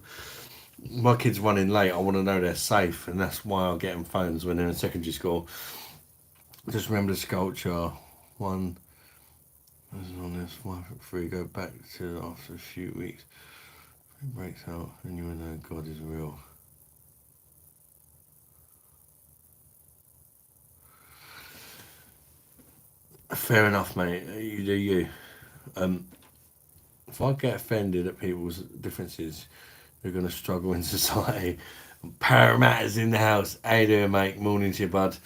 My kids running late, I want to know they're safe, and that's why I'll get them phones when they're in secondary school. Just remember the sculpture. One was on this, one before you go back to after a few weeks. It breaks out, and you will know God is real. Fair enough, mate. You do you. If I get offended at people's differences, you're going to struggle in society. Parramatta's in the house. How you doing, mate? Morning to you, bud.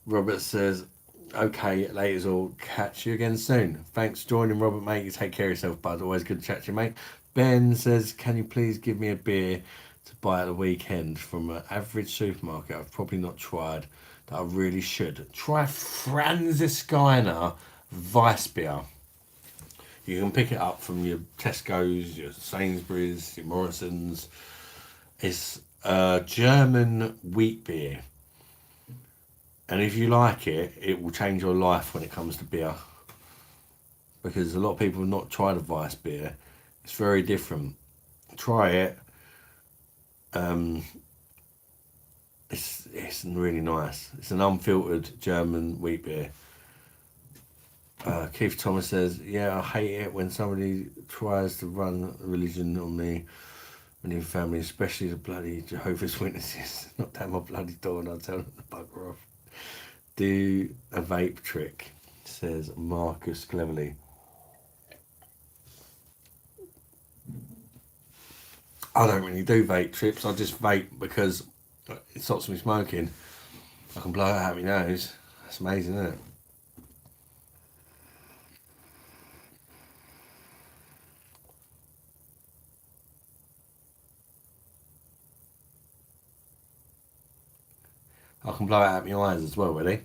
Robert says, okay, laters all. Catch you again soon. Thanks for joining, Robert, mate. You take care of yourself, bud. Always good to chat to you, mate. Ben says, can you please give me a beer to buy at the weekend from an average supermarket I've probably not tried that I really should? Try Franziskaner Weiss beer. You can pick it up from your Tesco's, your Sainsbury's, your Morrison's. It's a German wheat beer. And if you like it, it will change your life when it comes to beer. Because a lot of people have not tried a Weiss beer. It's very different. Try it. It's really nice. It's an unfiltered German wheat beer. Keith Thomas says, yeah, I hate it when somebody tries to run religion on me and your family, especially the bloody Jehovah's Witnesses. Knock down my bloody door and I'll tell them to bugger off. Do a vape trick, says Marcus cleverly. I don't really do vape trips. I just vape because it stops me smoking. I can blow it out my nose. That's amazing, isn't it? I can blow it out my eyes as well, really.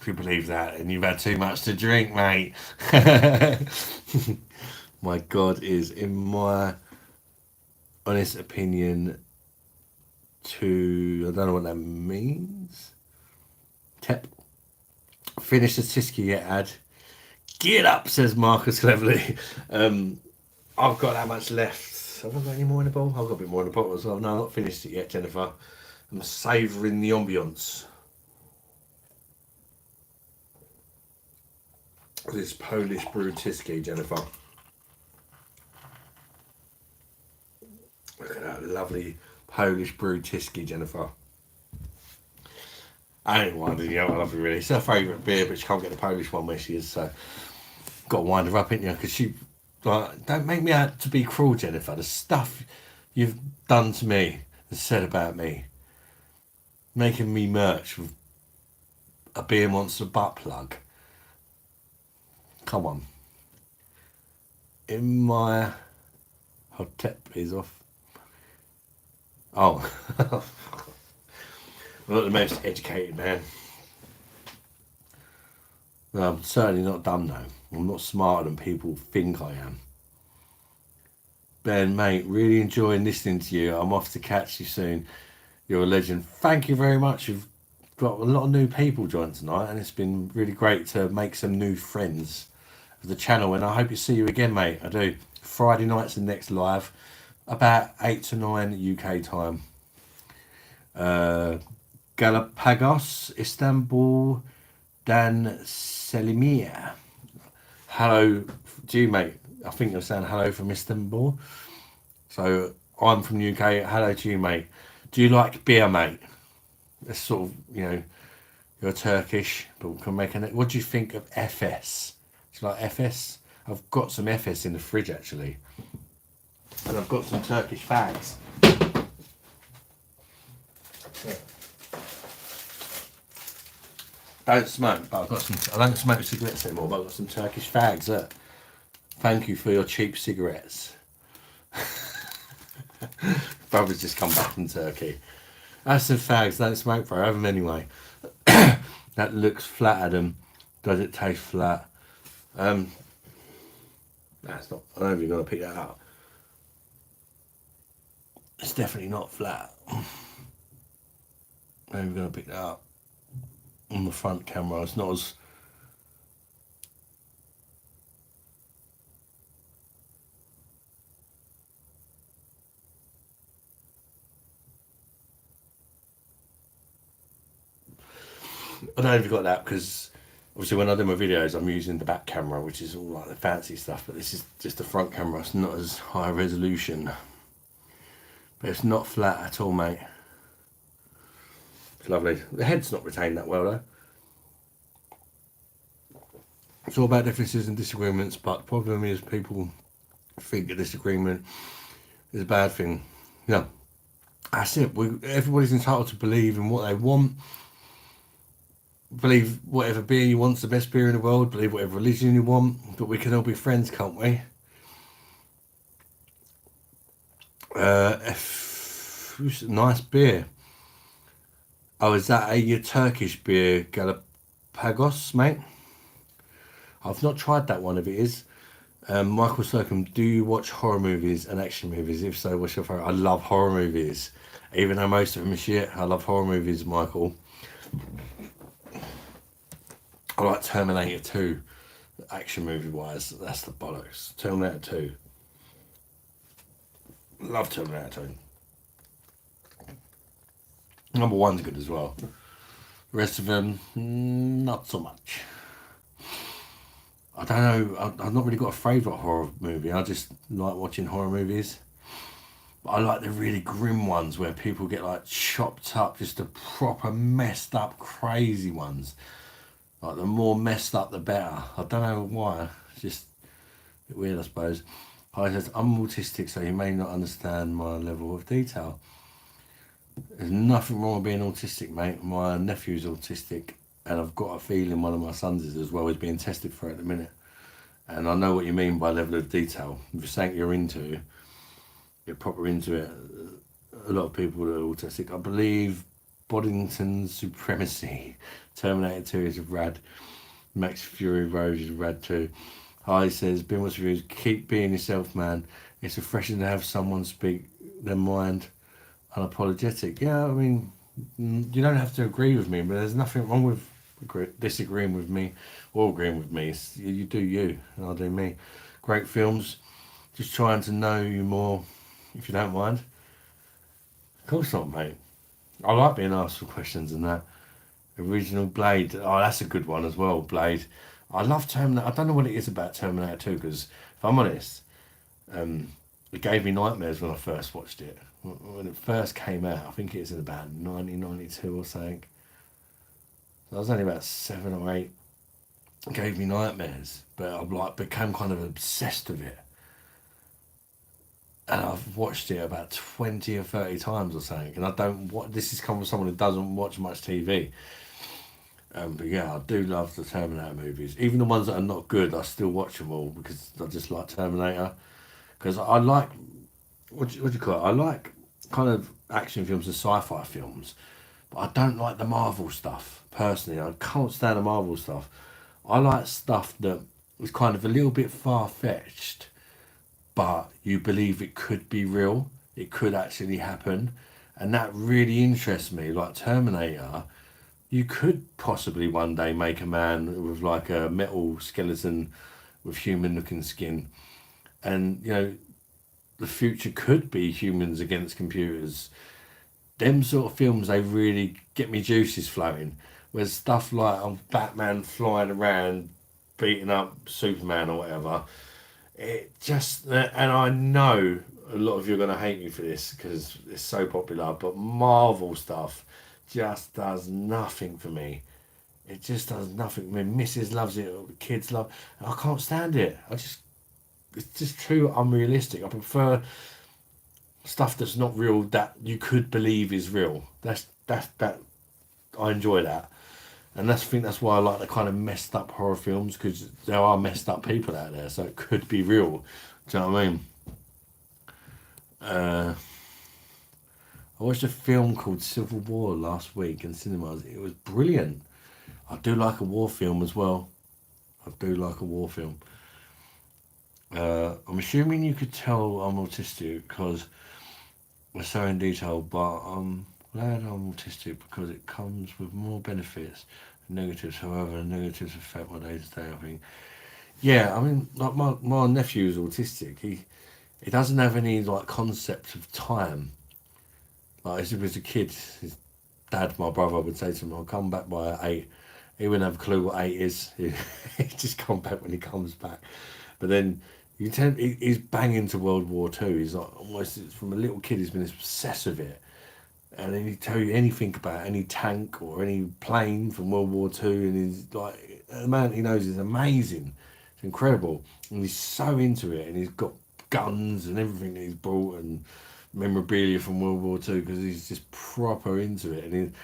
If you believe that, and you've had too much to drink, mate. My God is, in my honest opinion, I don't know what that means. Tep. Finish the Tisky yet, ad. Get up, says Marcus cleverly. I've got that much left. Have I got any more in the bowl? I've got a bit more in the bottle as well. No, I've not finished it yet, Jennifer. I'm savouring the ambience. This Polish brewed Tisky, Jennifer. Look at that lovely Polish brewed Tisky, Jennifer. I don't want to do the other lovely really. It's her favourite beer, but she can't get the Polish one where she is, so got to wind her up, ain't you? Because she, like, don't make me out to be cruel, Jennifer. The stuff you've done to me and said about me, making me merch with a beer monster butt plug. Come on. in my hotep is off. Oh, I'm not the most educated man. No, I'm certainly not dumb though. I'm not smarter than people think I am. Ben, mate, really enjoying listening to you. I'm off to catch you soon. You're a legend. Thank you very much. You've got a lot of new people joined tonight, and it's been really great to make some new friends of the channel. And I hope to see you again, mate. I do. Friday night's the next live, about 8 to 9 UK time. Galapagos, Istanbul, Dan Selimia. Hello to you, mate. I think you're saying hello from Istanbul. So I'm from the UK. Hello to you, mate. Do you like beer, mate? It's sort of, you're Turkish, but we can make it. What do you think of FS? Do you like FS? I've got some FS in the fridge actually, and I've got some Turkish fags. Don't smoke, but I've got some. I don't smoke cigarettes anymore, but I've got some Turkish fags. Look. Thank you for your cheap cigarettes. Brother's just come back from Turkey. That's the fags. Don't smoke, bro. Have them anyway. That looks flat, Adam. Does it taste flat? That's not. I don't know if you're gonna pick that up. It's definitely not flat. I'm gonna pick that up on the front camera. It's not as. I don't know if you got that because obviously when I do my videos I'm using the back camera, which is all like the fancy stuff, but this is just the front camera. It's not as high resolution, but it's not flat at all, mate. It's lovely. The head's not retained that well though. It's all about differences and disagreements, but the problem is people think a disagreement is a bad thing. No, that's it. Everybody's entitled to believe in what they want. Believe whatever beer you want's the best beer in the world. Believe whatever religion you want. But we can all be friends, can't we? Nice beer. Oh, is that a Turkish beer, Galapagos, mate? I've not tried that one if it is. Michael Slocum, do you watch horror movies and action movies? If so, what's your favourite? I love horror movies. Even though most of them are shit, I love horror movies, Michael. I like Terminator 2, action movie wise. That's the bollocks. Terminator 2. Love Terminator 2. Number 1's good as well. The rest of them, not so much. I don't know. I've not really got a favourite horror movie. I just like watching horror movies. But I like the really grim ones where people get like chopped up, just the proper messed up, crazy ones. Like the more messed up, the better. I don't know why. It's just a bit weird, I suppose. I said, I'm autistic, so you may not understand my level of detail. There's nothing wrong with being autistic, mate. My nephew's autistic, and I've got a feeling one of my sons is as well. He's being tested for it at the minute. And I know what you mean by level of detail. If it's something you're into, you're proper into it. A lot of people are autistic. I believe Boddington's Supremacy. Terminator 2 is rad. Max Fury Road is rad too. Hi, says, Ben Watts Reviews, keep being yourself, man. It's refreshing to have someone speak their mind unapologetic. Yeah, I mean, you don't have to agree with me, but there's nothing wrong with disagreeing with me or agreeing with me. You do you, and I'll do me. Great films. Just trying to know you more, if you don't mind. Of course not, mate. I like being asked for questions and that. Original Blade. Oh, that's a good one as well, Blade. I love Terminator. I don't know what it is about Terminator 2, because if I'm honest, it gave me nightmares when I first watched it. When it first came out, I think it was in about 1992 or something. I was only about 7 or 8. It gave me nightmares, but I've like become kind of obsessed with it. And I've watched it about 20 or 30 times or something. And I don't watch, this is coming from someone who doesn't watch much TV. But yeah, I do love the Terminator movies. Even the ones that are not good, I still watch them all because I just like Terminator. Because I like, what do you call it? I like kind of action films and sci-fi films, but I don't like the Marvel stuff. Personally, I can't stand the Marvel stuff. I like stuff that is kind of a little bit far-fetched, but you believe it could be real. It could actually happen. And that really interests me. Like Terminator, you could possibly one day make a man with like a metal skeleton with human looking skin. And, you know, the future could be humans against computers. Them sort of films, they really get me juices flowing. Whereas stuff like Batman flying around, beating up Superman or whatever, it just, and I know a lot of you are going to hate me for this because it's so popular, but Marvel stuff just does nothing for me. It just does nothing. My missus loves it, the kids love it. I can't stand it. It's just too unrealistic. I prefer stuff that's not real that you could believe is real. That I enjoy that, and I think that's why I like the kind of messed up horror films because there are messed up people out there, so it could be real. Do you know what I mean? Uh, I watched a film called Civil War last week in cinemas. It was brilliant. I do like a war film as well. I do like a war film. I'm assuming you could tell I'm autistic because we're so in detail, but I'm glad I'm autistic because it comes with more benefits than negatives. However, the negatives affect my day to day, I think. Yeah, I mean, like my nephew's autistic. He doesn't have any like concept of time. Like as he was a kid, his dad, my brother, would say to him, "I'll come back by 8." He wouldn't have a clue what 8 is. He just come back when he comes back. But then he's banging to World War Two. He's like almost from a little kid. He's been obsessed with it, and then he'd tell you anything about any tank or any plane from World War Two, and he's like the amount he knows is amazing. It's incredible, and he's so into it, and he's got guns and everything that he's brought and memorabilia from World War Two because he's just proper into it, and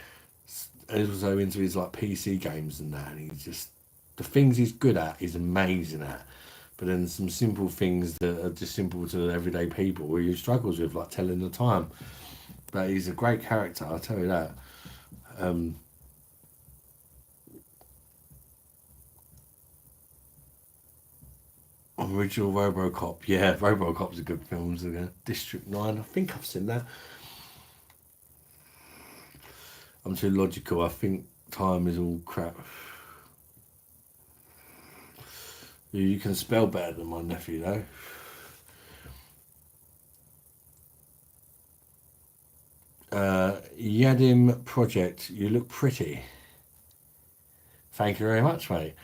he's also into his like PC games and that, and he's just the things he's good at, he's amazing at. But then some simple things that are just simple to everyday people where he struggles with, like telling the time. But he's a great character, I'll tell you that. Um, Original RoboCop, yeah, RoboCop's a good film. Again. District 9, I think I've seen that. I'm too logical, I think time is all crap. You can spell better than my nephew though. Yadim Project, you look pretty. Thank you very much, mate.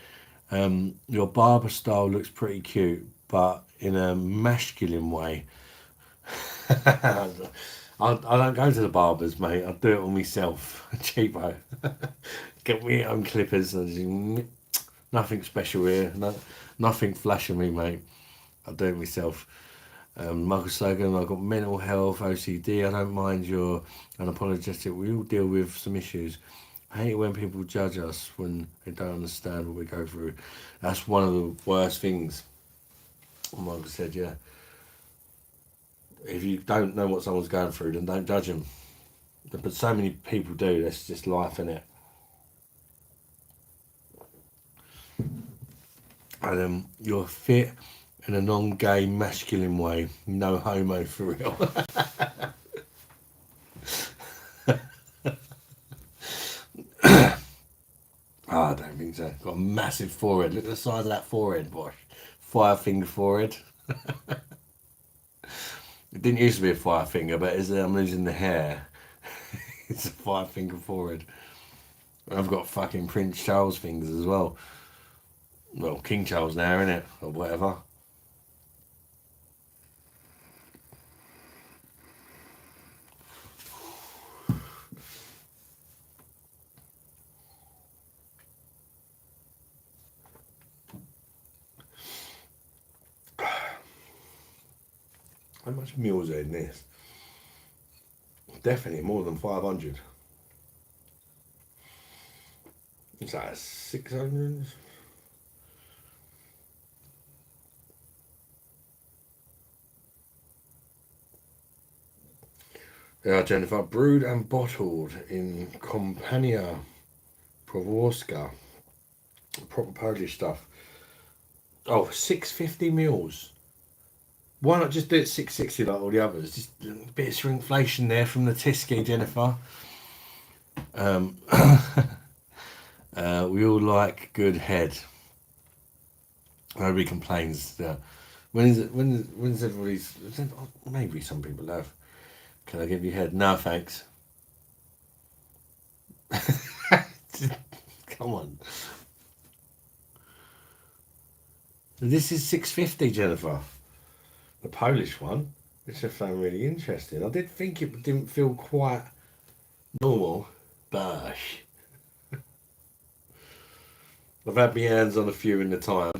Your barber style looks pretty cute, but in a masculine way. I don't go to the barbers, mate. I do it all myself. Cheapo. Get me own clippers. Nothing special here. Nothing flashing me, mate. I do it myself. Michael Sagan, I've got mental health, OCD. I don't mind you're unapologetic. We all deal with some issues. I hate it when people judge us when they don't understand what we go through. That's one of the worst things. Michael said, yeah. If you don't know what someone's going through, then don't judge them. But so many people do. That's just life, innit? And you're fit in a non-gay, masculine way. No homo for real. Oh, I don't think so. Got a massive forehead. Look at the size of that forehead, boy. 5-finger forehead. It didn't used to be a 5-finger, but as I'm losing the hair, it's a 5-finger forehead. I've got fucking Prince Charles fingers as well. Well, King Charles now, innit? Or whatever. How much meals are in this? Definitely more than 500. Is that 600? Yeah, Jennifer, brewed and bottled in Kompania, Provorska. Proper Polish stuff. Oh, 650 mils. Why not just do it 660 like all the others? Just a bit of shrinkflation there from the Tisky, Jennifer. We all like good head. Nobody complains. When is it? When's everybody's? Maybe some people have. Can I give you head? No, thanks. Come on. This is 650, Jennifer. The Polish one, which I found really interesting. I did think it didn't feel quite normal. BOSH. I've had my hands on a few in the time.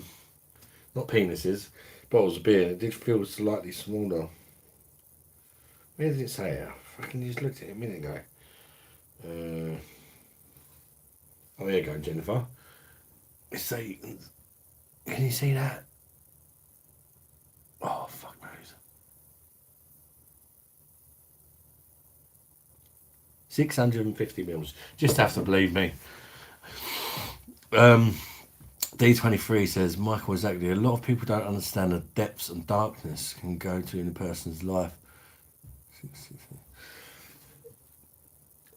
Not penises, bottles of beer. It did feel slightly smaller. Where does it say it? I fucking just looked at it a minute ago. Oh, there you go, Jennifer. It's say, can you see that? Oh, fuck knows. 650 mils. Just have to believe me. D23 says, Michael, exactly. A lot of people don't understand the depths and darkness can go to in a person's life.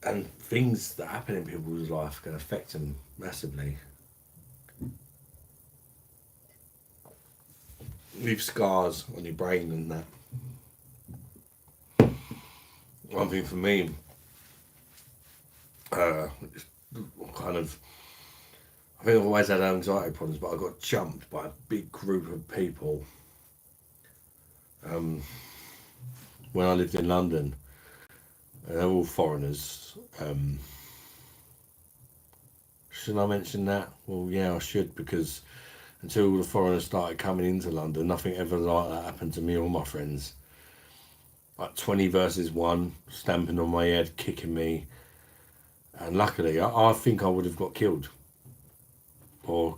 And things that happen in people's life can affect them massively. Leave scars on your brain and that. One thing for me, kind of, I think I've always had anxiety problems, but I got jumped by a big group of people when I lived in London. And they're all foreigners. Should I mention that? Well, yeah, I should, because until all the foreigners started coming into London, nothing ever like that happened to me or my friends. Like 20 versus 1, stamping on my head, kicking me. And luckily, I think I would have got killed or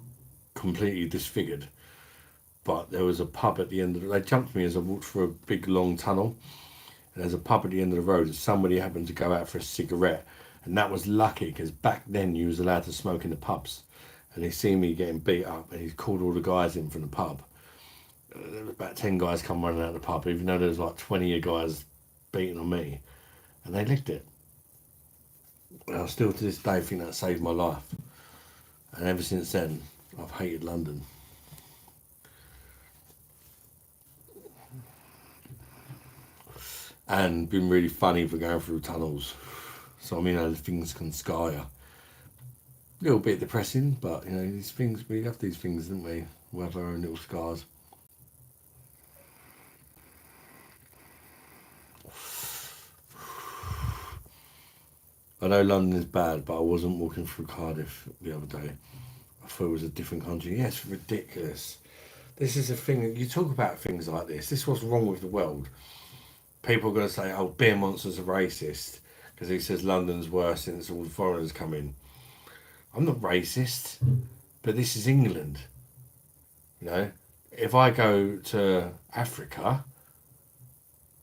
completely disfigured. But there was a pub at the end of the... They jumped me as I walked through a big long tunnel. And there's a pub at the end of the road and somebody happened to go out for a cigarette. And that was lucky because back then you was allowed to smoke in the pubs. And he seen me getting beat up and he called all the guys in from the pub. There was about 10 guys come running out of the pub, even though there was like 20 guys beating on me. And they licked it. And I still to this day think that saved my life. And ever since then, I've hated London. And been really funny for going through tunnels. So I mean, things can scar you. A little bit depressing, but you know, these things, we have these things, don't we? We have our own little scars. I know London is bad, but I wasn't walking through Cardiff the other day. I thought it was a different country. Yeah, it's ridiculous. This is the thing, you talk about things like this. This is what's wrong with the world. People are going to say, oh, Beer Monster's a racist because he says London's worse since all the foreigners come in. I'm not racist, but this is England. You know, if I go to Africa,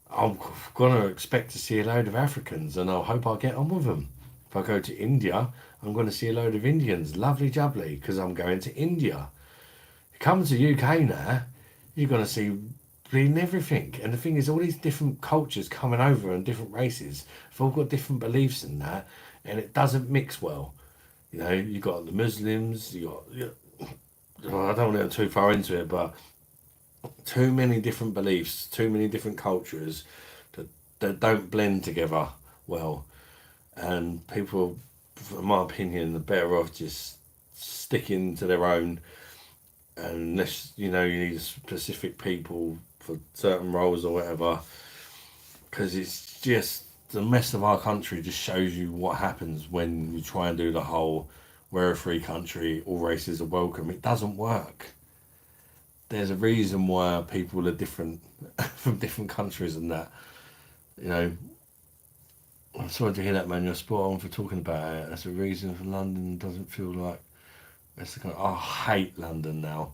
I'm going to expect to see a load of Africans and I hope I get on with them. If I go to India, I'm going to see a load of Indians, lovely jubbly, because I'm going to India. You come to UK now, you're going to see bleeding everything. And the thing is, all these different cultures coming over and different races have all got different beliefs in that, and it doesn't mix well. You know, you got the Muslims, well, I don't want to go too far into it, but too many different beliefs, too many different cultures that don't blend together well. And people, in my opinion, are better off just sticking to their own. Unless, you know, you need specific people for certain roles or whatever. Because it's just, the mess of our country just shows you what happens when you try and do the whole, we're a free country, all races are welcome. It doesn't work. There's a reason why people are different from different countries and that. You know, I'm sorry to hear that, man. You're spot on for talking about it. That's a reason for London doesn't feel like it's the kind I hate London now.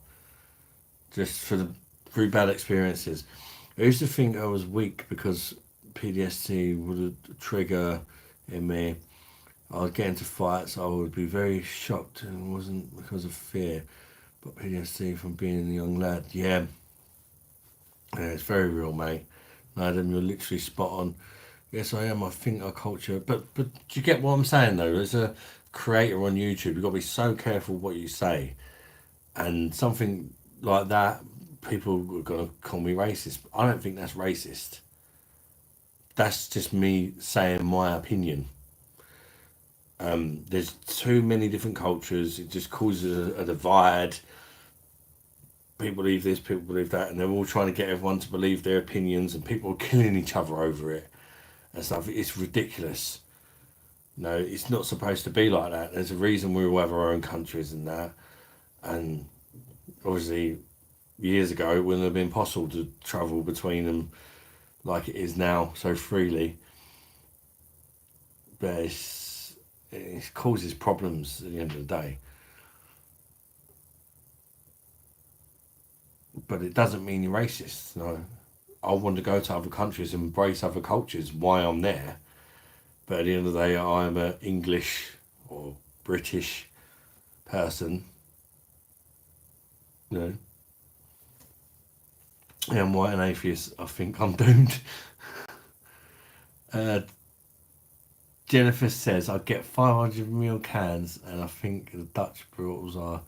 Just for the through bad experiences. I used to think I was weak because PTSD would trigger in me. I would get into fights. I would be very shocked, and it wasn't because of fear, but PTSD from being a young lad. Yeah, it's very real, mate. Adam, you're literally spot on. Yes, I am. I think our culture, but do you get what I'm saying though? As a creator on YouTube, you've got to be so careful what you say, and something like that, people are gonna call me racist. I don't think that's racist. That's just me saying my opinion. There's too many different cultures. It just causes a divide. People believe this, people believe that, and they're all trying to get everyone to believe their opinions, and people are killing each other over it and stuff. It's ridiculous. No, it's not supposed to be like that. There's a reason we all have our own countries and that. And obviously, years ago, it wouldn't have been possible to travel between them like it is now so freely. But it causes problems at the end of the day. But it doesn't mean you're racist. No, I want to go to other countries and embrace other cultures. Why I'm there. But at the end of the day, I'm an English or British person. You know, I'm white and atheist. I think I'm doomed. Uh, Jennifer says I get 500ml cans, and I think the Dutch bottles are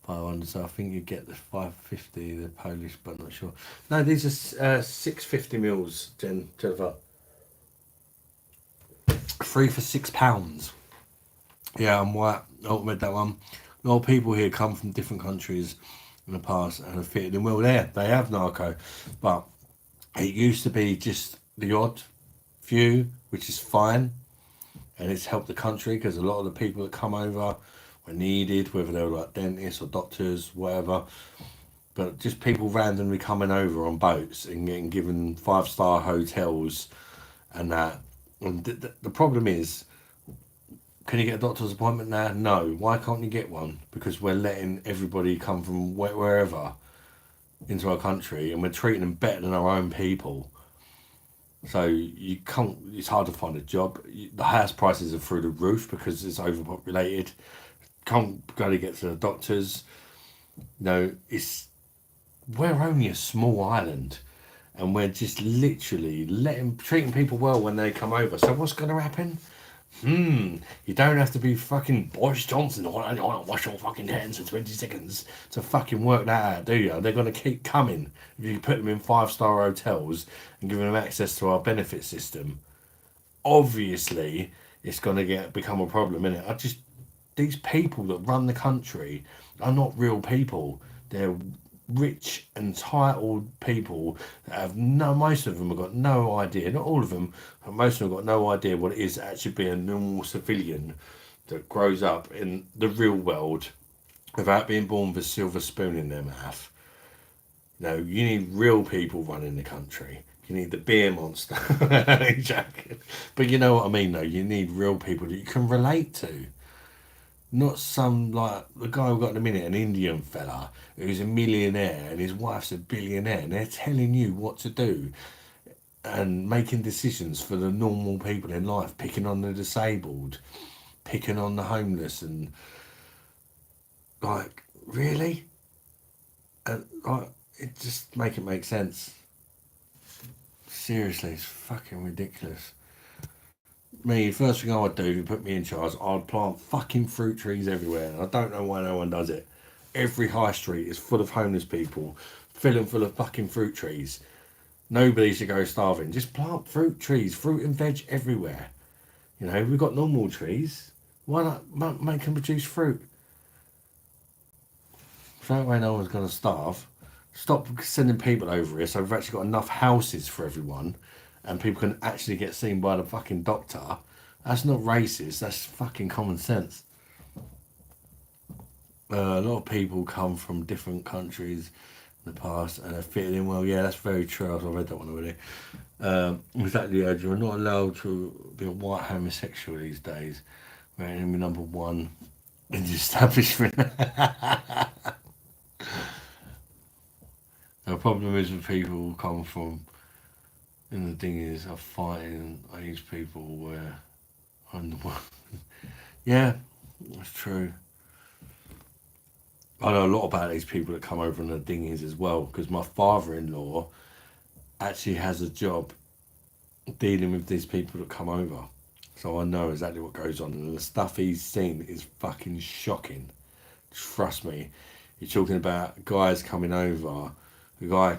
500. So I think you get the 550, the Polish, but not sure. No, these are 650mls, Jennifer. 3 for £6. Yeah, I'm white. I read that one. A lot of people here come from different countries in the past and have fitted in well there. They have narco, but it used to be just the odd few, which is fine, and it's helped the country because a lot of the people that come over were needed, whether they were like dentists or doctors, whatever. But just people randomly coming over on boats and getting given 5-star hotels and that. And the problem is, can you get a doctor's appointment now? No. Why can't you get one? Because we're letting everybody come from wherever into our country, and we're treating them better than our own people. So you can't. It's hard to find a job. The house prices are through the roof because it's overpopulated. Can't go to get to the doctors. No, we're only a small island, and we're just literally treating people well when they come over. So what's going to happen? You don't have to be fucking Boris Johnson or wash your fucking hands for 20 seconds to fucking work that out, do you? They're going to keep coming if you put them in 5-star hotels and give them access to our benefit system. Obviously, it's going to become a problem, innit? These people that run the country are not real people. They're rich, entitled people that have most of them have got no idea, not all of them, but most of them have got no idea what it is to actually be a normal civilian that grows up in the real world without being born with a silver spoon in their mouth. No, you need real people running the country. You need the beer monster. But you know what I mean, though. You need real people that you can relate to. Not some, like, the guy we've got in a minute, an Indian fella who's a millionaire and his wife's a billionaire, and they're telling you what to do and making decisions for the normal people in life, picking on the disabled, picking on the homeless, and, like, really? And, like, it just make sense. Seriously, it's fucking ridiculous. Me, first thing I would do, if you put me in charge, I'd plant fucking fruit trees everywhere. And I don't know why no one does it. Every high street is full of homeless people, filling full of fucking fruit trees. Nobody should go starving. Just plant fruit trees, fruit and veg everywhere. You know, we've got normal trees. Why not make them produce fruit? So that way no one's going to starve. Stop sending people over here so we've actually got enough houses for everyone and people can actually get seen by the fucking doctor. That's not racist, that's fucking common sense. A lot of people come from different countries. in the past and have fitted in well. Yeah, that's very true. I've read that one already. Exactly, you're not allowed to be a white homosexual these days. We're enemy number one in the establishment. The problem is with people who come from, and the thing is, are fighting these people where I'm the one. Yeah, that's true. I know a lot about these people that come over on the dinghies as well, because my father-in-law actually has a job dealing with these people that come over. So I know exactly what goes on, and the stuff he's seen is fucking shocking. Trust me. You're talking about guys coming over, a guy,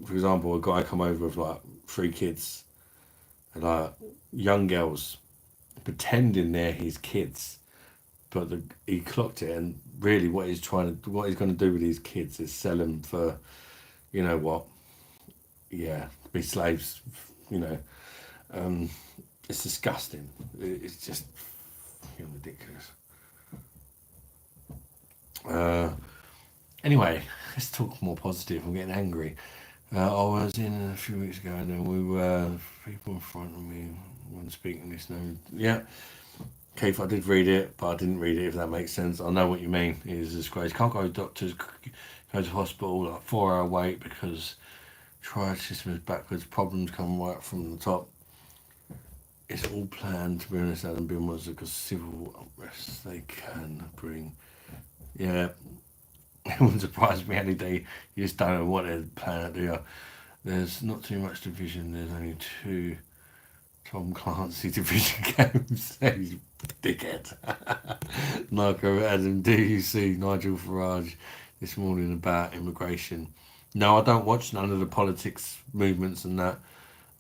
for example, a guy come over with like 3 kids, and like young girls pretending they're his kids, but he clocked it, and really what he's going to do with these kids is sell them for, you know what, yeah, be slaves, you know. It's disgusting. It's just fucking ridiculous. Anyway, let's talk more positive. I'm getting angry. I was in a few weeks ago, and then we were people in front of me when speaking this now. Yeah, Keith, I did read it, but I didn't read it. If that makes sense, I know what you mean. It is disgrace. Can't go to doctors. Go to hospital like 4-hour wait because triage system is backwards. Problems come right from the top. It's all planned, to be honest, Adam Bill was because civil unrest they can bring. Yeah, it wouldn't surprise me any day. You just don't know what they're planning, do you? There's not too much division, there's only 2 Tom Clancy division games. He's dickhead. Narco Adam, do you see Nigel Farage this morning about immigration? No, I don't watch none of the politics movements and that.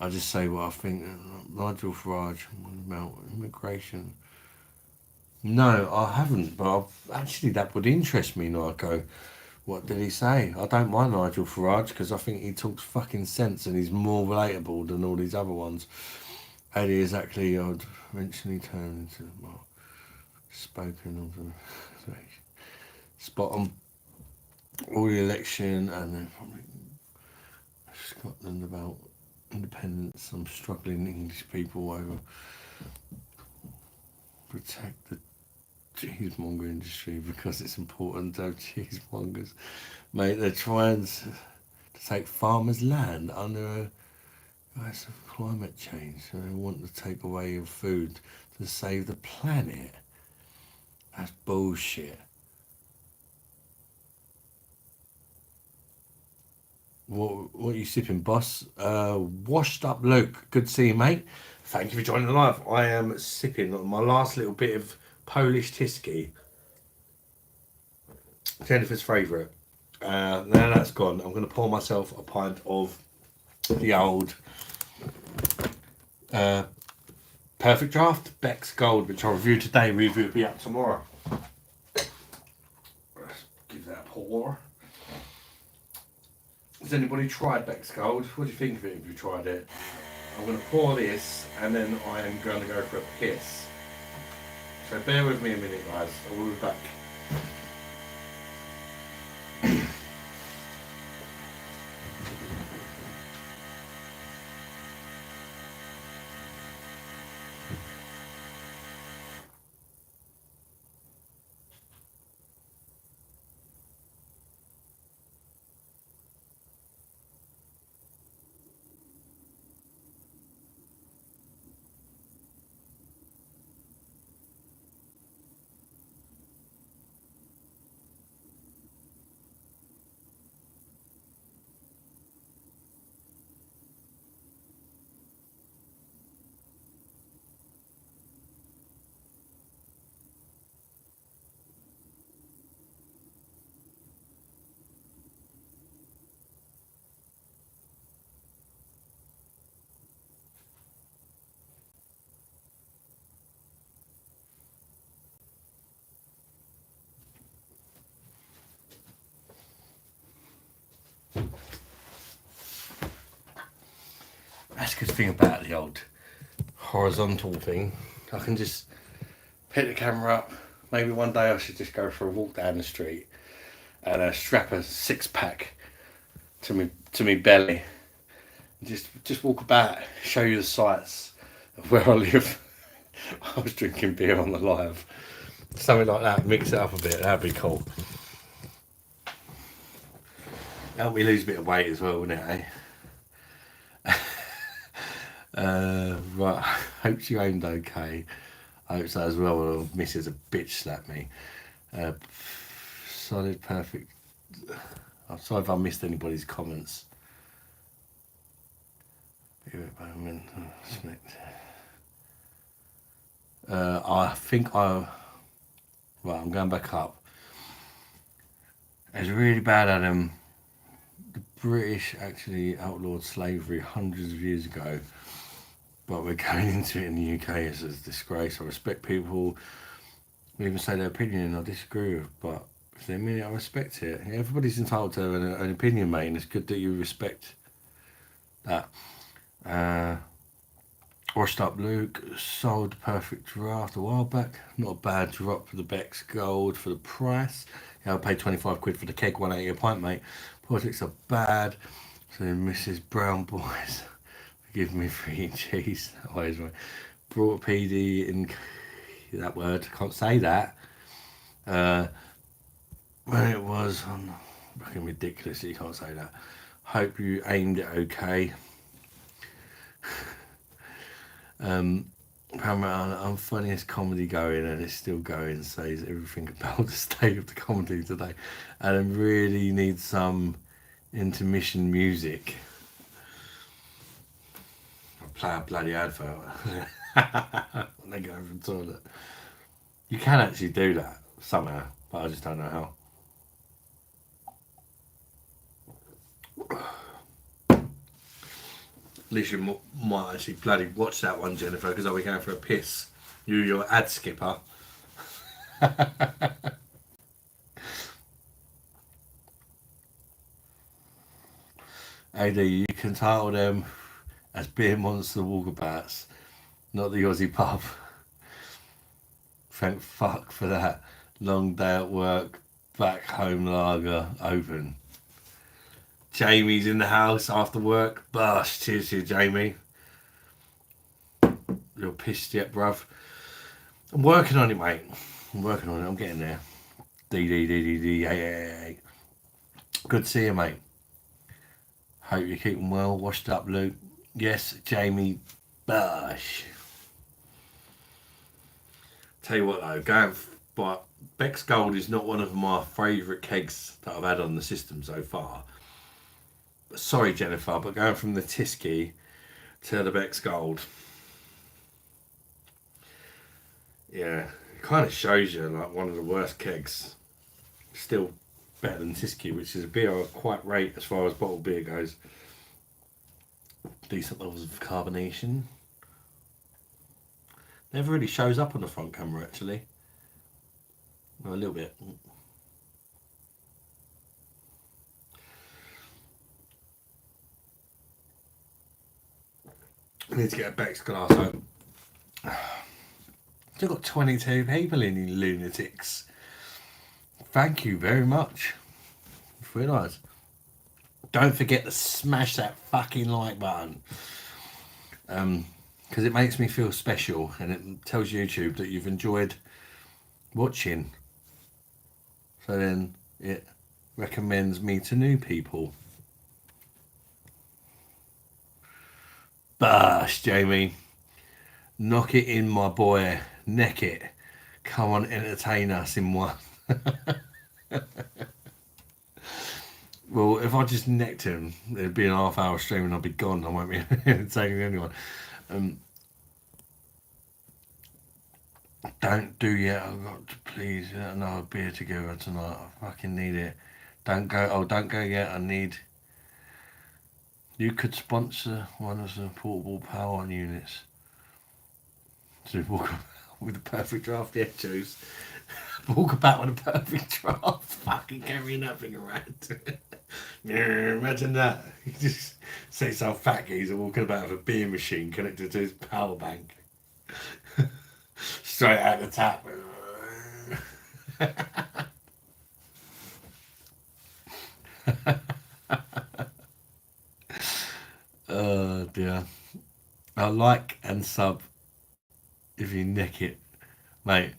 I just say what I think. Nigel Farage about immigration. No, I haven't, but actually that would interest me, Narco. What did he say? I don't mind Nigel Farage because I think he talks fucking sense and he's more relatable than all these other ones. Eddie exactly, I'd eventually turn into well, spoken of the spot on all the election and then probably Scotland about independence. I'm struggling English people over protect the cheesemonger industry because it's important to have cheesemongers. Mate, they're trying to take farmers' land under a guise of climate change. So they want to take away your food to save the planet. That's bullshit. What are you sipping, boss? Washed up Luke. Good to see you, mate. Thank you for joining the live. I am sipping my last little bit of Polish Tyskie. Jennifer's favourite. Now that's gone, I'm going to pour myself a pint of the old Perfect Draft Beck's Gold, which I'll review today. Review will be up tomorrow. Let's give that a pour. Has anybody tried Beck's Gold? What do you think of it if you tried it? I'm going to pour this and then I am going to go for a piss. So bear with me a minute, guys. I will be back. That's a good thing about the old horizontal thing. I can just pick the camera up. Maybe one day I should just go for a walk down the street and strap a 6-pack to me belly. Just walk about, show you the sights of where I live. I was drinking beer on the live. Something like that, mix it up a bit, that'd be cool. Help me lose a bit of weight as well, wouldn't it, eh? Right, hope she aimed okay. I hope so as well, or Mrs. a bitch slapped me. Solid, perfect. I'm sorry if I missed anybody's comments. I think right, I'm going back up. It's really bad, Adam. The British actually outlawed slavery hundreds of years ago, but we're going into it in the UK as a disgrace. I respect people who even say their opinion I disagree with, but if they mean it, I respect it. Everybody's entitled to an opinion, mate, and it's good that you respect that. Washed Up Luke sold perfect draft a while back. Not a bad drop for the Beck's Gold for the price. Yeah, I paid 25 quid for the keg, 180 a pint, mate. Politics are bad. So Mrs. Brown Boys, forgive me for eating cheese. Always right. Brought a PD in that word. Can't say that. When it was on fucking ridiculous. You can't say that. Hope you aimed it okay. I'm funniest comedy going, and it's still going. Says everything about the state of the comedy today, and I really need some intermission music. I'll play a bloody advert when they go over the toilet. You can actually do that somehow, but I just don't know how. At least you might actually bloody watch that one, Jennifer, because I'll be going for a piss. Your ad skipper. AD, you can title them as Beer Monster Walkabouts, not the Aussie pub. Thank fuck for that. Long day at work, back home lager open. Jamie's in the house after work. BOSH. Cheers to you, Jamie. You're pissed yet, bruv? I'm working on it, mate. I'm working on it. I'm getting there. D. Good to see you, mate. Hope you're keeping well. Washed up, Luke. Yes, Jamie. BOSH. Tell you what, though, but Beck's Gold is not one of my favourite kegs that I've had on the system so far. Sorry, Jennifer, but going from the Tisky to the Beck's Gold, yeah, it kind of shows you like one of the worst kegs. Still better than Tisky, which is a beer I quite rate as far as bottled beer goes. Decent levels of carbonation. Never really shows up on the front camera, actually. Well, a little bit. I need to get a Beck's glass home. Still got 22 people in, you lunatics. Thank you very much. Very nice. Don't forget to smash that fucking like button. Because it makes me feel special, and it tells YouTube that you've enjoyed watching. So then it recommends me to new people. BOSH, Jamie. Knock it in, my boy. Neck it. Come on, entertain us in one. Well, if I just necked him, it'd be an half-hour stream and I'd be gone. I won't be entertaining anyone. Don't do yet. I've got to please another beer together tonight. I fucking need it. Don't go. Oh, don't go yet. I need. You could sponsor one of the portable power units to walk about with a perfect draft. Yeah, choose. Walk about with a perfect draft. Fucking carrying that thing around. Yeah, imagine that. You just see some fat geezer walking about with a beer machine connected to his power bank. Straight out the tap. like and sub if you nick it, mate.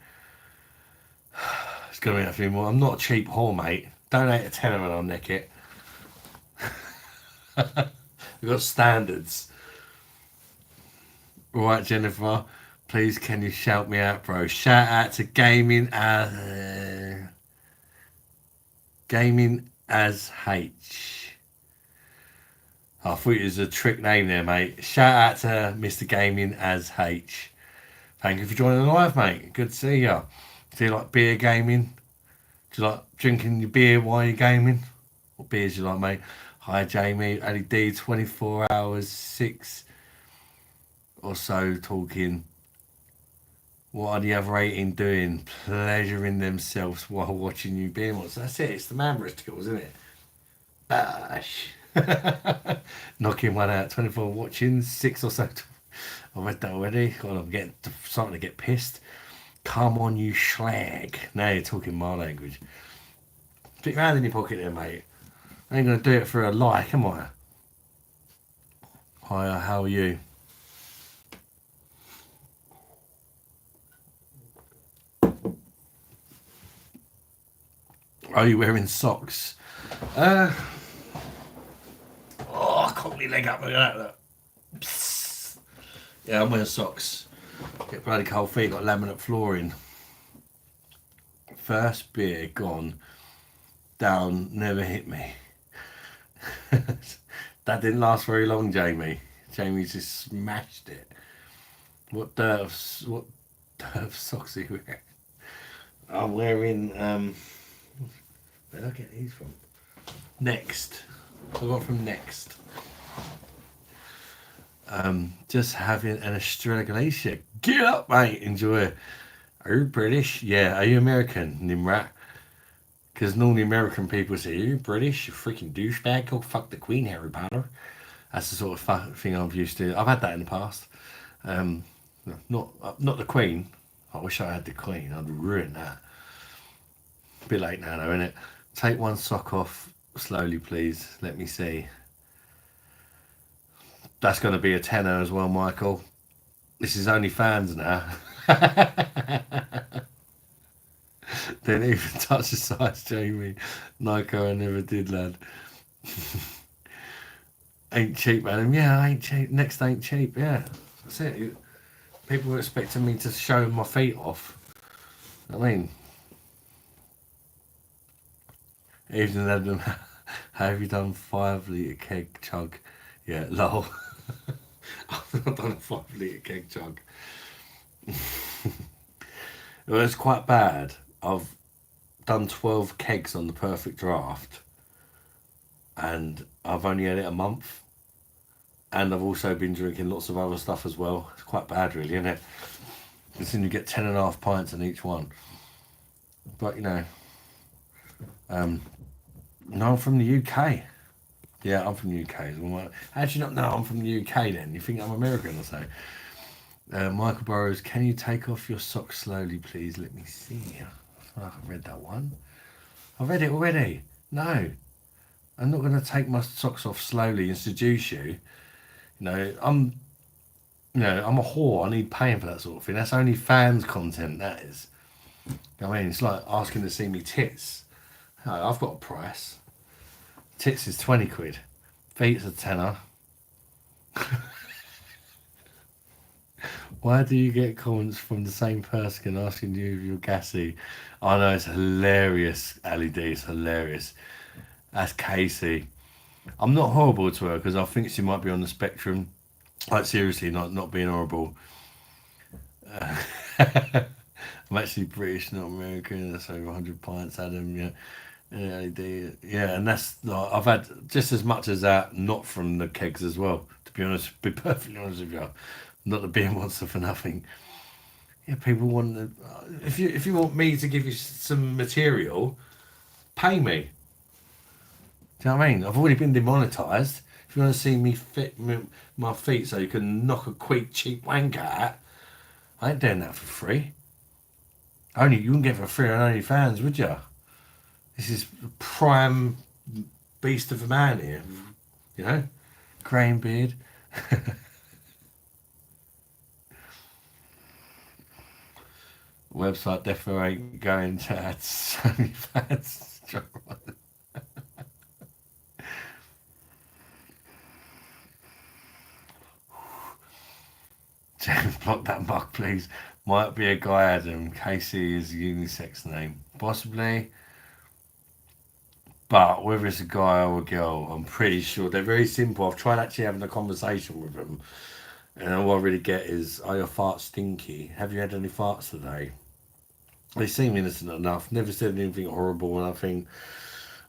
It's gonna be a few more. I'm not a cheap whore, mate. Donate a tenner and I'll nick it. We've got standards. Alright, Jennifer. Please can you shout me out, bro? Shout out to Gaming as H. I thought it was a trick name there, mate. Shout out to Mr. Gaming as H. Thank you for joining the live, mate. Good to see you. Do you like beer gaming? Do you like drinking your beer while you're gaming? What beers do you like, mate? Hi, Jamie. LED 24 hours, 6 or so talking. What are the other 18 doing? Pleasuring themselves while watching you beer months. That's it. It's the man skills, isn't it? BOSH. Knocking one out. 24 watching, 6 or so. I read that already. God, I'm starting to get pissed. Come on, you slag. Now you're talking my language. Put your hand in your pocket there, mate. I ain't going to do it for a like, am I? Hi, how are you? Are you wearing socks? I can't really leg up. Look at that. Psst. Yeah, I'm wearing socks. Get bloody cold feet, got laminate flooring. First beer gone. Down, never hit me. That didn't last very long, Jamie. Jamie just smashed it. What dirt socks are you wearing? I'm wearing, where did I get these from? Next. I got from Next. Just having an Australia glacier. Get up, mate. Enjoy. Are you British? Yeah. Are you American, Nimrat? Because normally American people say, are you British? You freaking douchebag. Go fuck the Queen, Harry Potter. That's the sort of thing I'm used to. I've had that in the past. Not the Queen. I wish I had the Queen. I'd ruin that. A bit late now, though, isn't it? Take one sock off slowly, please. Let me see. That's going to be a tenner as well, Michael. This is only fans now. Didn't even touch the size, Jamie. Nico, I never did, lad. Ain't cheap, Adam. Yeah, ain't cheap. Next ain't cheap. Yeah, that's it. People were expecting me to show my feet off. I mean, even Adam, have you done 5-litre keg chug? Yeah, lol. I've not done a 5-litre keg chug. Well, it's quite bad. I've done 12 kegs on the perfect draft, and I've only had it a month. And I've also been drinking lots of other stuff as well. It's quite bad, really, isn't it? Because then you get 10.5 pints in each one. But, you know, no, I'm from the UK. Yeah, I'm from the UK. How do you not know I'm from the UK then? You think I'm American or so? Michael Burrows, can you take off your socks slowly, please? Let me see. I feel like I've read that one. I've read it already. No. I'm not going to take my socks off slowly and seduce you. I'm a whore. I need paying for that sort of thing. That's only fans content, that is. I mean, it's like asking to see me tits. I've got a price. Tits is 20 quid. Feet's a tenner. Why do you get comments from the same person asking you if you're gassy? I know, it's hilarious, Ali D. It's hilarious. That's Casey. I'm not horrible to her because I think she might be on the spectrum. Like, seriously, not being horrible. I'm actually British, not American. That's over 100 pints, Adam. Yeah. Yeah, and that's like, I've had just as much as that, not from the kegs as well. To be honest, be perfectly honest with you, not the beer monster for nothing. Yeah, people want if you want me to give you some material, pay me. Do you know what I mean? I've already been demonetised. If you want to see me fit my feet so you can knock a quick cheap wanker at, I ain't doing that for free. You wouldn't get it for free on OnlyFans, would you? This is a prime beast of a man here, greying beard. Website definitely ain't going to add Sony fans. James, block that mug, please. Might be a guy, Adam. Casey is a unisex name. Possibly. But whether it's a guy or a girl, I'm pretty sure they're very simple. I've tried actually having a conversation with them, and all I really get is, "Are your farts stinky? Have you had any farts today?" They seem innocent enough. Never said anything horrible or nothing.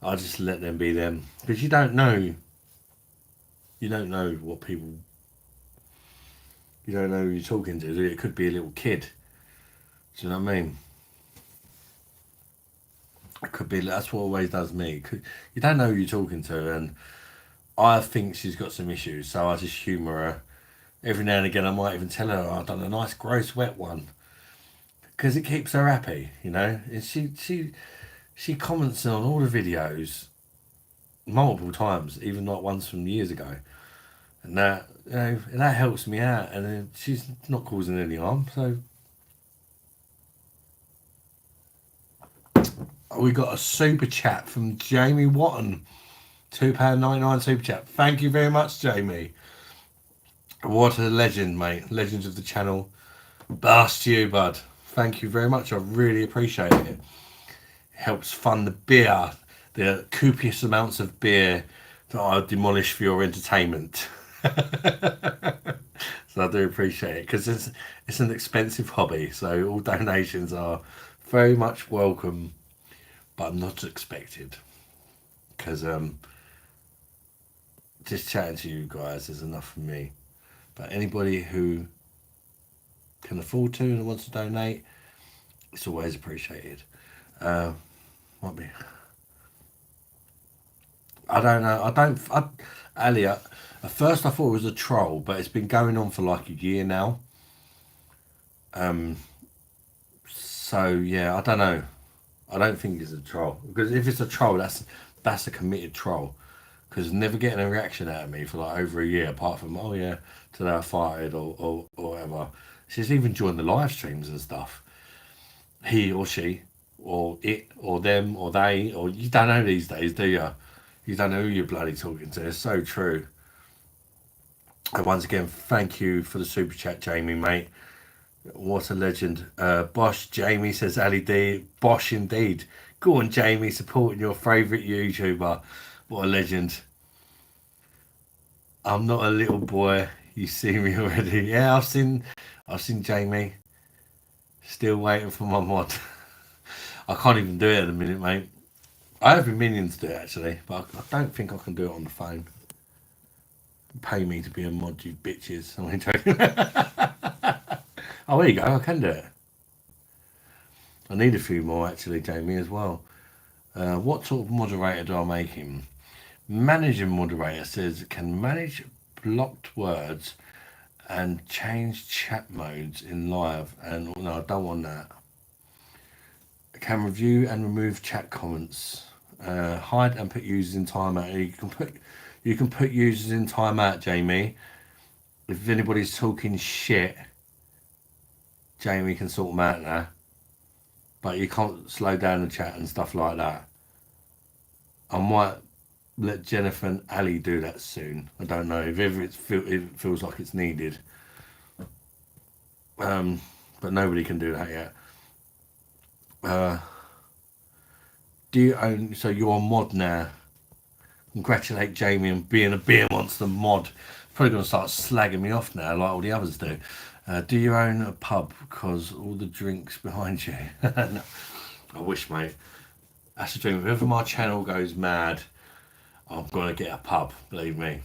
I just let them be them because you don't know. You don't know what people. You don't know who you're talking to. Do you? It could be a little kid. Do you know what I mean? It could be. That's what always does me. You don't know who you're talking to, and I think she's got some issues, so I just humour her. Every now and again, I might even tell her, "Oh, I've done a nice, gross, wet one," because it keeps her happy, you know. And she comments on all the videos multiple times, even like ones from years ago, and that helps me out. And then she's not causing any harm, so we got a super chat from Jamie Watton, £2.99 super chat. Thank you very much, Jamie. What a legend, mate. Legend of the channel. Blast you, bud. Thank you very much. I really appreciate it. It helps fund the beer, the copious amounts of beer that I demolish for your entertainment. So I do appreciate it because it's an expensive hobby. So all donations are very much welcome, but not expected. Because just chatting to you guys is enough for me. But anybody who can afford to and wants to donate, it's always appreciated. Might be. I don't know. Ali, at first I thought it was a troll, but it's been going on for like a year now. So yeah, I don't know. I don't think it's a troll because if it's a troll, that's a committed troll. Because never getting a reaction out of me for like over a year, apart from oh yeah, today I fired or whatever. She's even joined the live streams and stuff. He or she, or it, or them, or they, or you don't know these days, do you? You don't know who you're bloody talking to. It's so true. And once again, thank you for the super chat, Jamie, mate. What a legend. Bosh, Jamie says, Ali D. Bosh indeed. Go on, Jamie, supporting your favourite YouTuber. What a legend. I'm not a little boy. You see me already. Yeah, I've seen Jamie. Still waiting for my mod. I can't even do it at the minute, mate. I have been meaning to do it actually, but I don't think I can do it on the phone. Pay me to be a mod, you bitches. I'm joking. Oh, there you go. I can do it. I need a few more actually, Jamie, as well. What sort of moderator do I make him? Managing moderator says can manage blocked words and change chat modes in live. And no, I don't want that. Can review and remove chat comments. Hide and put users in timeout. You can put users in timeout, Jamie. If anybody's talking shit, Jamie can sort them out now. But you can't slow down the chat and stuff like that. I might let Jennifer and Ali do that soon. I don't know if ever it feels like it's needed. But nobody can do that yet. Do you own? So you're a mod now. Congratulate Jamie on being a beer monster mod. Probably going to start slagging me off now, like all the others do. Do you own a pub? Because all the drinks behind you. No, I wish, mate. That's the dream. If ever my channel goes mad, I'm going to get a pub. Believe me.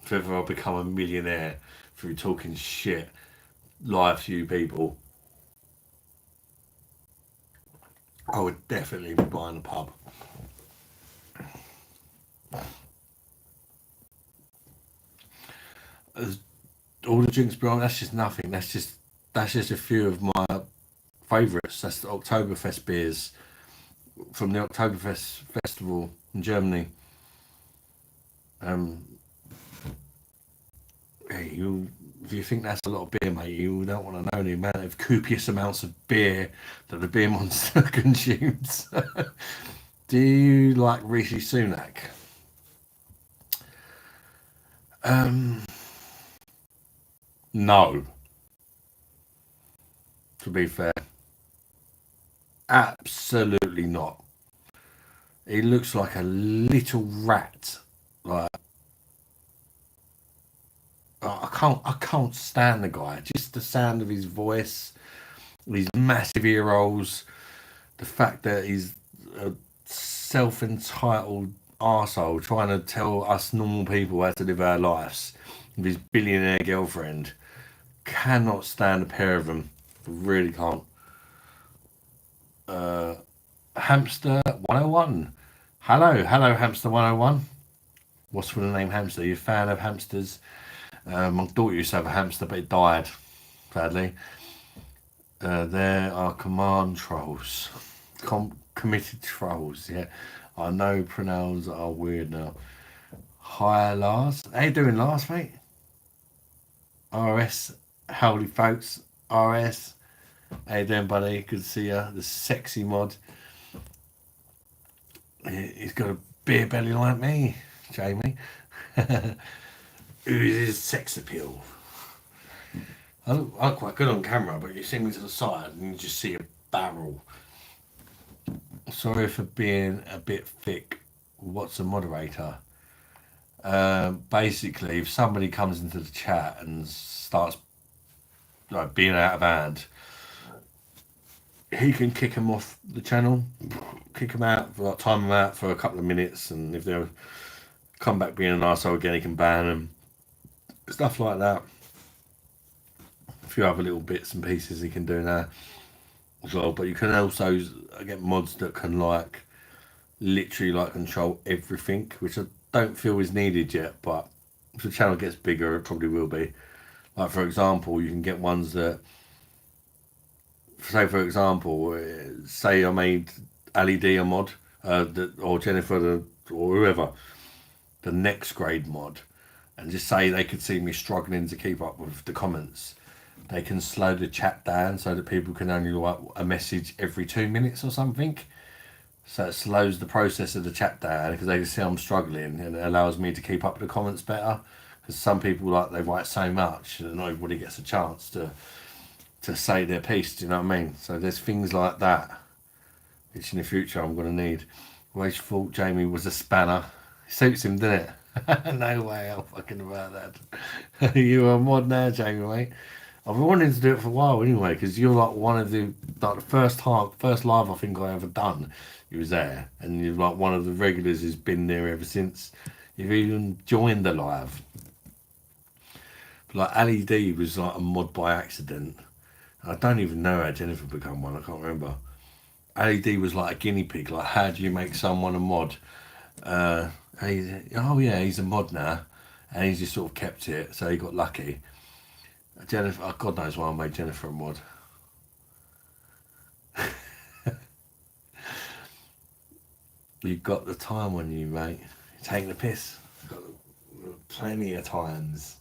If ever I become a millionaire through talking shit live to you people, I would definitely be buying a pub. All the drinks behind, that's just nothing. That's just a few of my favourites. That's the Oktoberfest beers from the Oktoberfest festival in Germany. Hey, if you think that's a lot of beer, mate, you don't want to know the amount of copious amounts of beer that the beer monster consumes. Do you like Rishi Sunak? No. To be fair, absolutely not. He looks like a little rat. Like I can't stand the guy. Just the sound of his voice, these massive ear rolls, the fact that he's a self-entitled arsehole trying to tell us normal people how to live our lives with his billionaire girlfriend. Cannot stand a pair of them. Really can't. Hamster 101. Hello, Hamster 101. What's with the name Hamster? You a fan of hamsters? My daughter used to have a hamster, but it died, sadly. There are command trolls. Committed trolls, yeah. I know pronouns are weird now. Hi, Lars. How you doing, Lars, mate? RS. Howdy, folks. RS. How you doing, buddy? Good to see you. The sexy mod. He's got a beer belly like me, Jamie. Who's his sex appeal? I look quite good on camera, but you see me to the side and you just see a barrel. Sorry for being a bit thick. What's a moderator? Basically, if somebody comes into the chat and starts like being out of hand, he can kick him off the channel, kick him out, like time him out for a couple of minutes, and if they'll come back being an arsehole again, he can ban them. Stuff like that. A few other little bits and pieces he can do now as well. But you can also get mods that can like literally like control everything, which I don't feel is needed yet, but if the channel gets bigger it probably will be. Like for example, you can get ones that, say for example, say I made Ali D a mod, or Jennifer or whoever, the next grade mod, and just say they could see me struggling to keep up with the comments. They can slow the chat down so that people can only write a message every 2 minutes or something. So it slows the process of the chat down because they can see I'm struggling, and it allows me to keep up with the comments better. Because some people they write so much that not everybody gets a chance to say their piece. Do you know what I mean? So there's things like that which in the future I'm going to need. Rage thought Jamie was a spanner. Suits him, doesn't it? No way I'm fucking about that. You're a mod now, Jamie, mate. I've been wanting to do it for a while anyway, because you're like one of the first live I think I ever done. You was there, and you're like one of the regulars who's been there ever since. You've even joined the live. But like Ali D was like a mod by accident. I don't even know how Jennifer become one. I can't remember. Ali D was like a guinea pig. Like, how do you make someone a mod? He's a mod now, and he's just sort of kept it. So he got lucky. Jennifer, God knows why I made Jennifer a mod. You've got the time on you, mate. You're taking the piss. Got plenty of times.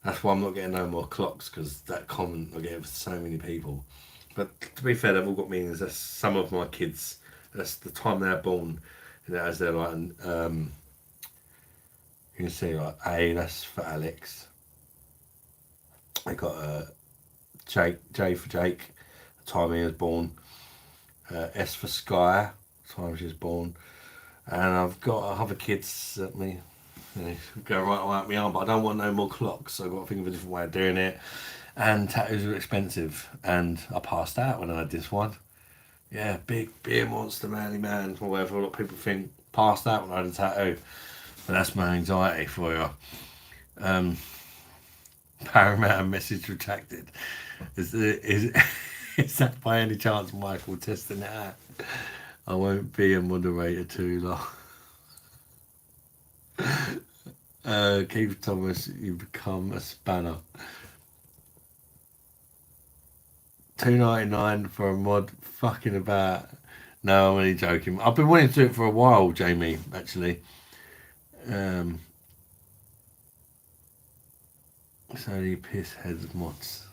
That's why I'm not getting no more clocks, because that comment I get with so many people. But to be fair, they've all got meanings. That's some of my kids. That's the time they're born, and as they're like, you can see like A. That's for Alex. I got J for Jake, the time he was born. S for Sky, the time she was born. And I've got other kids that go right up my arm, but I don't want no more clocks, so I've got to think of a different way of doing it. And tattoos are expensive, and I passed out when I had this one. Yeah, big beer monster, manly man, or whatever a lot of people think. Passed out when I had a tattoo. But that's my anxiety for you. Paramount message retracted. Is that by any chance Michael testing it out? I won't be a moderator too long. Keith Thomas, you become a spanner. $2.99 for a mod. Fucking about. No, I'm only joking. I've been wanting to do it for a while, Jamie, actually. So the piss heads mods.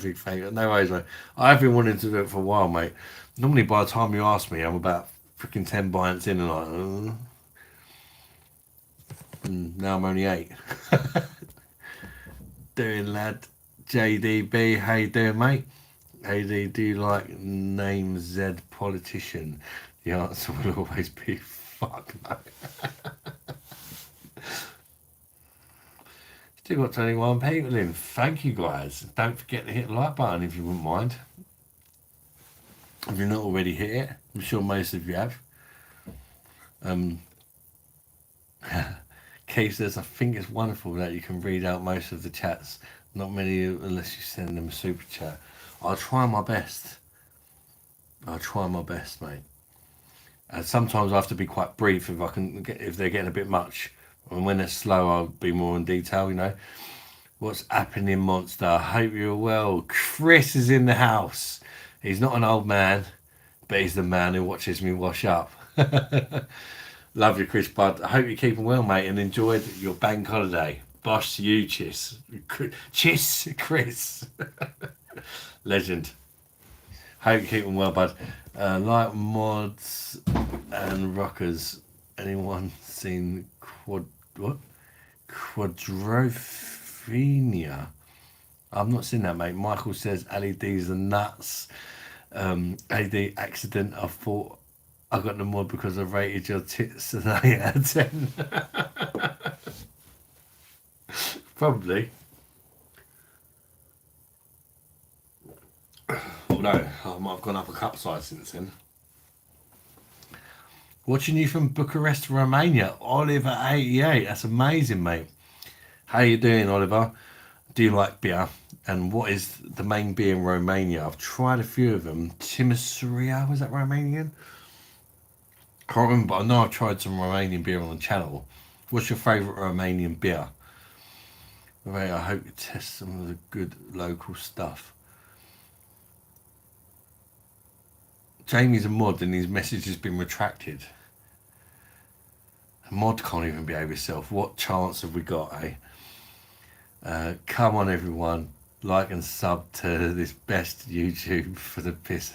Big favourite. No worries, mate. I've been wanting to do it for a while, mate. Normally, by the time you ask me, I'm about freaking 10 pints in, and now I'm only 8. Doing, lad. JDB, how you doing, mate? AD, do you like name Z politician? The answer will always be fuck no. Still got 21 people in. Thank you, guys. Don't forget to hit the like button if you wouldn't mind. If you're not already hit it, I'm sure most of you have. Keith says, I think it's wonderful that you can read out most of the chats. Not many unless you send them a super chat. I'll try my best. I'll try my best, mate. Sometimes I have to be quite brief if they're getting a bit much. And when they're slow, I'll be more in detail, you know. What's happening, monster? I hope you're well. Chris is in the house. He's not an old man, but he's the man who watches me wash up. Love you, Chris Bud. I hope you're keeping well, mate, and enjoyed your bank holiday. Bosh to you, Chiss. Chiss, Chris. Legend. Hope you're keeping well, bud. Like mods and rockers. Anyone seen Quadrophenia? I've not seen that, mate. Michael says LEDs are nuts. LED accident. I thought I got the mod because I rated your tits an 8 out of 10. Probably. Although I might have gone up a cup size since then. Watching you from Bucharest, Romania, Oliver88. That's amazing, mate. How you doing, Oliver? Do you like beer? And what is the main beer in Romania? I've tried a few of them. Timișoara, was that Romanian? Can't remember, but I know I've tried some Romanian beer on the channel. What's your favourite Romanian beer? Ray, I hope you test some of the good local stuff. Jamie's a mod and his message has been retracted. A mod can't even behave himself. What chance have we got, eh? Come on, everyone. Like and sub to this best YouTube for the piss.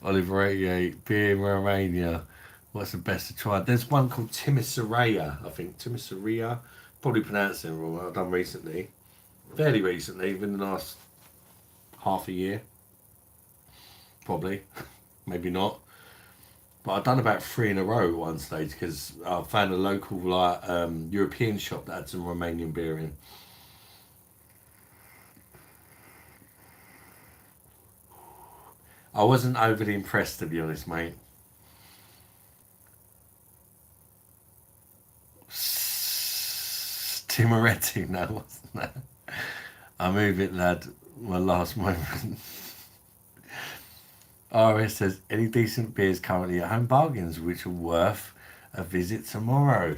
Oliver 88, beer in Romania. What's the best to try? There's one called Timișoara, I think. Timișoara. Probably pronouncing it wrong. I've done recently. Fairly recently, within the last half a year. Probably. Maybe not. But I've done about 3 in a row at one stage because I found a local European shop that had some Romanian beer in. I wasn't overly impressed, to be honest, mate. Timoretti, no, wasn't that? I move it, lad. My last moment. RS says, any decent beers currently at Home Bargains, which are worth a visit tomorrow?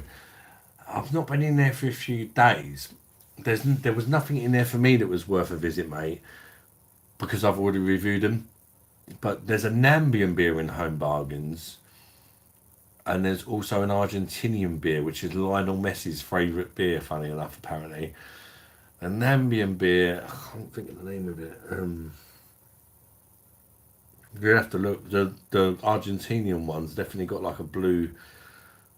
I've not been in there for a few days. There was nothing in there for me that was worth a visit, mate, because I've already reviewed them. But there's a Nambian beer in Home Bargains, and there's also an Argentinian beer, which is Lionel Messi's favourite beer, funny enough, apparently. A Nambian beer, I can't think of the name of it. You have to look. The Argentinian one's definitely got like a blue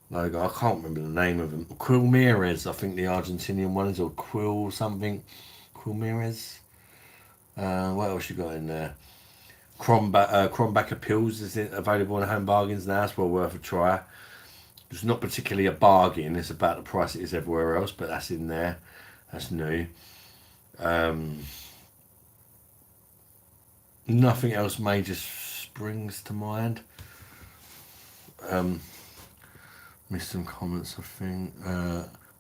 logo. I can't remember the name of them. Quilmires, I think the Argentinian one is, or Quil something. Quilmires. What else you got in there? Krombacher Pills is available in Home Bargains now. It's well worth a try. It's not particularly a bargain. It's about the price it is everywhere else, but that's in there. That's new. Nothing else major springs to mind. Missed some comments, I think.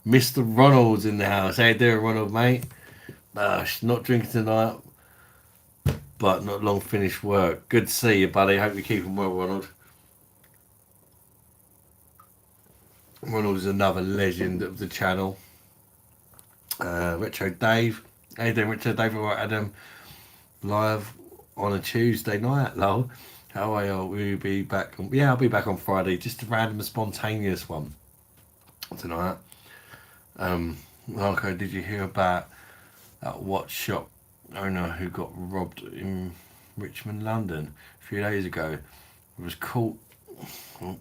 Mr. Ronald's in the house. How you doing, Ronald, mate? Not drinking tonight, but not long finished work. Good to see you, buddy. Hope you're keeping well, Ronald. Ronald is another legend of the channel. Retro Dave. How you doing, Retro Dave? All right, Adam. Live on a Tuesday night, lol. How are you? Will you be back? Yeah, I'll be back on Friday. Just a random, spontaneous one tonight. Okay, did you hear about that watch shop owner who got robbed in Richmond, London, a few days ago? It was caught. It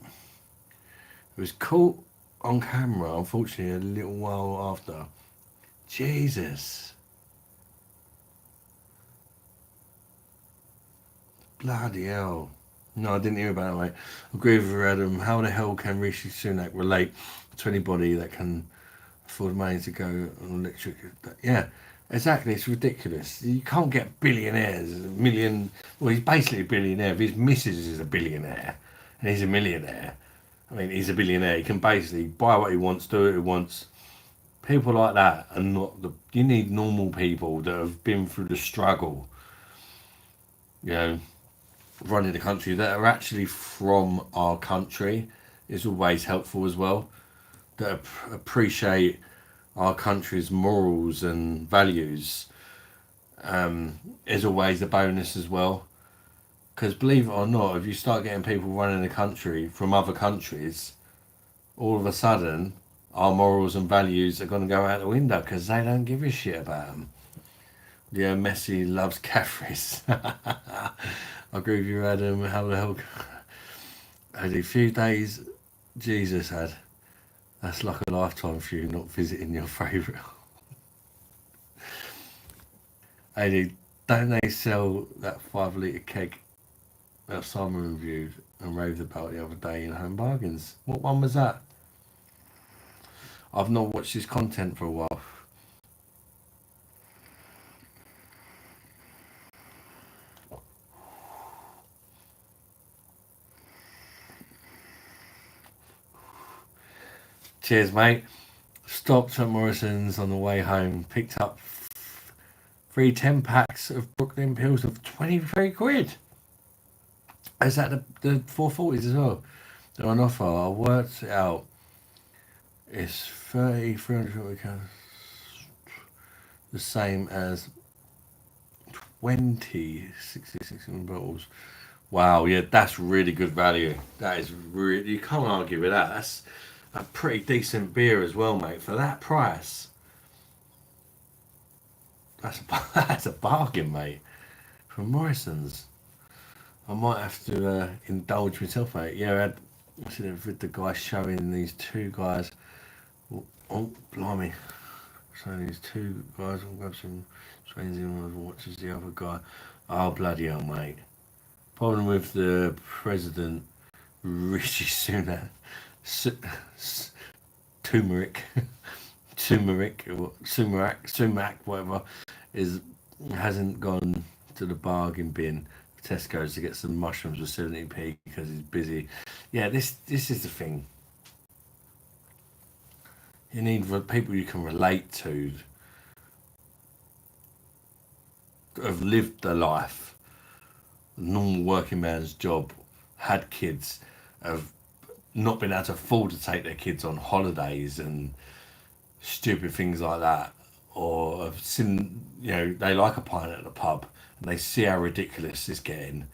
was caught on camera. Unfortunately, a little while after. Jesus, bloody hell! No, I didn't hear about it, mate. I agree with you, Adam. How the hell can Rishi Sunak relate to anybody that can afford money to go on electric? Yeah, exactly. It's ridiculous. You can't get billionaires, a million. Well, he's basically a billionaire. If his missus is a billionaire and he's a millionaire, I mean, he's a billionaire. He can basically buy what he wants, do what he wants. People like that are not the. You need normal people that have been through the struggle, you know, running the country, that are actually from our country, is always helpful as well. That appreciate our country's morals and values, is always a bonus as well. Because believe it or not, if you start getting people running the country from other countries, all of a sudden our morals and values are going to go out the window because they don't give a shit about them. Yeah, Messi loves Catherine's. I agree with you, Adam. How the hell? Had a few days, Jesus had. That's like a lifetime for you not visiting your favourite. Hey, don't they sell that 5 litre keg that Simon reviewed and raved about the other day in Home Bargains? What one was that? I've not watched his content for a while. Cheers, mate. Stopped at Morrison's on the way home, picked up 3 10 packs of Brooklyn pills of 23 quid. Is that the 440s as well? They're on offer. I worked it out. It's 300 calories. The same as 66 bottles. Wow, yeah, that's really good value. That is really, you can't argue with that. That's a pretty decent beer as well, mate. For that price, that's that's a bargain, mate. From Morrison's. I might have to indulge myself, mate. Yeah, I see with the guy showing these two guys. Oh, blimey. So these two guys, I'll grab some trains in and watches the other guy. Oh, bloody hell, mate. Problem with the president, Rishi Sunak, turmeric, sumac, whatever, is hasn't gone to the bargain bin Tesco's to get some mushrooms for 70p because he's busy. Yeah, this is the thing. You need people you can relate to, that have lived their life, a normal working man's job, had kids, have not been able to afford to take their kids on holidays and stupid things like that, or have seen, they like a pint at the pub and they see how ridiculous it's getting.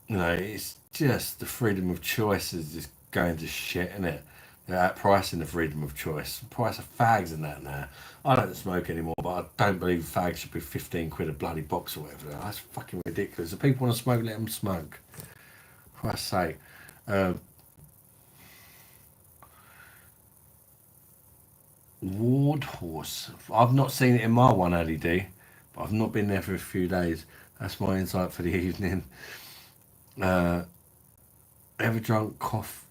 It's just the freedom of choice is just going to shit, isn't it? They're outpricing the freedom of choice. The price of fags and that now. I don't smoke anymore, but I don't believe fags should be 15 quid a bloody box or whatever. That's fucking ridiculous. If people want to smoke, let them smoke. For Christ's sake. Ward horse. I've not seen it in my one LED, but I've not been there for a few days. That's my insight for the evening. Ever drunk cough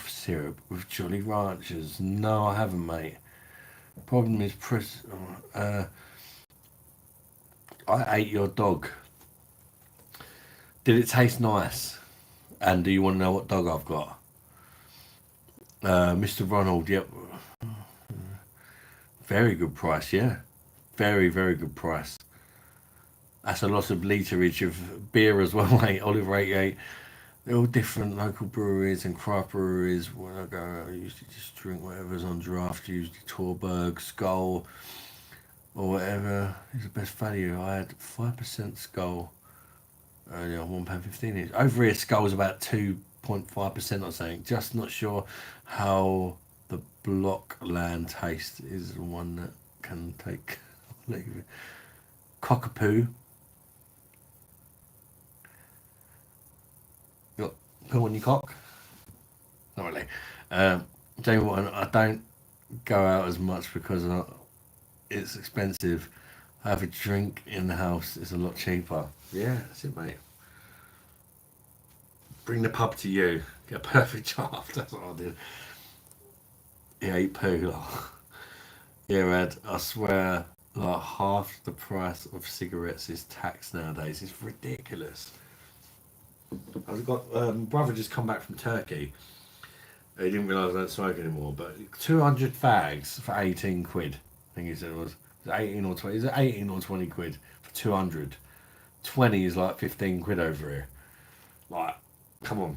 syrup with Jolly Ranchers? No, I haven't, mate. Problem is, I ate your dog. Did it taste nice? And do you want to know what dog I've got? Mr. Ronald, yep. Very good price, yeah. Very, very good price. That's a lot of literage of beer as well, mate. Oliver 88. They're all different local breweries and craft breweries. When I go, I usually just drink whatever's on draft. Usually Torberg, Skull, or whatever is the best value. I had 5% Skull earlier on £1.15 each. Over here, Skull's about 2.5% or something. Just not sure how the Blockland taste is the one that can take cockapoo. You got poo on your cock? Not really. Tell you what, I don't go out as much because it's expensive. Have a drink in the house is a lot cheaper. Yeah, that's it, mate. Bring the pub to you. Get a perfect draft. That's what I did. Yeah, eat poo. Yeah, Ed, I swear, like half the price of cigarettes is taxed nowadays. It's ridiculous. I've got brother just come back from Turkey. He didn't realise I don't smoke anymore, but 200 fags for 18 quid. I think he said it was 18 or 20. Is it 18 or 20 quid for 200? 20 is like 15 quid over here. Like, come on.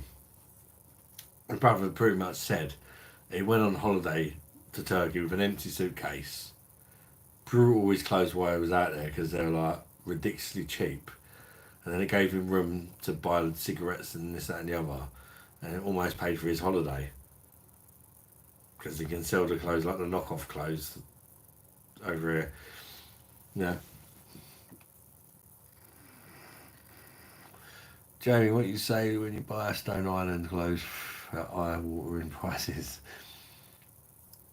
My brother pretty much said he went on holiday to Turkey with an empty suitcase. Drew all his clothes while he was out there because they were like ridiculously cheap. And then it gave him room to buy cigarettes and this, that, and the other. And it almost paid for his holiday. Because he can sell the clothes like the knockoff clothes over here. Yeah. Jamie, what you say when you buy a Stone Island clothes at eye-watering prices?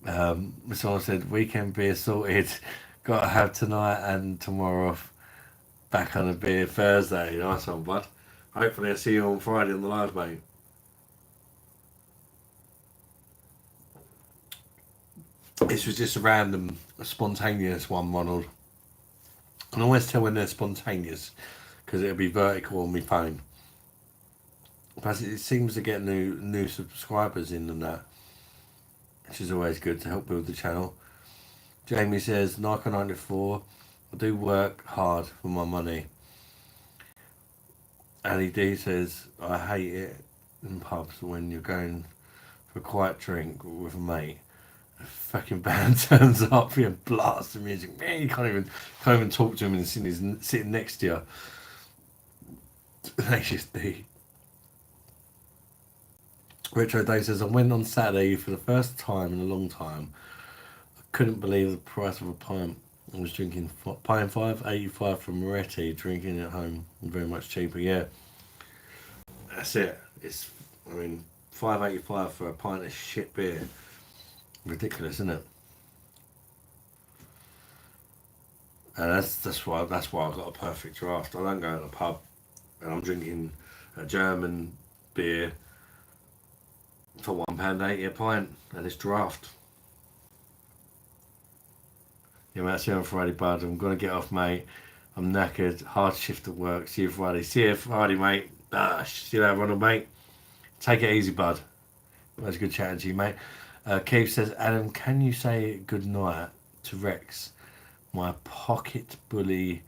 Someone said, weekend beer sorted. Got to have tonight and tomorrow off. Back on a beer Thursday. Nice one, bud. Hopefully I'll see you on Friday on the live, mate. This was just a random, spontaneous one, Ronald. I can always tell when they're spontaneous because it'll be vertical on my phone. Plus, it seems to get new subscribers in and that, which is always good to help build the channel. Jamie says, Nike 94, I do work hard for my money. Ali D says, I hate it in pubs when you're going for a quiet drink with a mate. A fucking band turns up, you blast the music. Man, you can't even talk to him and sitting next to you. They just do. Retro Day says, I went on Saturday for the first time in a long time. I couldn't believe the price of a pint. I was drinking pint 5.85 from Moretti, drinking at home, very much cheaper. Yeah, that's it. It's, I mean, 5.85 for a pint of shit beer. Ridiculous, isn't it? And that's why I got a perfect draft. I don't go to the pub and I'm drinking a German beer for £1.80 a pint, and it's draft. Yeah, mate, see you on Friday, bud. I'm gonna get off, mate. I'm knackered. Hard shift at work. See you Friday. See you Friday, mate. See you later, Ronald, mate. Take it easy, bud. That was good chatting to you, mate. Keith says, Adam, can you say good night to Rex, my pocket bully?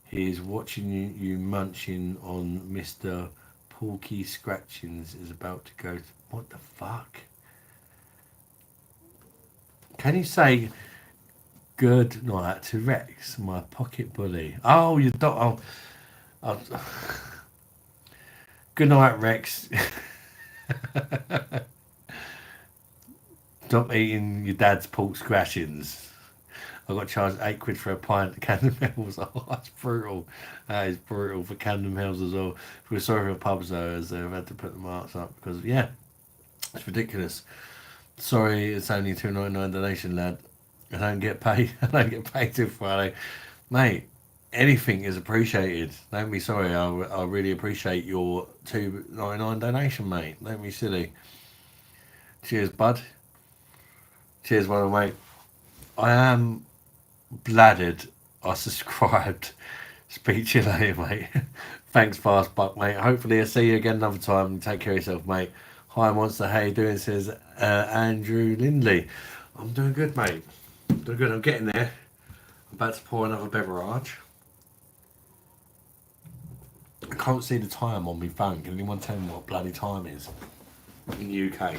He is watching you munching on Mr. Porky Scratchings. Is about to go. What the fuck? Can you say good night to Rex, my pocket bully? Oh, you don't. Oh. Good night, Rex. Stop eating your dad's pork scratchings. I got charged £8 for a pint of Camden Hills. Oh, that's brutal. That is brutal for Camden Hills as well. We're sorry for pubs though, as they've had to put the marks up because yeah, it's ridiculous. Sorry, it's only $2.99 donation, lad. I don't get paid. I don't get paid till Friday, mate. Anything is appreciated. Don't be sorry. I really appreciate your $2.99 donation, mate. Don't be silly. Cheers, bud. Cheers, brother, mate. I am bladdered. I subscribed. Speak to you later, mate. Thanks, Fast Buck, mate. Hopefully I'll see you again another time. Take care of yourself, mate. Hi, Monster. How you doing? Says Andrew Lindley. I'm doing good, mate. I'm doing good. I'm getting there. I'm about to pour another beverage. I can't see the time on my phone. Can anyone tell me what bloody time is in the UK?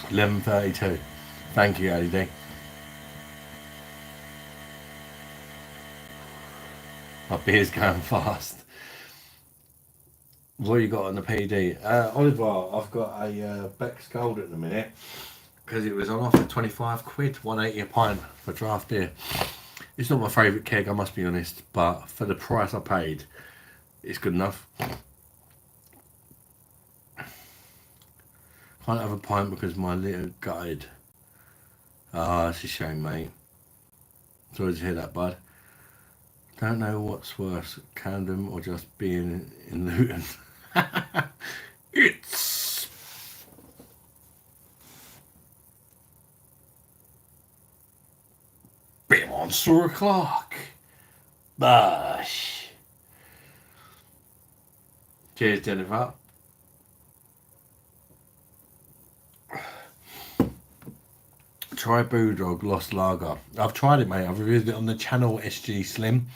11:32. Thank you, Ali D. My beer's going fast. What you got on the PD? Oliver, I've got a Beck's Gold at the minute because it was on offer 25 quid, 180 a pint for draft beer. It's not my favourite keg, I must be honest, but for the price I paid, it's good enough. Can't have a pint because my litter gutted. Ah, it's a shame, mate. Sorry to hear that, bud. Don't know what's worse, Camden or just being in Luton. It's been Monster o'clock. BOSH. Cheers, Jennifer. Try Brewdog Lost Lager. I've tried it, mate. I've reviewed it on the channel SG Slim.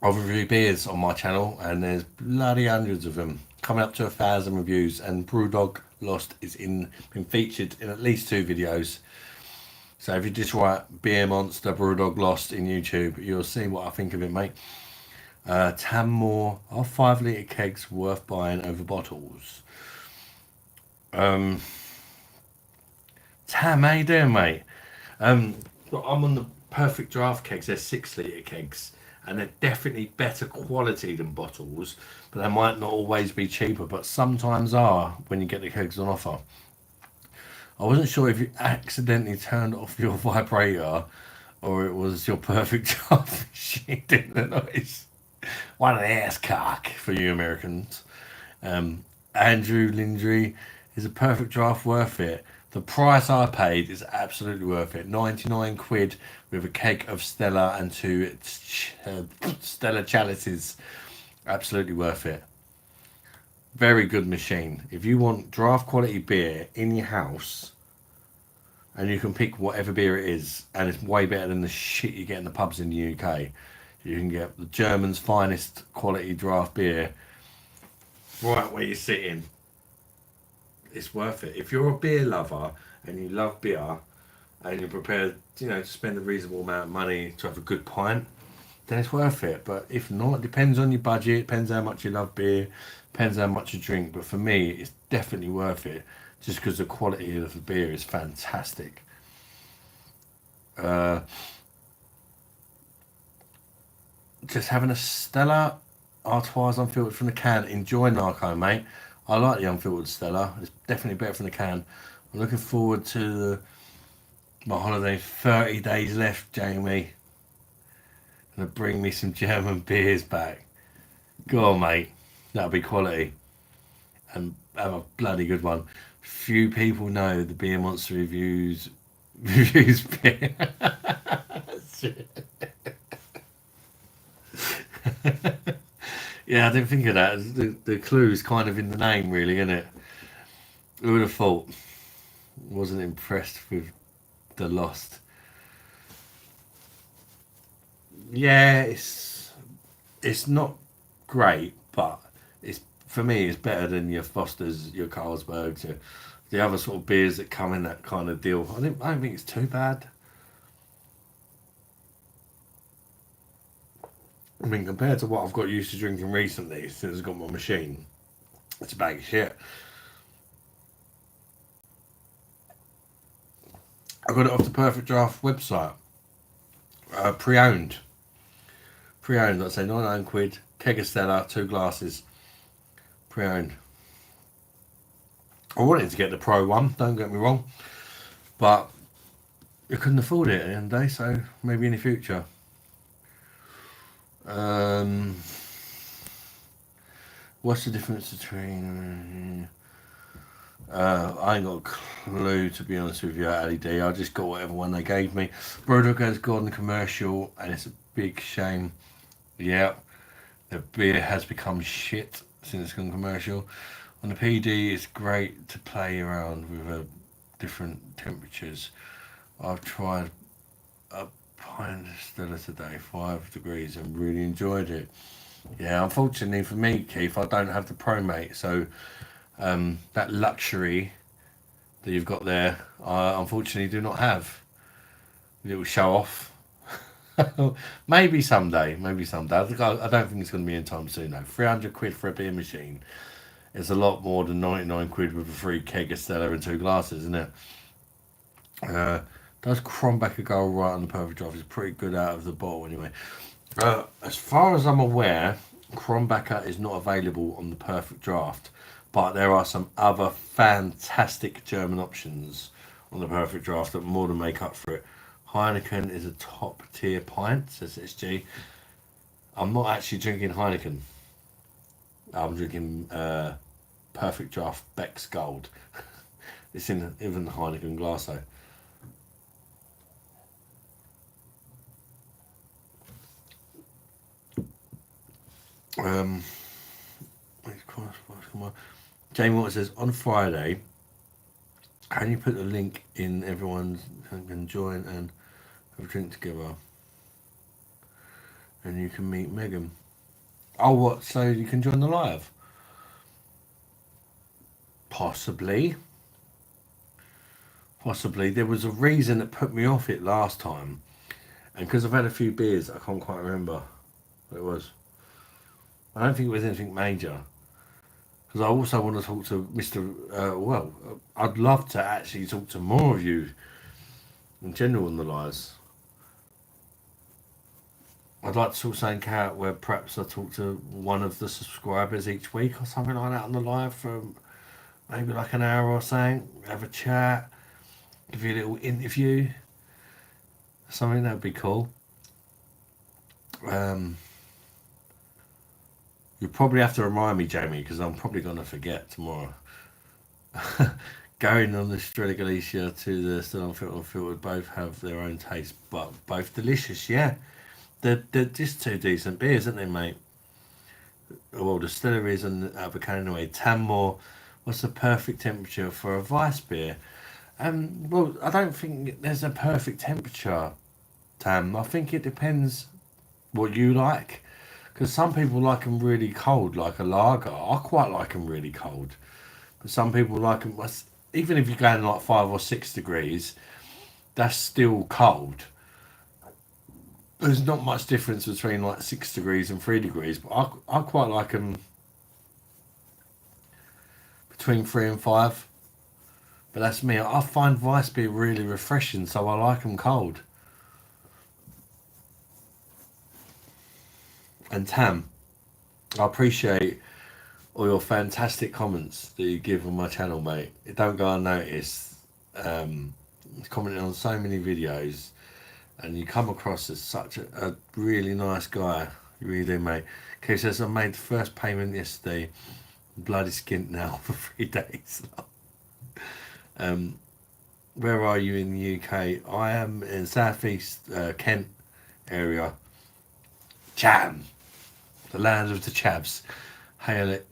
I've reviewed beers on my channel, and there's bloody hundreds of them, coming up to 1,000 reviews. And Brewdog Lost is been featured in at least 2 videos. So if you just write Beer Monster Brewdog Lost in YouTube, you'll see what I think of it, mate. Tammore, are 5 litre kegs worth buying over bottles? Tam, how you doing, mate? Look, I'm on the Perfect Draft kegs. They're 6 litre kegs, and they're definitely better quality than bottles, but they might not always be cheaper, but sometimes are when you get the kegs on offer. I wasn't sure if you accidentally turned off your vibrator or it was your Perfect Draft machine doing the noise. What an ass cock for you Americans. Andrew Lindry, is a Perfect Draft worth it? The price I paid is absolutely worth it. 99 quid with a keg of Stella and 2 Stella chalices. Absolutely worth it. Very good machine. If you want draft quality beer in your house, and you can pick whatever beer it is, and it's way better than the shit you get in the pubs in the UK. You can get the German's finest quality draft beer right where you're sitting. It's worth it. If you're a beer lover and you love beer and you're prepared, to spend a reasonable amount of money to have a good pint, then it's worth it. But if not, it depends on your budget, depends how much you love beer, depends how much you drink. But for me, it's definitely worth it just because the quality of the beer is fantastic. Just having a Stella Artois unfiltered from the can. Enjoy Narco, mate. I like the unfiltered Stella. It's definitely better from the can. I'm looking forward to my holiday. 30 days left, Jamie. Gonna bring me some German beers back. Go on, mate. That'll be quality. And have a bloody good one. Few people know the Beer Monster reviews beer. Yeah, I didn't think of that. The clue's kind of in the name, really, isn't it? Who would have thought? Wasn't impressed with the Lost. Yeah, it's not great, but it's, for me, it's better than your Foster's, your Carlsbergs, the other sort of beers that come in that kind of deal. I don't think it's too bad. I mean, compared to what I've got used to drinking recently, since I've got my machine, it's a bag of shit. I got it off the Perfect Draft website. Pre-owned. Pre-owned, I'd say 99 quid, keg of Stella, 2 glasses. Pre-owned. I wanted to get the Pro one, don't get me wrong, but I couldn't afford it at the end of the day, so maybe in the future. What's the difference between... I ain't got a clue, to be honest with you, LED. I just got whatever one they gave me. Brewdog has gone commercial, and it's a big shame. Yeah, the beer has become shit since it's gone commercial. On the PD, it's great to play around with different temperatures. I've tried a pint of Stella today, 5 degrees, and really enjoyed it. Yeah, unfortunately for me, Keith, I don't have the ProMate, so that luxury that you've got there, I unfortunately do not have. A little show off. Maybe someday. I don't think it's going to be anytime soon though. 300 quid for a beer machine is a lot more than 99 quid with a free keg of Stella and 2 glasses, isn't it? Does Crombacker go right on the perfect draft? It's pretty good out of the bottle anyway. As far as I'm aware, Crombacker is not available on the perfect draft, but there are some other fantastic German options on the perfect draft that more than make up for it. Heineken is a top tier pint, says SG. I'm not actually drinking Heineken. I'm drinking perfect draft Beck's Gold. It's in even the Heineken glass though. Jamie Watt says on Friday, can you put the link in? Everyone can join and have a drink together, and you can meet Megan. Oh, what? So you can join the live? Possibly. There was a reason that put me off it last time, and because I've had a few beers, I can't quite remember what it was. I don't think it was anything major. Because I also want to talk to Mr. I'd love to actually talk to more of you in general on the lives. I'd like to sort of something out where perhaps I talk to one of the subscribers each week or something like that on the live for maybe like an hour or something. Have a chat, give you a little interview. Something that would be cool. You'll probably have to remind me, Jamie, because I'm probably going to forget tomorrow. Going on the Strella Galicia to the Still Unfiltered both have their own taste, but both delicious, yeah. They're just two decent beers, aren't they, mate? Well, the Stella is and Albacane anyway. Tanmore, what's the perfect temperature for a Weiss beer? Well, I don't think there's a perfect temperature, Tam. I think it depends what you like. Because some people like them really cold, like a lager. I quite like them really cold. But some people like them, even if you're going like 5 or 6 degrees, that's still cold. There's not much difference between like 6 degrees and 3 degrees, but I quite like them between 3 and 5. But that's me. I find Weiss beer really refreshing, so I like them cold. And Tam, I appreciate all your fantastic comments that you give on my channel, mate. It don't go unnoticed. Commenting on so many videos, and you come across as such a really nice guy. You really do, mate. Okay, says I made the first payment yesterday. I'm bloody skint now for 3 days. Where are you in the UK? I am in southeast Kent area. Chatham, the land of the chavs. Hail it.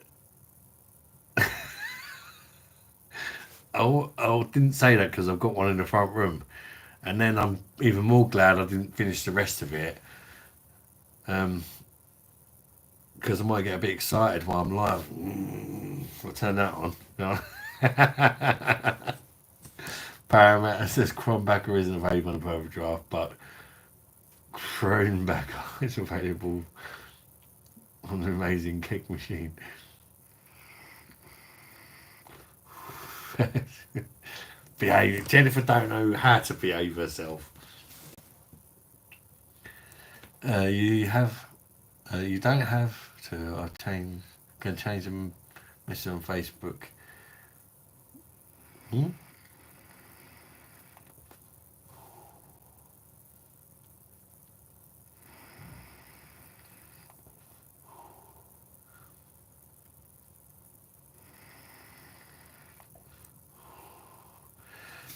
I didn't say that because I've got one in the front room, and then I'm even more glad I didn't finish the rest of it, because I might get a bit excited while I'm live. I'll turn that on. No. Parramatta says Crombacker isn't available on the perfect draft, but Kronebacker is available on the amazing kick machine. Behave. Jennifer don't know how to behave herself. You don't have to. Can change them. Message on Facebook.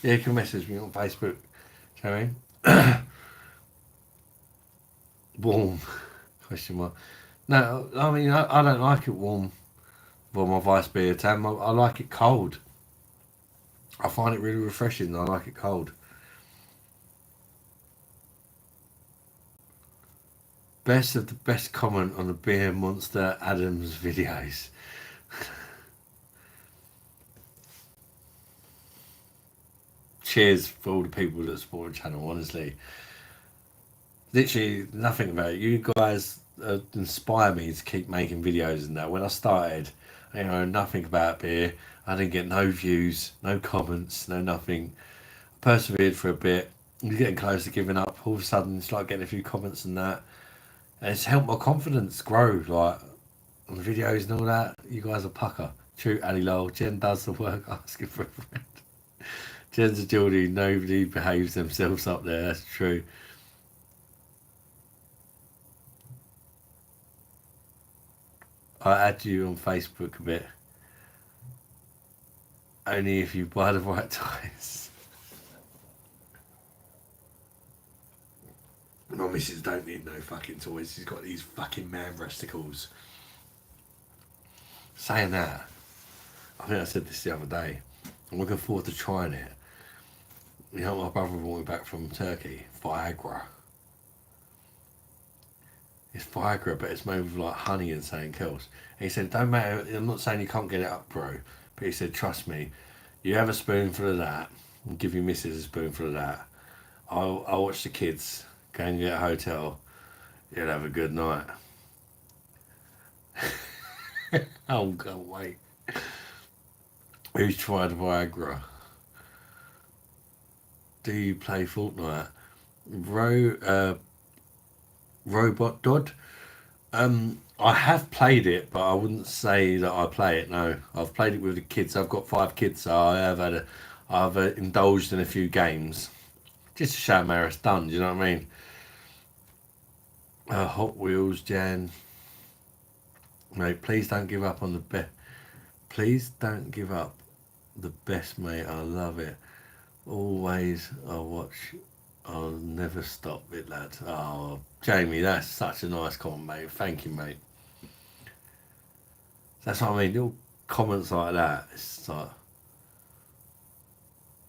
Yeah, you can message me on Facebook, shall we? Warm? Question mark. No, I mean I don't like it warm. Well, my Weiss beer, Tam. I like it cold. I find it really refreshing. I like it cold. Best of the best comment on the Beer Monster Adams videos. cheers for all the people that support the channel, honestly. Literally nothing about it. You guys inspire me to keep making videos and that. When I started, you know, nothing about beer. I didn't get no views, no comments, no nothing. I persevered for a bit. You're getting close to giving up. All of a sudden, it's like getting a few comments and that. And it's helped my confidence grow, like, on the videos and all that. You guys are pucker. True, Ali Lol. Jen does the work asking for a friend. Jen's a Geordie. Nobody behaves themselves up there. That's true. I add you on Facebook a bit. Only if you buy the right toys. My missus don't need no fucking toys. She's got these fucking man breasticles. Saying that, I think I said this the other day. I'm looking forward to trying it. You know, my brother brought me back from Turkey. Viagra. It's Viagra, but it's made with like honey and something else. And he said, don't matter. I'm not saying you can't get it up, bro. But he said, trust me. You have a spoonful of that. And give your missus a spoonful of that. I'll watch the kids. Go and get a hotel. You'll have a good night. Oh, can't wait. Who's tried Viagra? Do you play Fortnite? Robot Dodd? I have played it, but I wouldn't say that I play it. No, I've played it with the kids. I've got 5 kids, so I've indulged in a few games just to show them how it's done. Do you know what I mean? Hot Wheels, Jan. Mate, please don't give up on the best. Please don't give up the best, mate. I love it. Always, I'll watch. I'll never stop it, lad. Oh, Jamie, that's such a nice comment, mate. Thank you, mate. That's what I mean. Little comments like that. It's like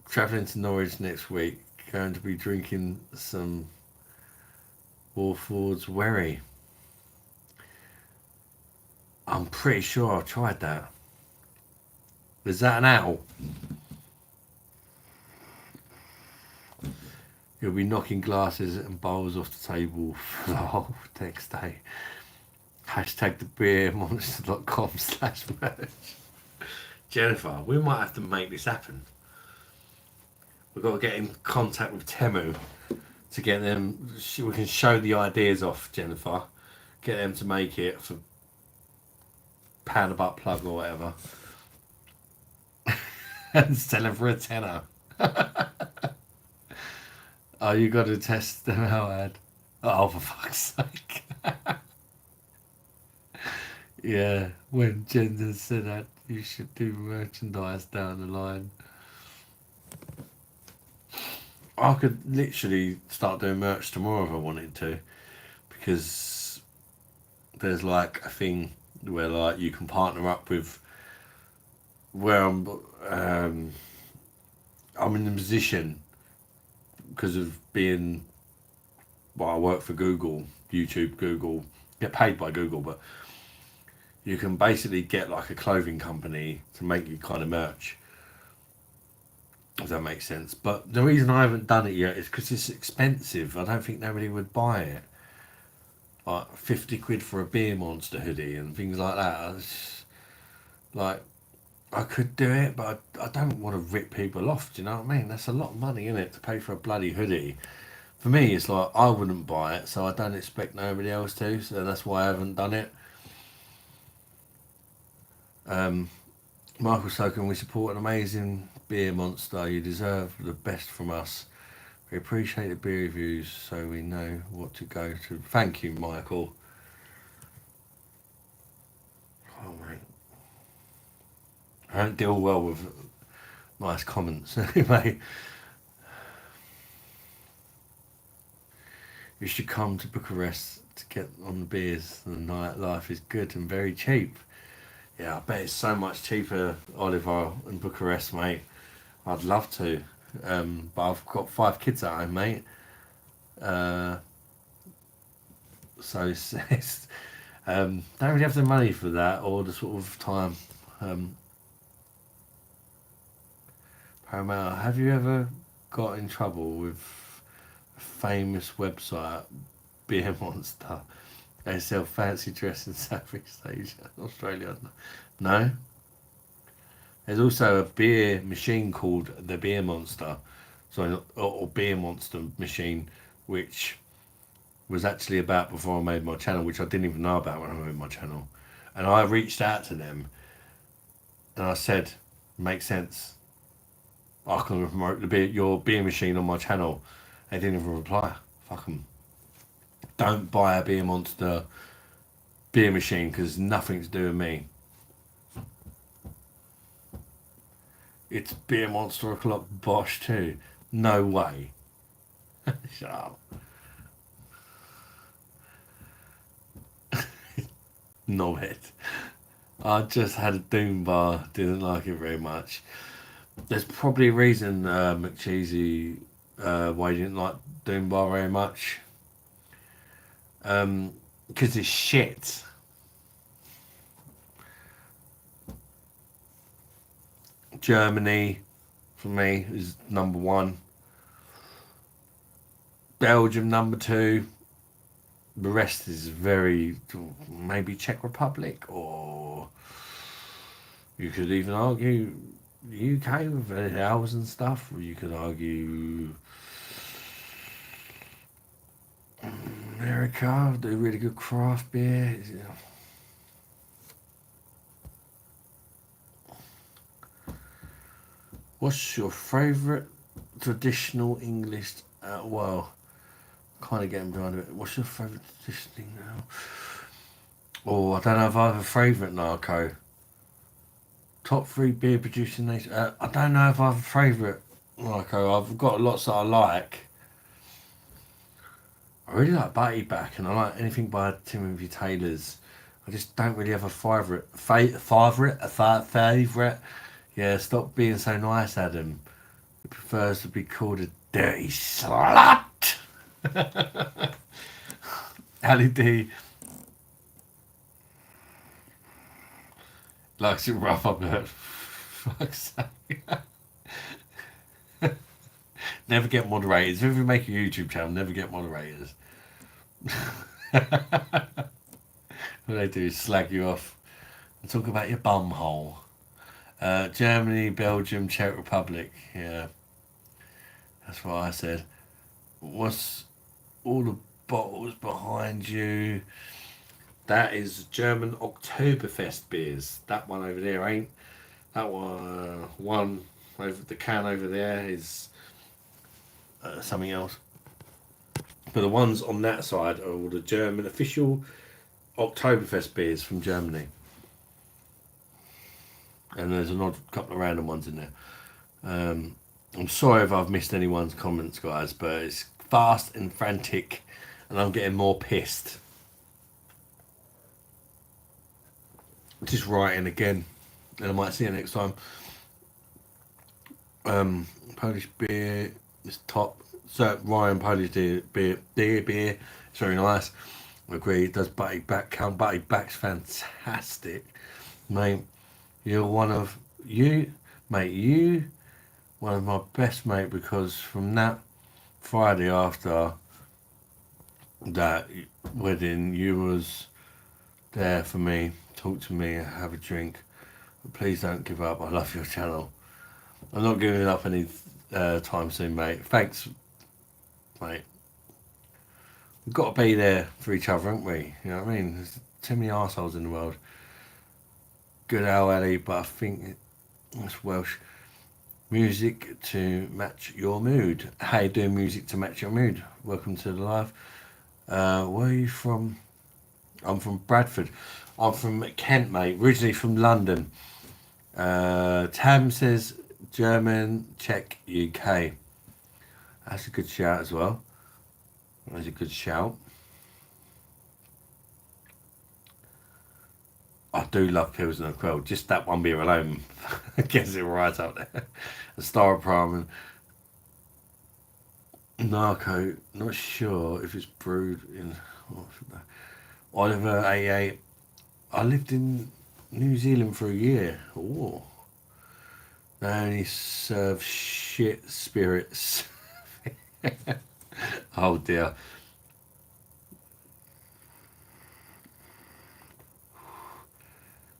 travelling to Norwich next week. Going to be drinking some Warford's Wherry. I'm pretty sure I tried that. Is that an owl? You'll be knocking glasses and bowls off the table for the whole next day. Hashtag thebeermonster.com/merch. Jennifer, we might have to make this happen. We've got to get in contact with Temu to get them. We can show the ideas off, Jennifer. Get them to make it for pound a butt plug or whatever. And sell them for a tenner. Oh, you got to test them out, Ad. Oh, for fuck's sake. Yeah, when Jen said that, you should do merchandise down the line. I could literally start doing merch tomorrow if I wanted to, because there's like a thing where like you can partner up with where I'm in the position because of being, well, I work for Google, YouTube, Google, get paid by Google, but you can basically get like a clothing company to make you kind of merch, if that makes sense. But the reason I haven't done it yet is because it's expensive. I don't think nobody would buy it. Like 50 quid for a Beer Monster hoodie and things like that. Like, I could do it, but I don't want to rip people off. Do you know what I mean? That's a lot of money, isn't it, to pay for a bloody hoodie? For me, it's like I wouldn't buy it, so I don't expect nobody else to. So that's why I haven't done it. Michael Soken, we support an amazing beer monster. You deserve the best from us. We appreciate the beer reviews so we know what to go to. Thank you, Michael. Oh, mate. I don't deal well with nice comments anyway. You should come to Bucharest to get on the beers. The nightlife is good and very cheap. Yeah, I bet it's so much cheaper, Oliver, in Bucharest, mate. I'd love to. But I've got 5 kids at home, mate. So it's don't really have the money for that or the sort of time. Paramount, have you ever got in trouble with a famous website, Beer Monster. They sell fancy dress in Southeast Asia, Australia. No? There's also a beer machine called the Beer Monster. Or Beer Monster machine, which was actually about before I made my channel, which I didn't even know about when I made my channel. And I reached out to them and I said, makes sense. I can promote your beer machine on my channel. They didn't even reply. Fuck them. Don't buy a Beer Monster beer machine because nothing to do with me. It's Beer Monster o'clock BOSH too. No way. Shut up. Knobhead. I just had a Doom bar, didn't like it very much. There's probably a reason McCheesy why he didn't like Doom bar very much. Because it's shit. Germany, for me, is number 1. Belgium, number 2. The rest is very, maybe Czech Republic, or you could even argue UK with the ales and stuff, or you could argue America, do really good craft beer. What's your favourite traditional English? Well, kind of getting behind it. What's your favourite traditional thing now? Oh, I don't know if I have a favourite, Narco. Top 3 beer producing nations. I don't know if I have a favourite, Narco. I've got lots that I like. I really like Butty Back, and I like anything by Timothy Taylor's. I just don't really have a favourite. Favourite. Yeah, stop being so nice, Adam. He prefers to be called a dirty slut. Ali D likes it rough up there. Fuck's sake. Never get moderators. If you make a YouTube channel, never get moderators. What they do is slag you off and talk about your bum hole. Germany, Belgium, Czech Republic. Yeah, that's what I said. What's all the bottles behind you? That is German Oktoberfest beers. That one over there ain't. That one over the can over there is something else. But the ones on that side are all the German official Oktoberfest beers from Germany. And there's an odd couple of random ones in there. I'm sorry if I've missed anyone's comments, guys, but it's fast and frantic, and I'm getting more pissed. Just writing again, and I might see you next time. Polish beer is top. So Ryan, Polish beer. It's very nice. I agree. It does Butty Back count. Butty Back's fantastic, mate. You're one of one of my best, mate, because from that Friday after that wedding, you was there for me, talk to me, have a drink. But please don't give up. I love your channel. I'm not giving up any time soon, mate. Thanks, mate. We've got to be there for each other, haven't we? You know what I mean? There's too many arseholes in the world. Good owl Ellie, but I think it's Welsh. Music to match your mood. How you doing? Music to match your mood. Welcome to the live. Where are you from? I'm from Bradford. I'm from Kent, mate. Originally from London. Tam says German, Czech, UK. That's a good shout as well. That's a good shout. I do love Pilsner and Quell. Just that one beer alone gets it right up there. A Star of Prime and Narco. Not sure if it's brewed in Oliver AA. I lived in New Zealand for a year. Oh, They only serve shit spirits. Oh dear.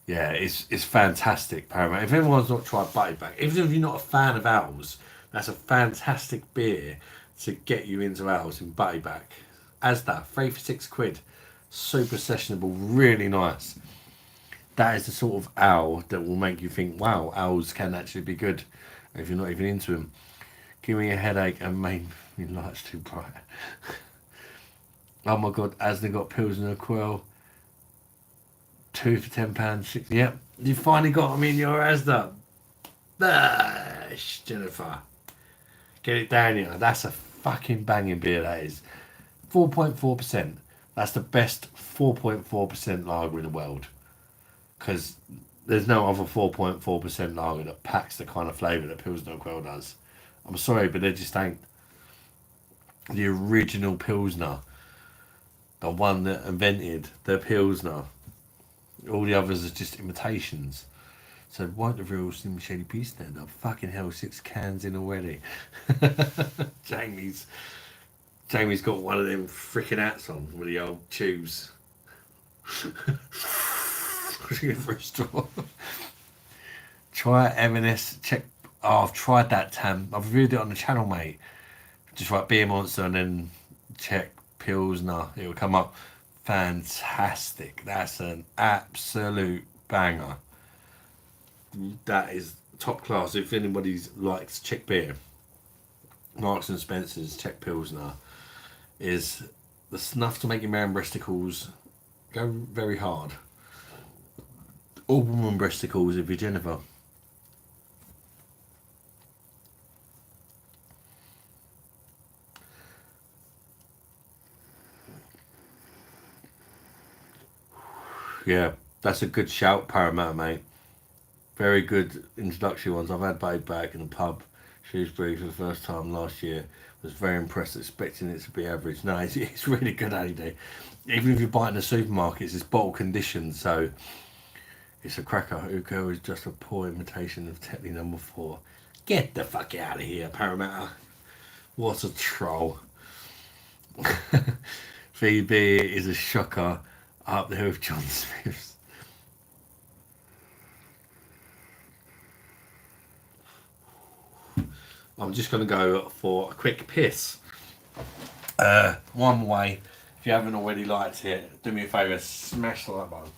Yeah, it's fantastic, Paramount. If everyone's not tried Butty Back, even if you're not a fan of owls, that's a fantastic beer to get you into owls in Butty Back. As that, 3 for £6. Super sessionable, really nice. That is the sort of owl that will make you think, wow, owls can actually be good if you're not even into them. Give me a headache and made me lights too bright. Oh my god, Asda got Pilsner Quill. 2 for £10. 6. Yep, you finally got them in your Asda. BOSH, Jennifer. Get it down here. That's a fucking banging beer, that is. 4.4%. That's the best 4.4% lager in the world. Because there's no other 4.4% lager that packs the kind of flavour that Pilsner Quill does. I'm sorry, but they just ain't the original Pilsner. The one that invented the Pilsner. All the others are just imitations. So won't the real Slim Shady Peace stand up? Fucking hell, 6 cans in already. Jamie's got one of them freaking hats on with the old tubes. For a straw. Try M&S. Check. Oh, I've tried that, Tam. I've reviewed it on the channel, mate. Just write Beer Monster and then check Pilsner. It will come up. Fantastic. That's an absolute banger. That is top class. If anybody likes Czech beer, Marks and Spencer's Czech Pilsner is the snuff to make your man breasticles go very hard. Or woman breasticles if you're Jennifer. Yeah, that's a good shout, Paramount, mate. Very good introductory ones. I've had Babe Back in a pub, Shrewsbury, for the first time last year. Was very impressed, expecting it to be average. No, it's really good, AD. Even if you buy it in the supermarkets, it's bottle conditioned, so it's a cracker. Uko is just a poor imitation of Tetley number 4. Get the fuck out of here, Paramount. What a troll. Phoebe is a shocker up there with John Smith's. I'm just going to go for a quick piss. One way, if you haven't already liked it, do me a favour, smash the like button.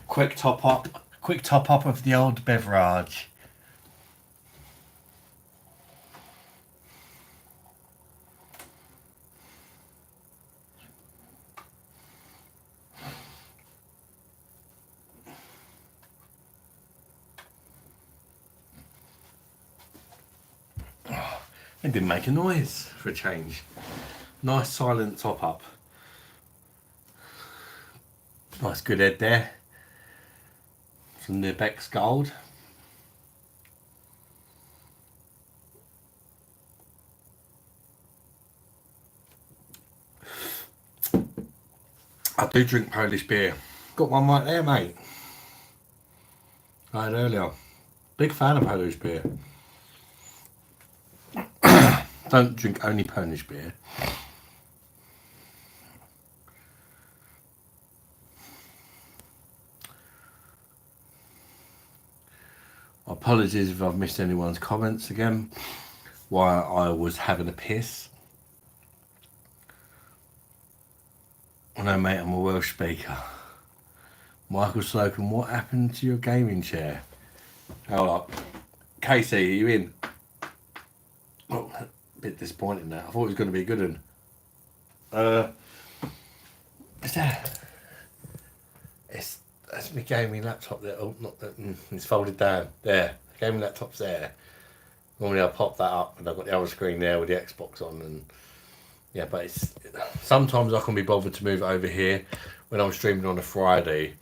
Quick top up of the old beverage. It didn't make a noise for a change. Nice silent top up. Nice good head there. From the Beck's Gold. I do drink Polish beer. Got one right there, mate. I had earlier. Big fan of Polish beer. Don't drink only Polish beer. Apologies if I've missed anyone's comments again while I was having a piss. I know, mate, I'm a Welsh speaker. Michael Slocum, what happened to your gaming chair? Hold up. Casey, are you in? Oh, a bit disappointing now. I thought it was going to be a good one. Is that? That's my gaming laptop there. Oh, not that. It's folded down. There. The gaming laptop's there. Normally I pop that up and I've got the other screen there with the Xbox on, and yeah, but it's sometimes I can be bothered to move it over here when I'm streaming on a Friday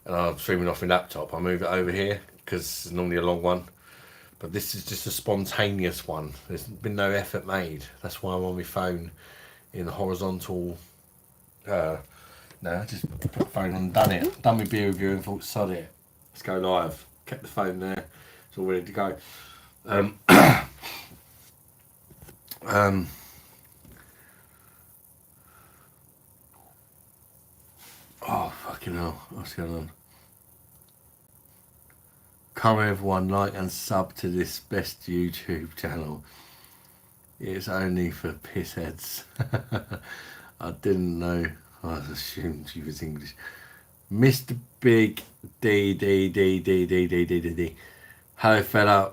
and I'm streaming off my laptop. I move it over here because it's normally a long one, but this is just a spontaneous one. There's been no effort made. That's why I'm on my phone in the horizontal. No, I just put the phone on, done it. Done my beer review and thought, sod it. Let's go live. Kept the phone there. It's all ready to go. Oh, fucking hell. What's going on? Come on, everyone, like and sub to this best YouTube channel. It's only for pissheads. I didn't know. I assumed she was English. Mr. Big D. Hello, fella.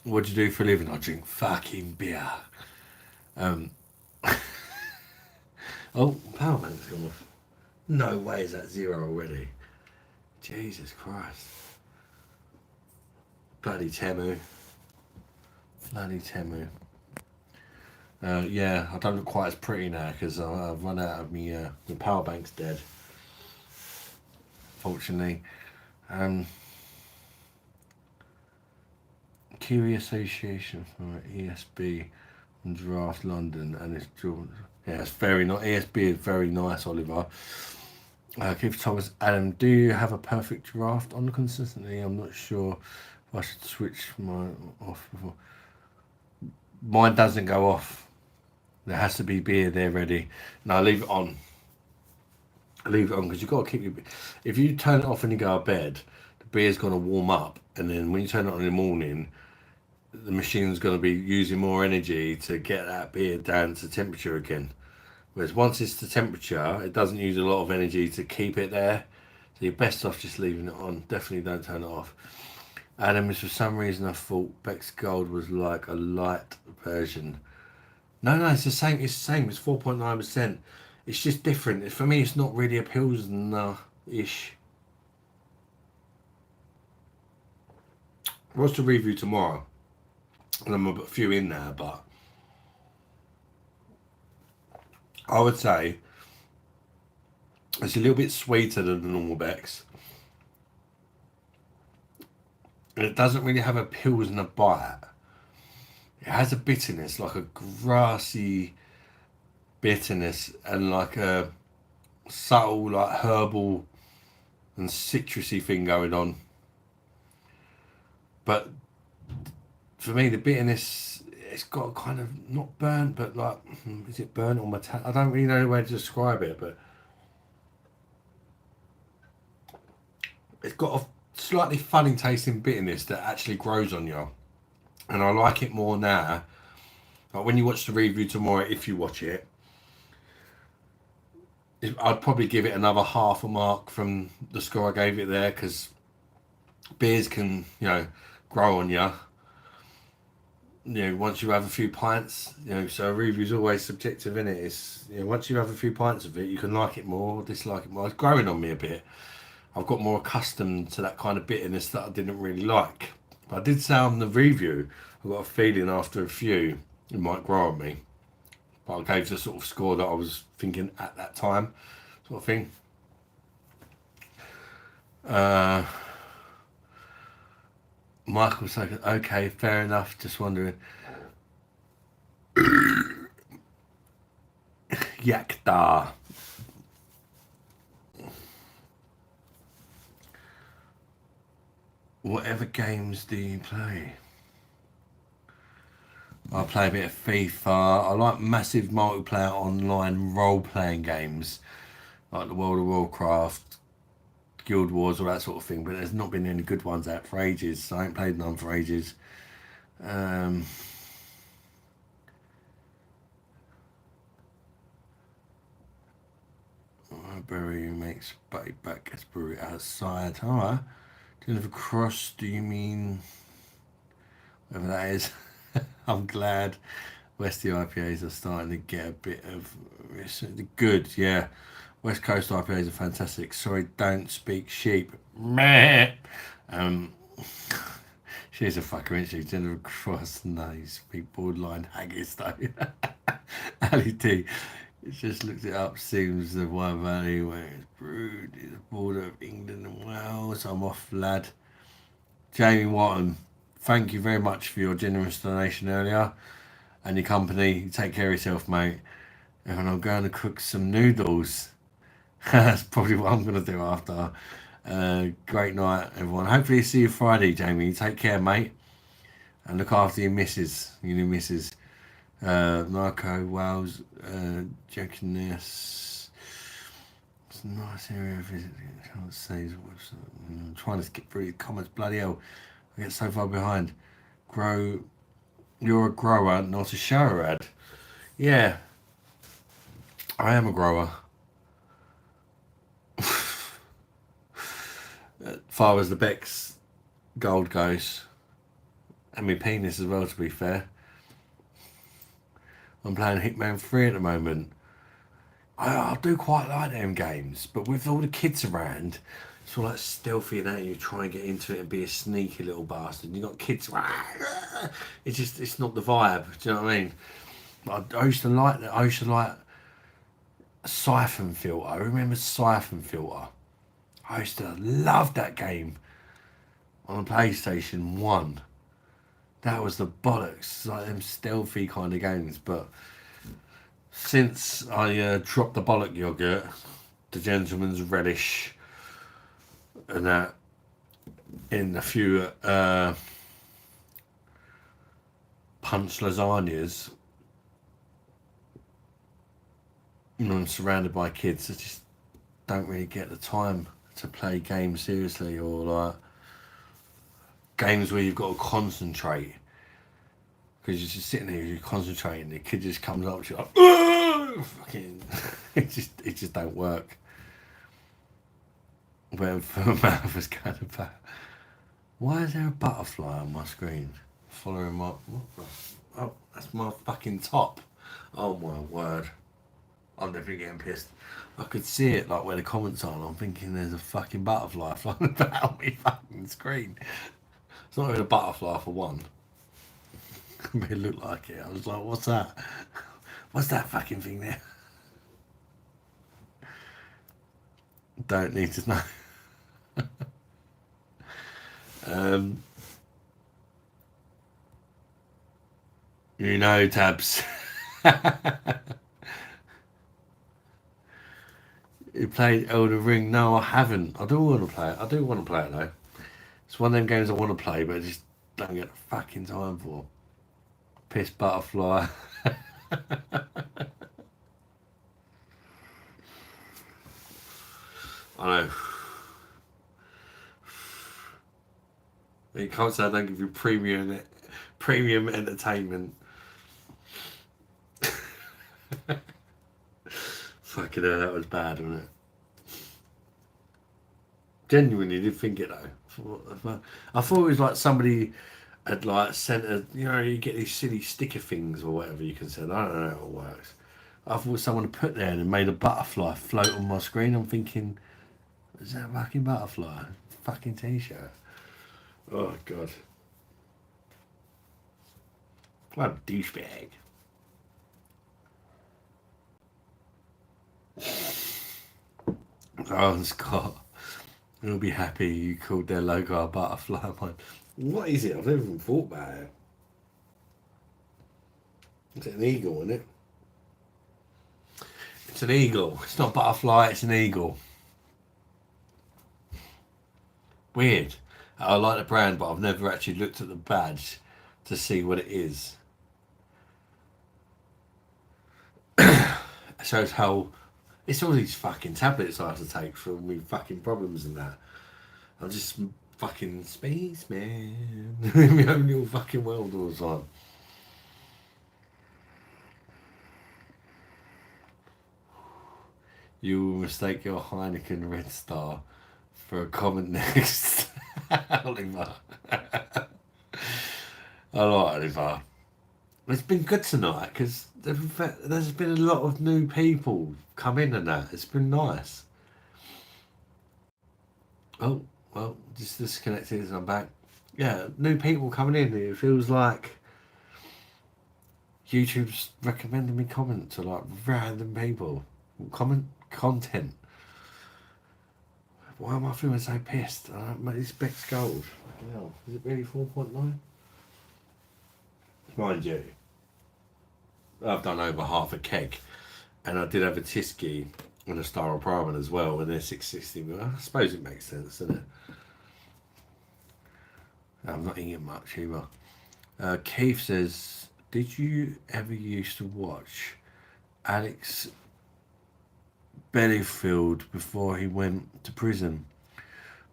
What do you do for a living? I drink fucking beer. Oh, power bank's gone off. No way is that zero already. Jesus Christ. Bloody Temu. Yeah, I don't look quite as pretty now because I've run out of me. The power bank's dead. Fortunately. Kiwi Association for ESB and Draft London, and it's drawn. Yeah, it's very nice. ESB is very nice, Oliver. Keith Thomas, Adam, do you have a perfect draft on consistently? I'm not sure if I should switch mine off before. Mine doesn't go off. There has to be beer there ready. No, leave it on. Leave it on because you've got to keep your. If you turn it off and you go to bed, the beer's going to warm up, and then when you turn it on in the morning, the machine's going to be using more energy to get that beer down to temperature again. Whereas once it's to temperature, it doesn't use a lot of energy to keep it there. So you're best off just leaving it on. Definitely don't turn it off. Adam, for some reason I thought Beck's Gold was like a light version. No, it's the same. It's the same. It's 4.9%. It's just different. For me, it's not really a Pilsner-ish. What's the review tomorrow? And I'm a few in there, but I would say it's a little bit sweeter than the normal Becks. And it doesn't really have a Pilsner bite. It has a bitterness, like a grassy bitterness, and like a subtle, like herbal and citrusy thing going on. But for me, the bitterness, it's got kind of not burnt, but like, is it burnt or metallic? I don't really know the way to describe it, but it's got a slightly funny tasting bitterness that actually grows on you. And I like it more now. Like when you watch the review tomorrow, if you watch it, I'd probably give it another half a mark from the score I gave it there, because beers can, grow on you. Once you have a few pints, so a review's always subjective, innit? It's, once you have a few pints of it, you can like it more or dislike it more. It's growing on me a bit. I've got more accustomed to that kind of bitterness that I didn't really like. But I did say on the review, I got a feeling after a few, it might grow on me. But I gave the sort of score that I was thinking at that time, sort of thing. Michael was like, okay, fair enough, just wondering. Yakda. Whatever games do you play? I play a bit of FIFA. I like massive multiplayer online role-playing games, like the World of Warcraft, Guild Wars, all that sort of thing, but there's not been any good ones out for ages, so I ain't played none for ages. Berry makes Beck gets brewery outside. Alright. Jennifer Cross, do you mean whatever that is? I'm glad Westy IPAs are starting to get a bit of good, yeah. West Coast IPAs are fantastic. Sorry, don't speak sheep. Meh. She's a fucker, isn't she? Jennifer Cross, nice. Big borderline haggis though. Ali T. It just looked it up, seems the Wye Valley where it's brewed is the border of England and Wales. I'm off, lad. Jamie Watton, thank you very much for your generous donation earlier and your company. Take care of yourself, mate. And I'm going to cook some noodles. That's probably what I'm going to do after. Great night, everyone. Hopefully see you Friday, Jamie. Take care, mate. And look after your missus. Your new missus. Narco, Wales, Jackiness. It's a nice area of visit. I can't say. I'm trying to skip through the comments. Bloody hell. I get so far behind. Grow. You're a grower, not a shower ad. Yeah. I am a grower. As far as the Beck's gold goes. And my penis as well, to be fair. I'm playing Hitman 3 at the moment. I do quite like them games, but with all the kids around, it's all like stealthy and that you try and get into it and be a sneaky little bastard. You got kids, it's not the vibe. Do you know what I mean? I used to like that. I used to like Siphon Filter. I remember Siphon Filter. I used to love that game on the PlayStation 1. That was the bollocks. It's like them stealthy kind of games, but since I dropped the bollock yogurt, the gentleman's relish, and that in a few punch lasagnas, I'm surrounded by kids. I just don't really get the time to play games seriously, or like games where you've got to concentrate. Because you're just sitting there, you're concentrating, the kid just comes up to you like, fucking, it just don't work. When mouth was kind of bad. Why is there a butterfly on my screen? Following my, oh, that's my fucking top. Oh my word. I'm definitely getting pissed. I could see it like where the comments are, and I'm thinking there's a fucking butterfly flying about on my fucking screen. It's not even a butterfly for one. It looked like it. I was like, what's that? What's that fucking thing there? Don't need to know. You know, Tabs. You played Elden Ring? No, I haven't. I do want to play it. I do want to play it though. It's one of them games I want to play, but I just don't get the fucking time for. Piss butterfly. I know. You can't say I don't give you premium entertainment. Fucking hell, that was bad, wasn't it? Genuinely did think it though. I thought it was like somebody had like sent a, you know, you get these silly sticker things or whatever you can send. I don't know how it works. I thought someone had put there and made a butterfly float on my screen. I'm thinking, is that a fucking butterfly? Fucking t-shirt. Oh god. What a douchebag. Oh, Scott. You'll be happy you called their logo a butterfly. One. What is it? I've never even thought about it. Is it an eagle, isn't it? It's an eagle. It's not a butterfly, it's an eagle. Weird. I like the brand, but I've never actually looked at the badge to see what it is. It shows how It's all these fucking tablets I have to take for me fucking problems and that. I'm just fucking spaceman in my own little fucking world all the time. You will mistake your Heineken Red Star for a comment next. Oliver. I like Oliver. It's been good tonight because there's been a lot of new people come in and that. It's been nice. Oh, well, just disconnected as I'm back. Yeah, new people coming in. It feels like YouTube's recommending me comment to like random people. Comment content. Why am I feeling so pissed? Mate, this Beck's gold. Fucking hell. Is it really 4.9? Mind you, I've done over half a keg. And I did have a Tyskie and a Star of Ramen as well, and they're 660. But I suppose it makes sense, doesn't it? I'm not eating much either. Keith says, did you ever used to watch Alex Bellyfield before he went to prison?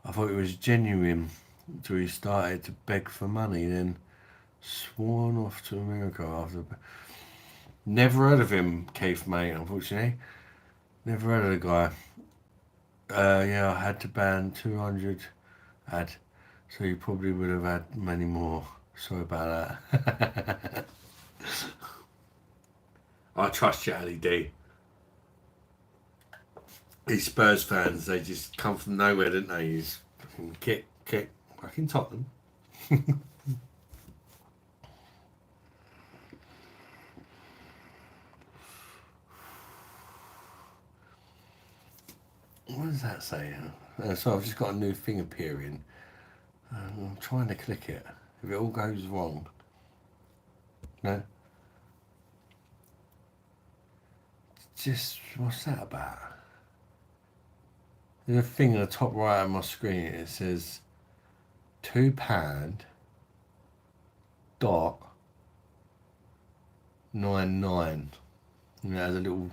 I thought it was genuine until he started to beg for money, then sworn off to America after. Never heard of him, Keith, mate, unfortunately. Never heard of the guy. Yeah, I had to ban 200 ad, so you probably would have had many more. Sorry about that. I trust you, Ali D. These Spurs fans, they just come from nowhere, don't they? He's fucking kick, fucking Tottenham. What does that say? So I've just got a new thing appearing. I'm trying to click it. If it all goes wrong. No? Just, what's that about? There's a thing on the top right of my screen. It says £2 dot 99. And it has a little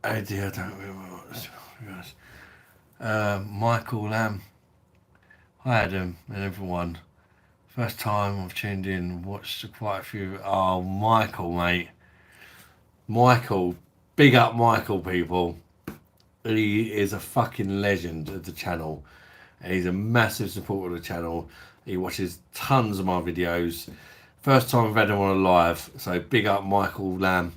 idea. I don't remember what it was. Michael Lamb. Hi Adam and everyone. First time I've tuned in, watched quite a few. Oh, Michael, mate. Michael, big up Michael, people. He is a fucking legend of the channel. And he's a massive supporter of the channel. He watches tons of my videos. First time I've had him on a live, so big up Michael Lamb.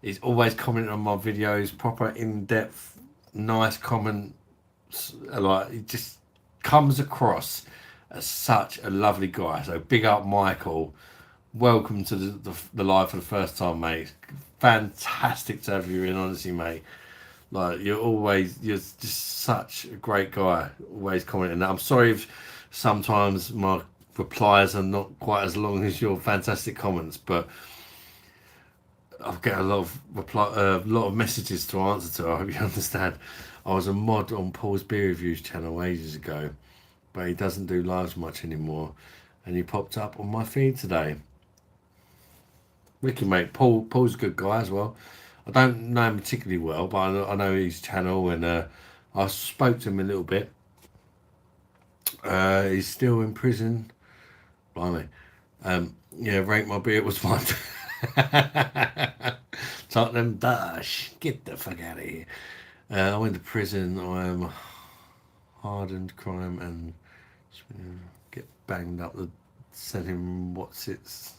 He's always commenting on my videos, proper in-depth, nice comments. Like, he just comes across as such a lovely guy. So big up Michael. Welcome to the live for the first time, mate. Fantastic to have you in, honestly, mate. Like, you're just such a great guy, always commenting. I'm sorry if sometimes my replies are not quite as long as your fantastic comments, but I've got a lot of messages to answer to. I hope you understand. I was a mod on Paul's Beer Reviews channel ages ago, but he doesn't do lives much anymore, and he popped up on my feed today. Wicked, mate. Paul's a good guy as well. I don't know him particularly well, but I know his channel, and I spoke to him a little bit. He's still in prison. Blimey. Yeah, Rate My Beer was one. Tottenham Dash. Get the fuck out of here. I went to prison. I am hardened crime and get banged up the selling what's its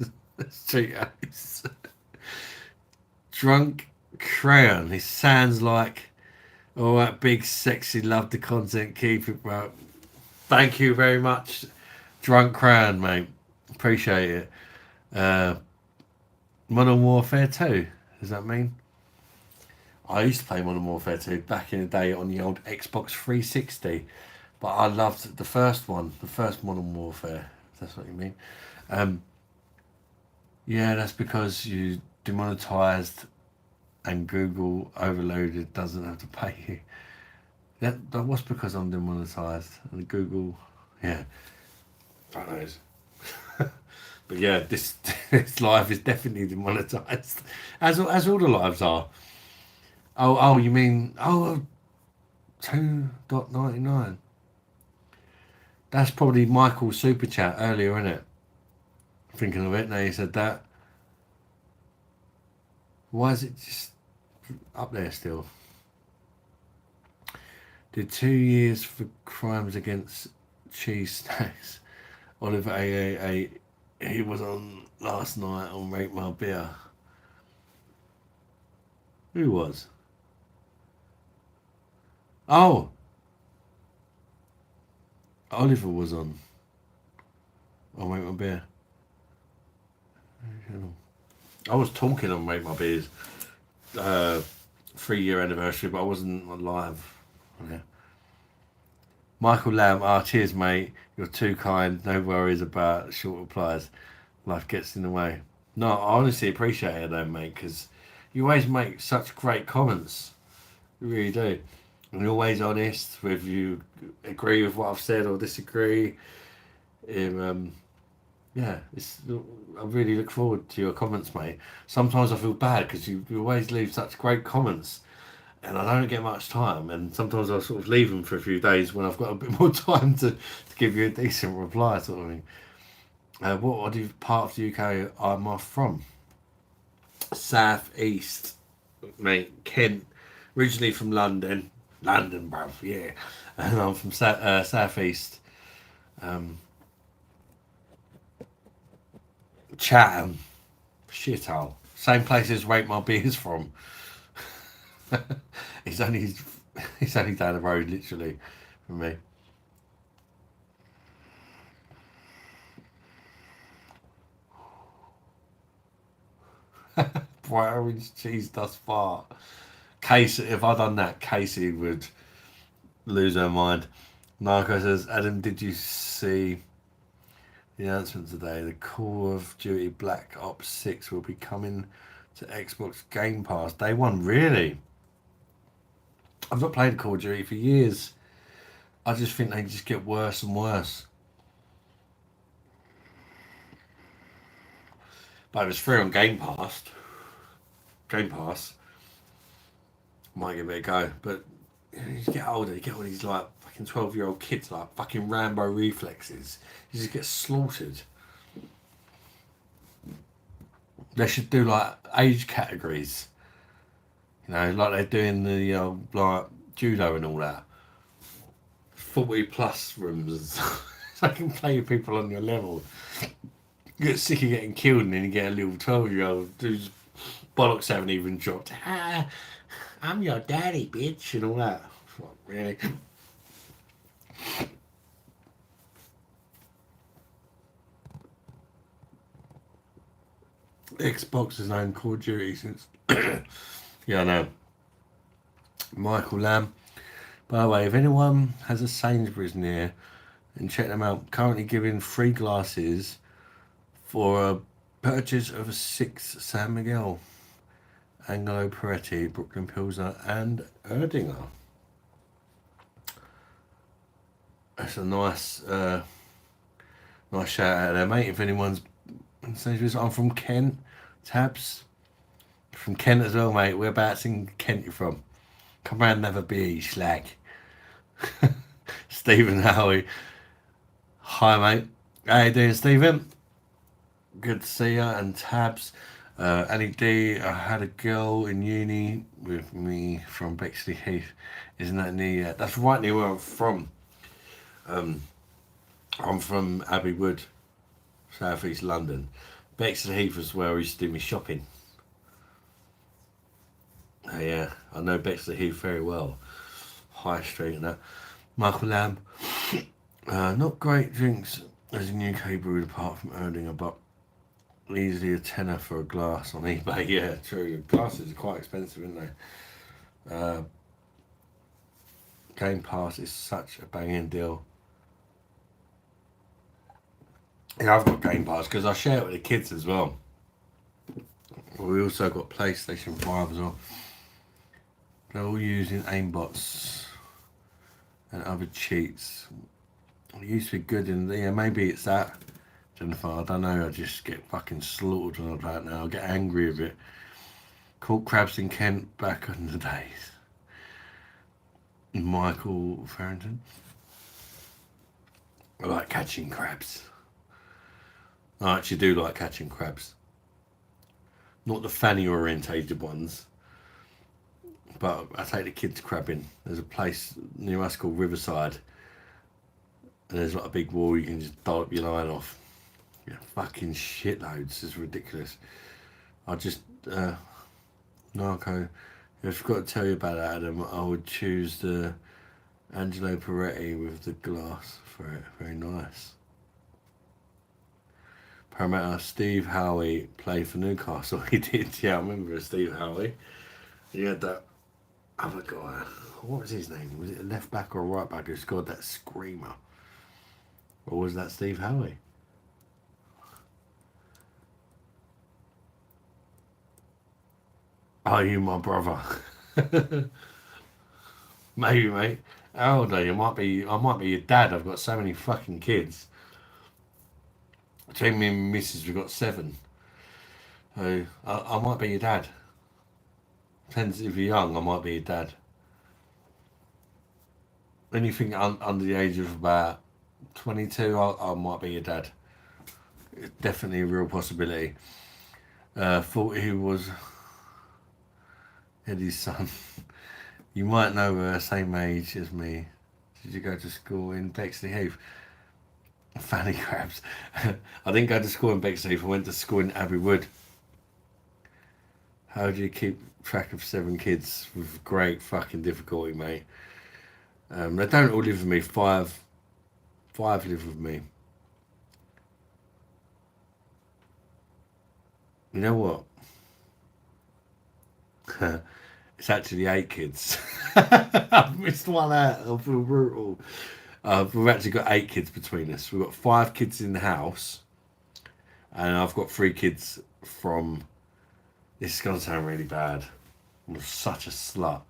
street house. Drunk Crayon. He sounds like all that big sexy love the content. Keep it, bro. Thank you very much, Drunk Crayon, mate. Appreciate it. Modern Warfare 2. Does that mean? I used to play Modern Warfare 2 back in the day on the old Xbox 360, but I loved the first one, the first Modern Warfare. If that's what you mean. Yeah, that's because you demonetized and Google overloaded doesn't have to pay you. That was because I'm demonetised. And Google, yeah, don't know. But yeah, this this live is definitely demonetised, as all the lives are. Oh, you mean 2.99? That's probably Michael's super chat earlier, isn't it? Thinking of it now, you said that. Why is it just up there still? Did 2 years for crimes against cheese snacks. Oliver A. He was on last night on Rate My Beer. Who was? Oh, Oliver was on Rate My Beer. I was talking on Rate My Beer's 3-year anniversary, but I wasn't on live. Yeah. Michael Lamb, cheers, mate. You're too kind. No worries about short replies. Life gets in the way. No, I honestly appreciate it though, mate, because you always make such great comments. You really do. And you're always honest, whether you agree with what I've said or disagree. Yeah, I really look forward to your comments, mate. Sometimes I feel bad because you always leave such great comments and I don't get much time. And sometimes I sort of leave them for a few days when I've got a bit more time to give you a decent reply, sort of thing. What part of the UK am I from? South East, mate. Kent. Originally from London. London, bruv, yeah. And I'm from South East. Um, Chatham. Shithole. Same place as Rate My Beers from. It's only it's only down the road, literally, from me. Bright orange cheese does fart. Casey, if I'd done that, Casey would lose her mind. Narco says, Adam, did you see the announcement today? The Call of Duty Black Ops 6 will be coming to Xbox Game Pass day one. Really? I've not played Call of Duty for years. I just think they just get worse and worse. But if it's free on Game Pass, might give it a go. But you get older, you get all these like fucking 12-year-old kids like fucking Rambo reflexes. You just get slaughtered. They should do like age categories. Like they're doing the like judo and all that. 40 plus rooms. So I can play with people on your level. You get sick of getting killed and then you get a little 12-year-old whose bollocks haven't even dropped. I'm your daddy, bitch, and all that. What, really? Xbox has owned Call of Duty since. Yeah, I know. Michael Lamb. By the way, if anyone has a Sainsbury's near, and check them out, currently giving free glasses for a purchase of a 6 San Miguel, Angelo Peretti, Brooklyn Pilsner, and Erdinger. That's a nice shout out there, mate. If anyone's in Sainsbury's, I'm from Kent. Tabs. From Kent as well, mate. Whereabouts in Kent you from? Come round and have a beer, you slag. Stephen Howie. Hi, mate. How you doing, Stephen? Good to see you. And Tabs. Annie D. I had a girl in uni with me from Bexley Heath. Isn't that near? That's right near where I'm from. I'm from Abbey Wood, South East London. Bexley Heath was where I used to do my shopping. Yeah, I know Bexley Heath very well. High Street and that. Michael Lamb. Not great drinks as in UK brewed apart from Erdinger, but easily a tenner for a glass on eBay. Yeah, true. Glasses are quite expensive, aren't they? Game Pass is such a banging deal. Yeah, I've got Game Pass because I share it with the kids as well. We also got PlayStation 5 as well. They're all using aimbots. and other cheats. I used to be good in the, yeah, maybe it's that, Jennifer. I don't know. I just get fucking slaughtered when I play it now. I get angry with it. Caught crabs in Kent back in the days. Michael Farrington. I like catching crabs. I actually do like catching crabs. Not the fanny orientated ones, but I take the kids crabbing. There's a place near us called Riverside, and there's like a big wall you can just dollop your line off. Yeah, fucking shitloads. It's ridiculous. I just no, okay. I forgot to tell you about that, Adam. I would choose the Angelo Peretti with the glass for it. Very nice. Parramatta, Steve Howie played for Newcastle. He did, yeah, I remember Steve Howie. He had that other guy. What was his name? Was it a left back or a right back who scored that screamer? Or was that Steve Howie? Are you my brother? Maybe, mate. How old are you? I might be your dad. I've got so many fucking kids. Between me and Mrs. we've got 7. So I might be your dad. Depends if you're young, I might be your dad. Anything under the age of about 22, I might be your dad. It's definitely a real possibility. Thought he was Eddie's son. You might know her, same age as me. Did you go to school in Bexley Heath? Fanny crabs. I didn't go to school in Bexley Heath. I went to school in Abbey Wood. How do you keep track of 7 kids? With great fucking difficulty, mate. They don't all live with me. 5 live with me. You know what? It's actually 8 kids. I've missed one out. I feel brutal. We've actually got 8 kids between us. We've got 5 kids in the house, and I've got 3 kids from. This is gonna sound really bad. I'm such a slut.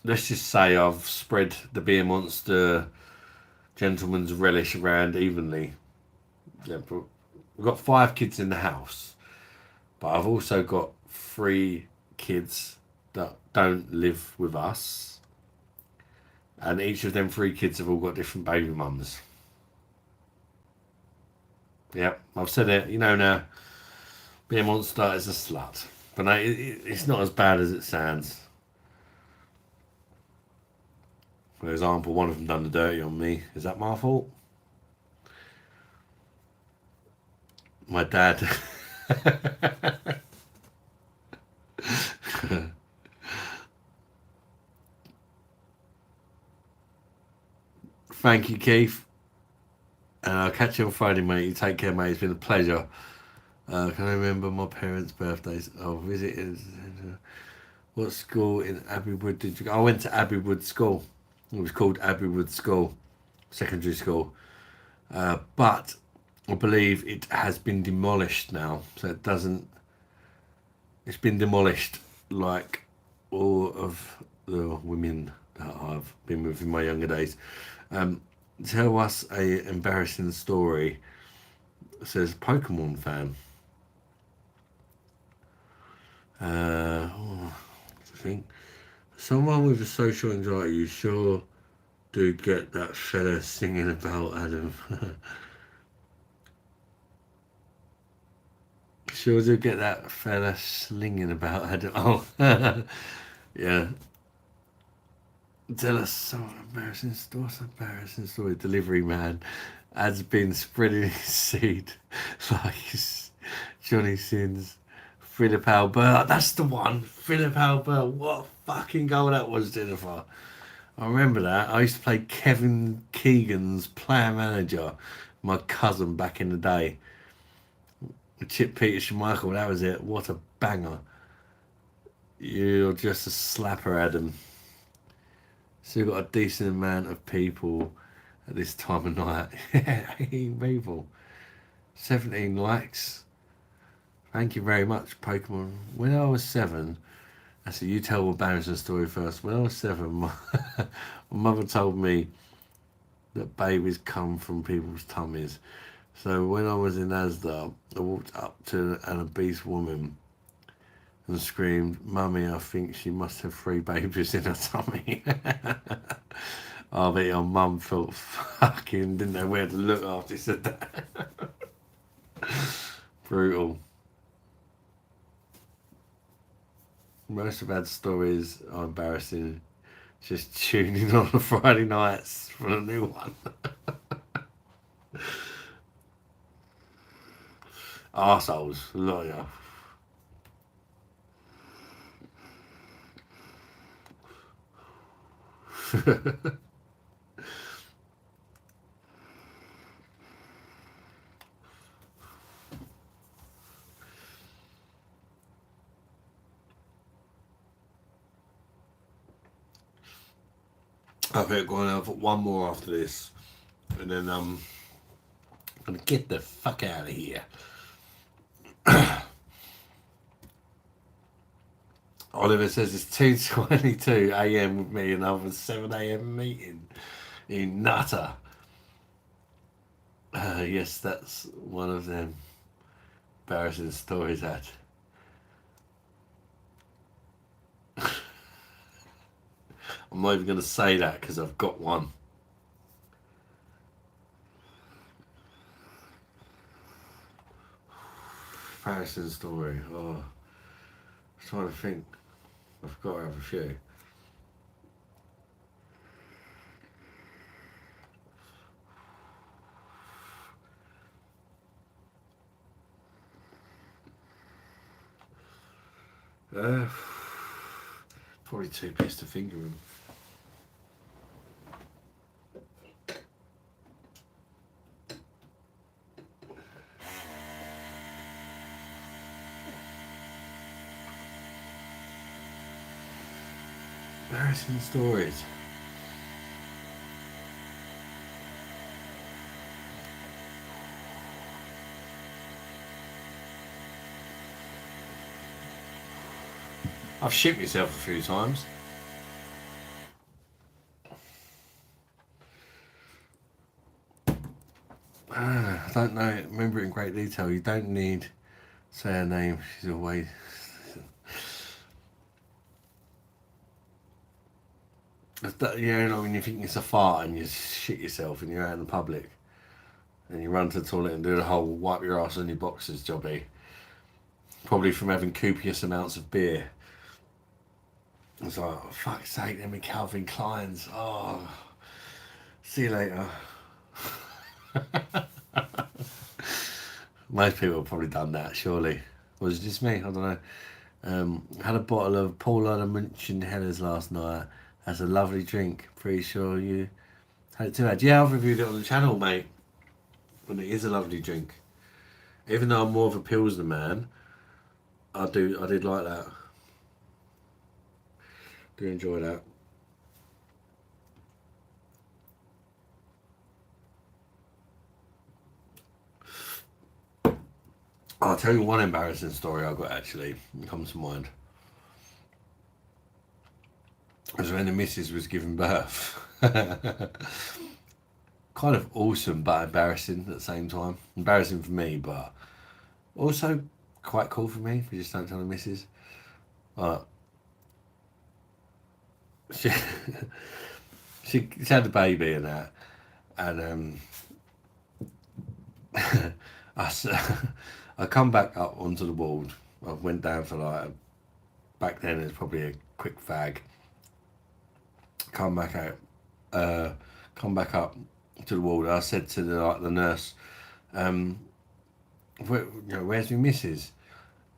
Let's just say I've spread the beer monster gentleman's relish around evenly. Yeah, but we've got 5 kids in the house, but I've also got 3 kids that don't live with us, and each of them 3 kids have all got different baby mums. Yep, I've said it. You know now. Beer monster is a slut, but no, it's not as bad as it sounds. For example, one of them done the dirty on me. Is that my fault? My dad. Thank you, Keith. And I'll catch you on Friday, mate. You take care, mate. It's been a pleasure. Can I remember my parents' birthdays? I'll visit. What school in Abbey Wood did you go? I went to Abbey Wood School. It was called Abbey Wood School, secondary school. But I believe it has been demolished now. So it doesn't. It's been demolished like all of the women that I've been with in my younger days. Tell us a embarrassing story. It says Pokemon fan. I think someone with a social anxiety, you sure do get that fella singing about Adam. Sure do get that fella slinging about Adam. Oh, yeah. Tell us some embarrassing story. Embarrassing story. Delivery man has been spreading his seed like Johnny Sins. Philip Albert, that's the one. Philip Albert, what a fucking goal that was, Jennifer. I remember that. I used to play Kevin Keegan's player manager, my cousin back in the day. Chip Peter Schmeichel, that was it. What a banger. You're just a slapper, Adam. So you've got a decent amount of people at this time of night. 18 people. 17 likes. Thank you very much, Pokemon. When I was 7, I said, you tell a embarrassing story first. When I was 7, my mother told me that babies come from people's tummies. So when I was in Asda, I walked up to an obese woman and screamed, "Mummy, I think she must have 3 babies in her tummy." I bet your mum felt fucking didn't know where to look after he said that. Brutal. Most of our stories are embarrassing. Just tuning on the Friday nights for a new one. Arseholes, lawyer. I think going to have one more after this, and then I'm gonna get the fuck out of here. Oliver says it's 2:22 a.m. with me, and I have a 7 a.m. meeting in Nutter. Yes, that's one of them embarrassing stories that. I'm not even going to say that because I've got one. Embarrassing story. Oh, I'm trying to think. I've got to have a few. Uh, Probably too pissed to think of them. Embarrassing stories. I've shit myself a few times. I don't know. Remember it in great detail. You don't need to say her name. She's always. You know, when you think it's a fart and you shit yourself and you're out in the public and you run to the toilet and do the whole wipe your ass on your boxers jobby. Probably from having copious amounts of beer. It's like, oh, fuck's sake, them Calvin Kleins. Oh, see you later. Most people have probably done that, surely. Was it just me? I don't know. Had a bottle of Paula Munchen Hellers last night. That's a lovely drink. Pretty sure you had it too. Yeah, I've reviewed it on the channel, mate. And it is a lovely drink. Even though I'm more of a Pilsner man, I did like that. Do enjoy that. I'll tell you one embarrassing story I got actually. It comes to mind. It was when the missus was giving birth. Kind of awesome but embarrassing at the same time. Embarrassing for me, but also quite cool for me if you just don't tell the missus. She, she had the baby and that, and I come back up onto the ward. I went down for like back then it was probably a quick fag. Come back out, come back up to the ward. I said to the nurse, where's my missus?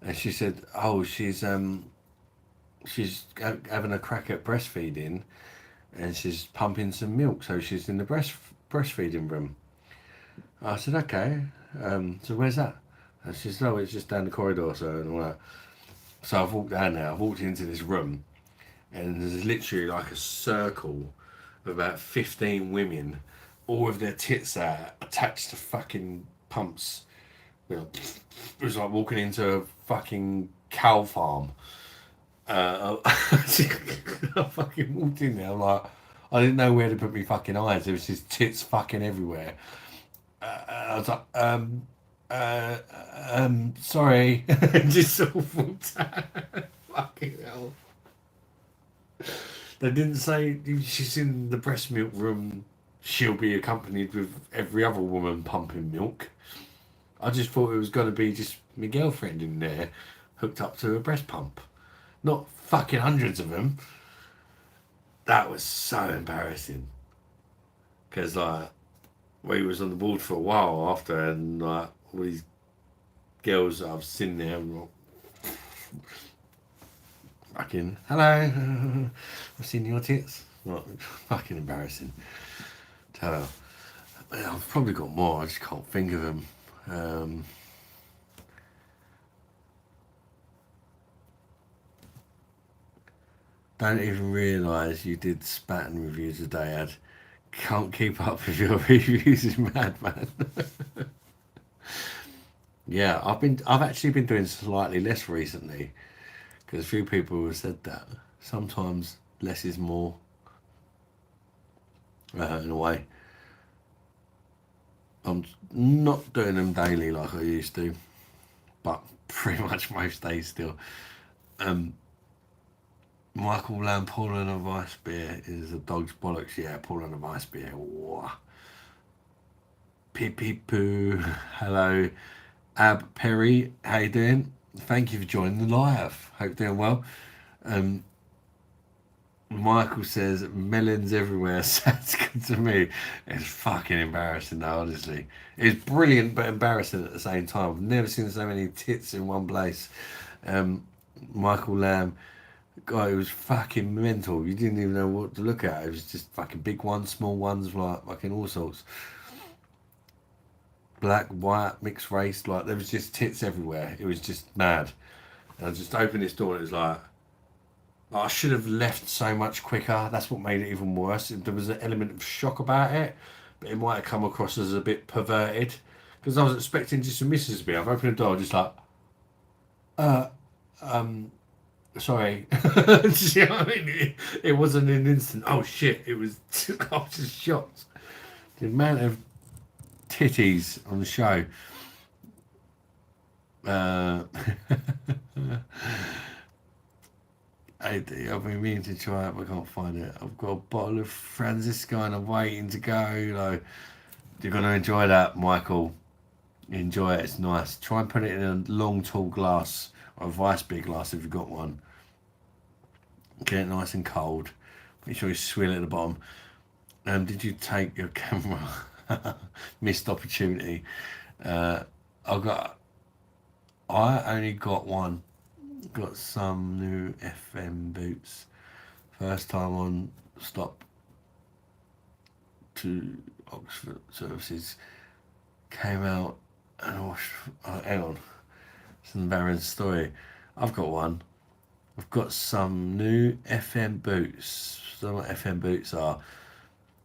And she said, oh, she's having a crack at breastfeeding, and she's pumping some milk, so she's in the breastfeeding room. I said, okay. So where's that? And she said, oh, it's just down the corridor, so and all that. So I've walked down there. I've walked into this room, and there's literally like a circle of about 15 women, all with their tits out, attached to fucking pumps. You know, it was like walking into a fucking cow farm. I fucking walked in there. I'm like, I didn't know where to put my fucking eyes. There was just tits fucking everywhere. I was like, uh, sorry, just sort of walked out. Fucking hell. They didn't say she's in the breast milk room. She'll be accompanied with every other woman pumping milk. I just thought it was going to be just my girlfriend in there, hooked up to a breast pump, not fucking hundreds of them. That was so embarrassing. Because like we was on the board for a while after, and like all these girls that I've seen there, fucking hello, I've seen your tits. Like, fucking embarrassing. Tell her. I've probably got more. I just can't think of them. Don't even realise you did Spatten reviews today, Ad. Can't keep up with your reviews, is mad, man. Yeah, I've actually been doing slightly less recently because a few people have said that sometimes less is more. In a way, I'm not doing them daily like I used to, but pretty much most days still. Michael Lamb, Paul and a Vice Beer is a dog's bollocks. Yeah, Paul and a Vice Beer. Whoa. Pee pee poo. Hello. Ab Perry, how you doing? Thank you for joining the live. Hope you're doing well. Michael says melons everywhere. Sounds good to me. It's fucking embarrassing though, honestly. It's brilliant but embarrassing at the same time. I've never seen so many tits in one place. Michael Lamb, God, it was fucking mental. You didn't even know what to look at. It was just fucking big ones, small ones, like fucking all sorts. Black, white, mixed race, like there was just tits everywhere. It was just mad. And I just opened this door and it was like I should have left so much quicker. That's what made it even worse. There was an element of shock about it, but it might have come across as a bit perverted because I was expecting just a missus to be. I've opened the door, just like, sorry. Do you know what I mean? It wasn't an instant. Oh shit! It was. I was just shocked. The amount of titties on the show. I've been meaning to try it, but I can't find it. I've got a bottle of Francisco and I'm waiting to go. Like, you're going to enjoy that, Michael. Enjoy it, it's nice. Try and put it in a long, tall glass or a Vice beer glass if you've got one. Get it nice and cold. Make sure you swill it at the bottom. Did you take your camera? Missed opportunity. I only got one. Got some new FM boots. First time on stop to Oxford services. Came out and I watched. Oh, hang on. It's an embarrassing story. I've got one. I've got some new FM boots. I don't know what FM boots are.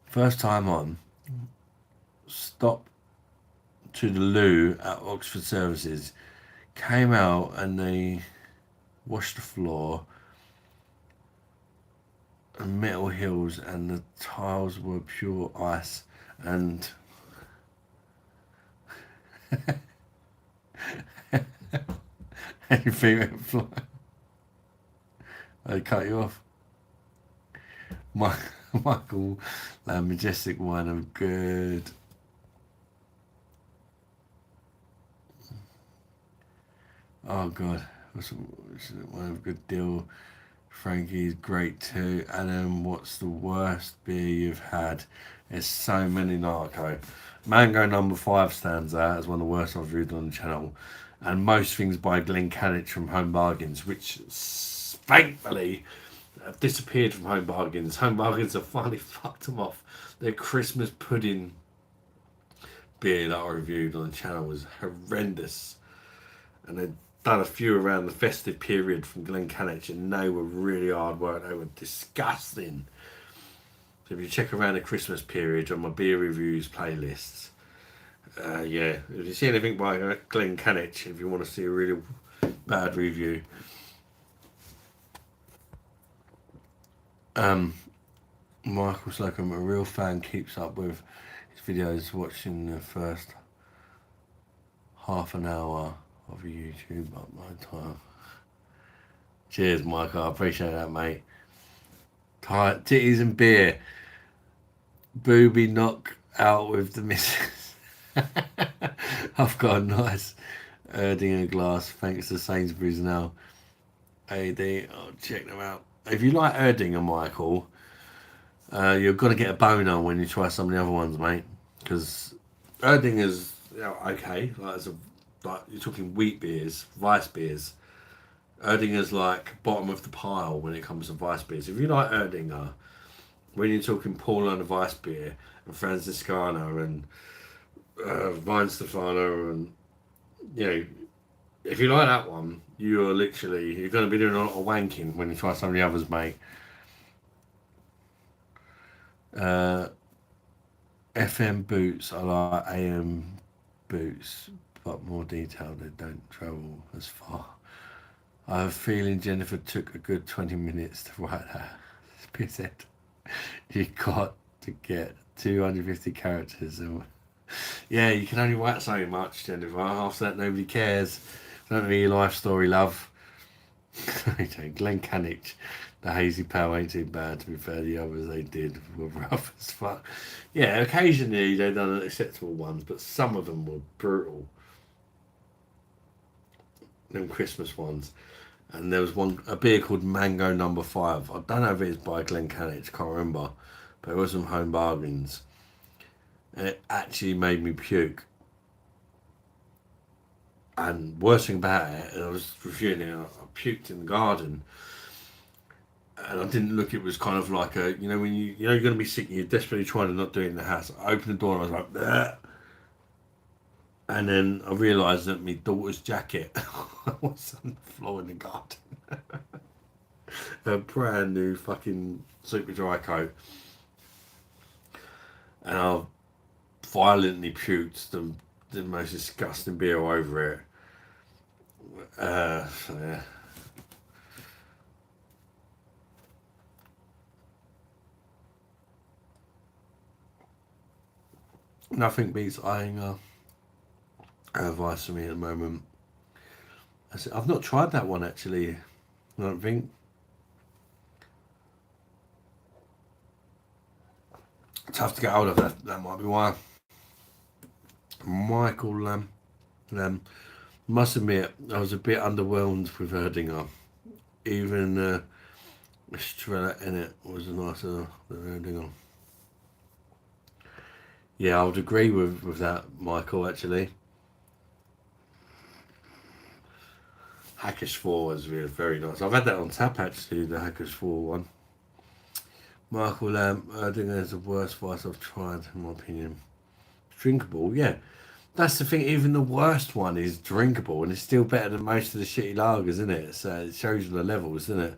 First time on. Stop to the loo at Oxford services. Came out and they washed the floor and metal hills and the tiles were pure ice and anything went flying. They cut you off. Michael, that majestic wine of good. Oh god, one of good deal. Frankie's great too. Adam, what's the worst beer you've had? There's so many, Narco. Mango number 5 stands out as one of the worst I've reviewed on the channel. And most things by Glenn Canich from Home Bargains, which thankfully have disappeared from Home Bargains. Home Bargains have finally fucked them off. Their Christmas pudding beer that I reviewed on the channel was horrendous. And they'd done a few around the festive period from Glenn Canich and they were really hard work. They were disgusting. So if you check around the Christmas period on my beer reviews playlists, yeah, if you see anything by Glenn Canich, if you want to see a really bad review, Michael's like I'm a real fan, keeps up with his videos, watching the first half an hour of YouTube up my time. Cheers, Michael. I appreciate that, mate. Tight titties and beer. Booby knock out with the missus. I've got a nice Erdinger glass thanks to Sainsbury's now. AD, I'll check them out. If you like Erdinger, Michael, you're gonna get a boner when you try some of the other ones, mate. Because Erdinger's okay. Like you're talking wheat beers, Weiss beers. Erdinger's like bottom of the pile when it comes to Weiss beers. If you like Erdinger, when you're talking Paulaner Weiss beer and Franciscana and Weinstefano and if you like that one, you're going to be doing a lot of wanking when you try some of the others, mate. FM boots are like AM boots, but more detailed. They don't travel as far. I have a feeling Jennifer took a good 20 minutes to write that. Said you got to get 250 characters. And yeah, you can only write so much, Jennifer. After that, nobody cares. Don't know your life story, love. Glenn Canich, the Hazy Pow ain't too bad. To be fair, the others they did were rough as fuck. Yeah, occasionally they've done acceptable ones, but some of them were brutal. Them Christmas ones. And there was a beer called Mango Number 5. I don't know if it's by Glenn Canich, can't remember. But it was from Home Bargains. And it actually made me puke. And worst thing about it, I was reviewing it, I puked in the garden. And I didn't look, it was kind of like when you're going to be sick and you're desperately trying to not do it in the house. I opened the door and I was like, bleh. And then I realised that my daughter's jacket was on the floor in the garden. A brand new fucking super dry coat. And I violently puked the most disgusting beer over it. So yeah. Nothing beats eyeing advice for me at the moment. I've not tried that one actually. I don't think. Tough to get hold of that. That might be why. Michael must admit I was a bit underwhelmed with Erdinger. Even Estrella in it was nicer than Erdinger. Yeah, I would agree with that, Michael, actually. Hackers 4 was really very nice. I've had that on tap, actually, the Hackers 4 one. Michael Erdinger is the worst Vice I've tried, in my opinion. Drinkable, yeah. That's the thing, even the worst one is drinkable, and it's still better than most of the shitty lagers, isn't it? So it shows you the levels, doesn't it?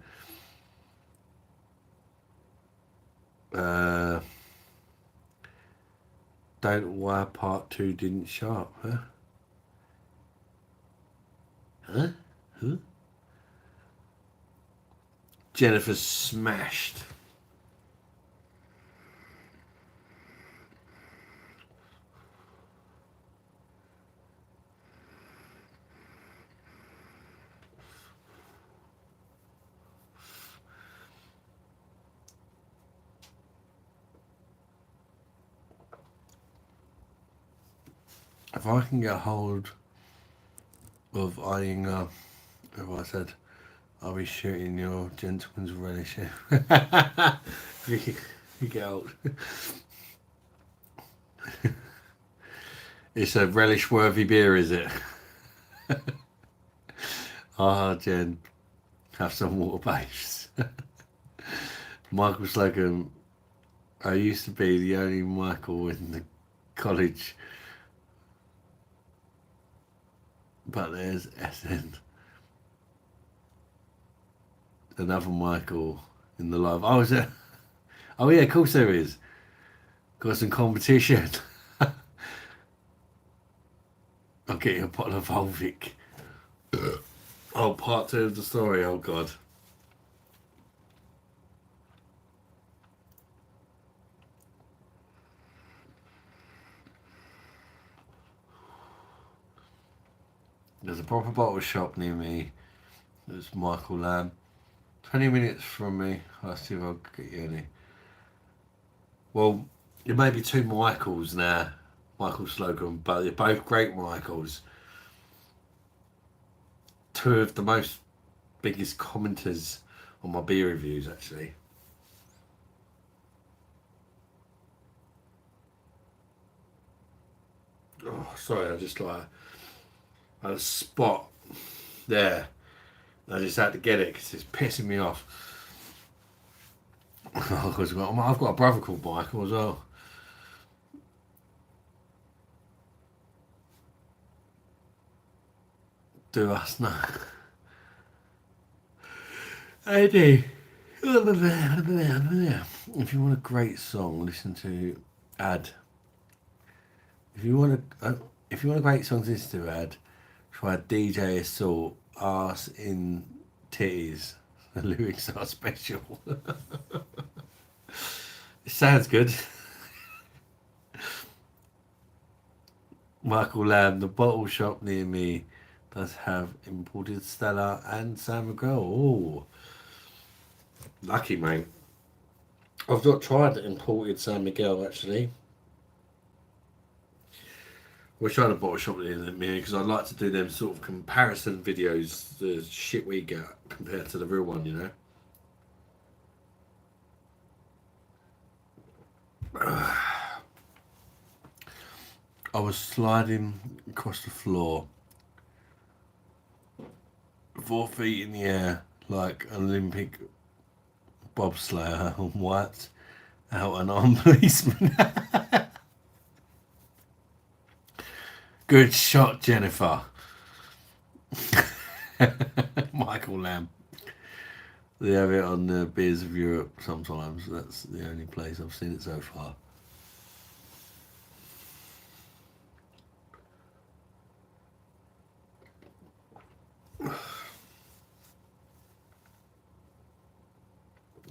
Don't know why part 2 didn't show up, huh? Huh? Jennifer smashed. If I can get hold of eyeing, if I said, I'll be shooting your gentleman's relish. You get old. It's a relish-worthy beer, is it? Jen, have some water babes. Michael Slocum, I used to be the only Michael in the college, but there's SN. Another Michael in the live. Oh, is it? Oh yeah, of course there is. Got some competition. I'll get you a bottle of Volvic. Oh, part 2 of the story. Oh God. There's a proper bottle shop near me. It's Michael Lamb. 20 minutes from me. I'll see if I can get you any. Well, there may be two Michaels now. Michael Slocum, but they're both great Michaels. Two of the most biggest commenters on my beer reviews, actually. Oh, sorry, I just like had a spot there. I just had to get it because it's pissing me off. Because I've got a brother called Michael as well. Do us know? Eddie. If you want a great song, listen to Ad. If you want a great song to listen to, Ad, try DJ Assault. Arse in Titties. The lyrics are special. It sounds good. Michael Lamb, the bottle shop near me does have imported Stella and San Miguel. Oh, lucky, mate. I've not tried the imported San Miguel, actually. We're trying to bottle shop near me because I'd like to do them sort of comparison videos, the shit we get compared to the real one, you know. I was sliding across the floor, 4 feet in the air, like an Olympic bobslayer, and wiped out an armed policeman. Good shot, Jennifer. Michael Lamb. They have it on the Beers of Europe sometimes. That's the only place I've seen it so far.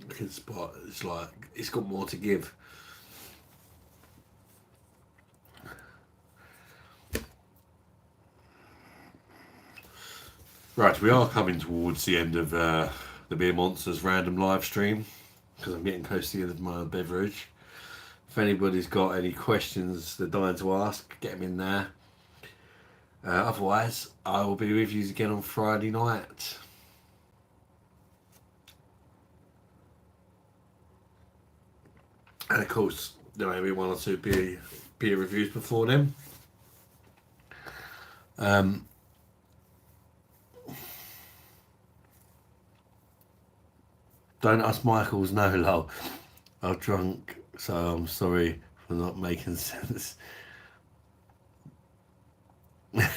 Good spot. It's like it's got more to give. Right, we are coming towards the end of the Beer Monsters random live stream because I'm getting close to the end of my beverage. If anybody's got any questions they're dying to ask, get them in there. Otherwise, I will be with you again on Friday night. And of course, there may be 1 or 2 beer reviews before them. Don't ask Michael's no, lol. I'm drunk, so I'm sorry for not making sense. Don't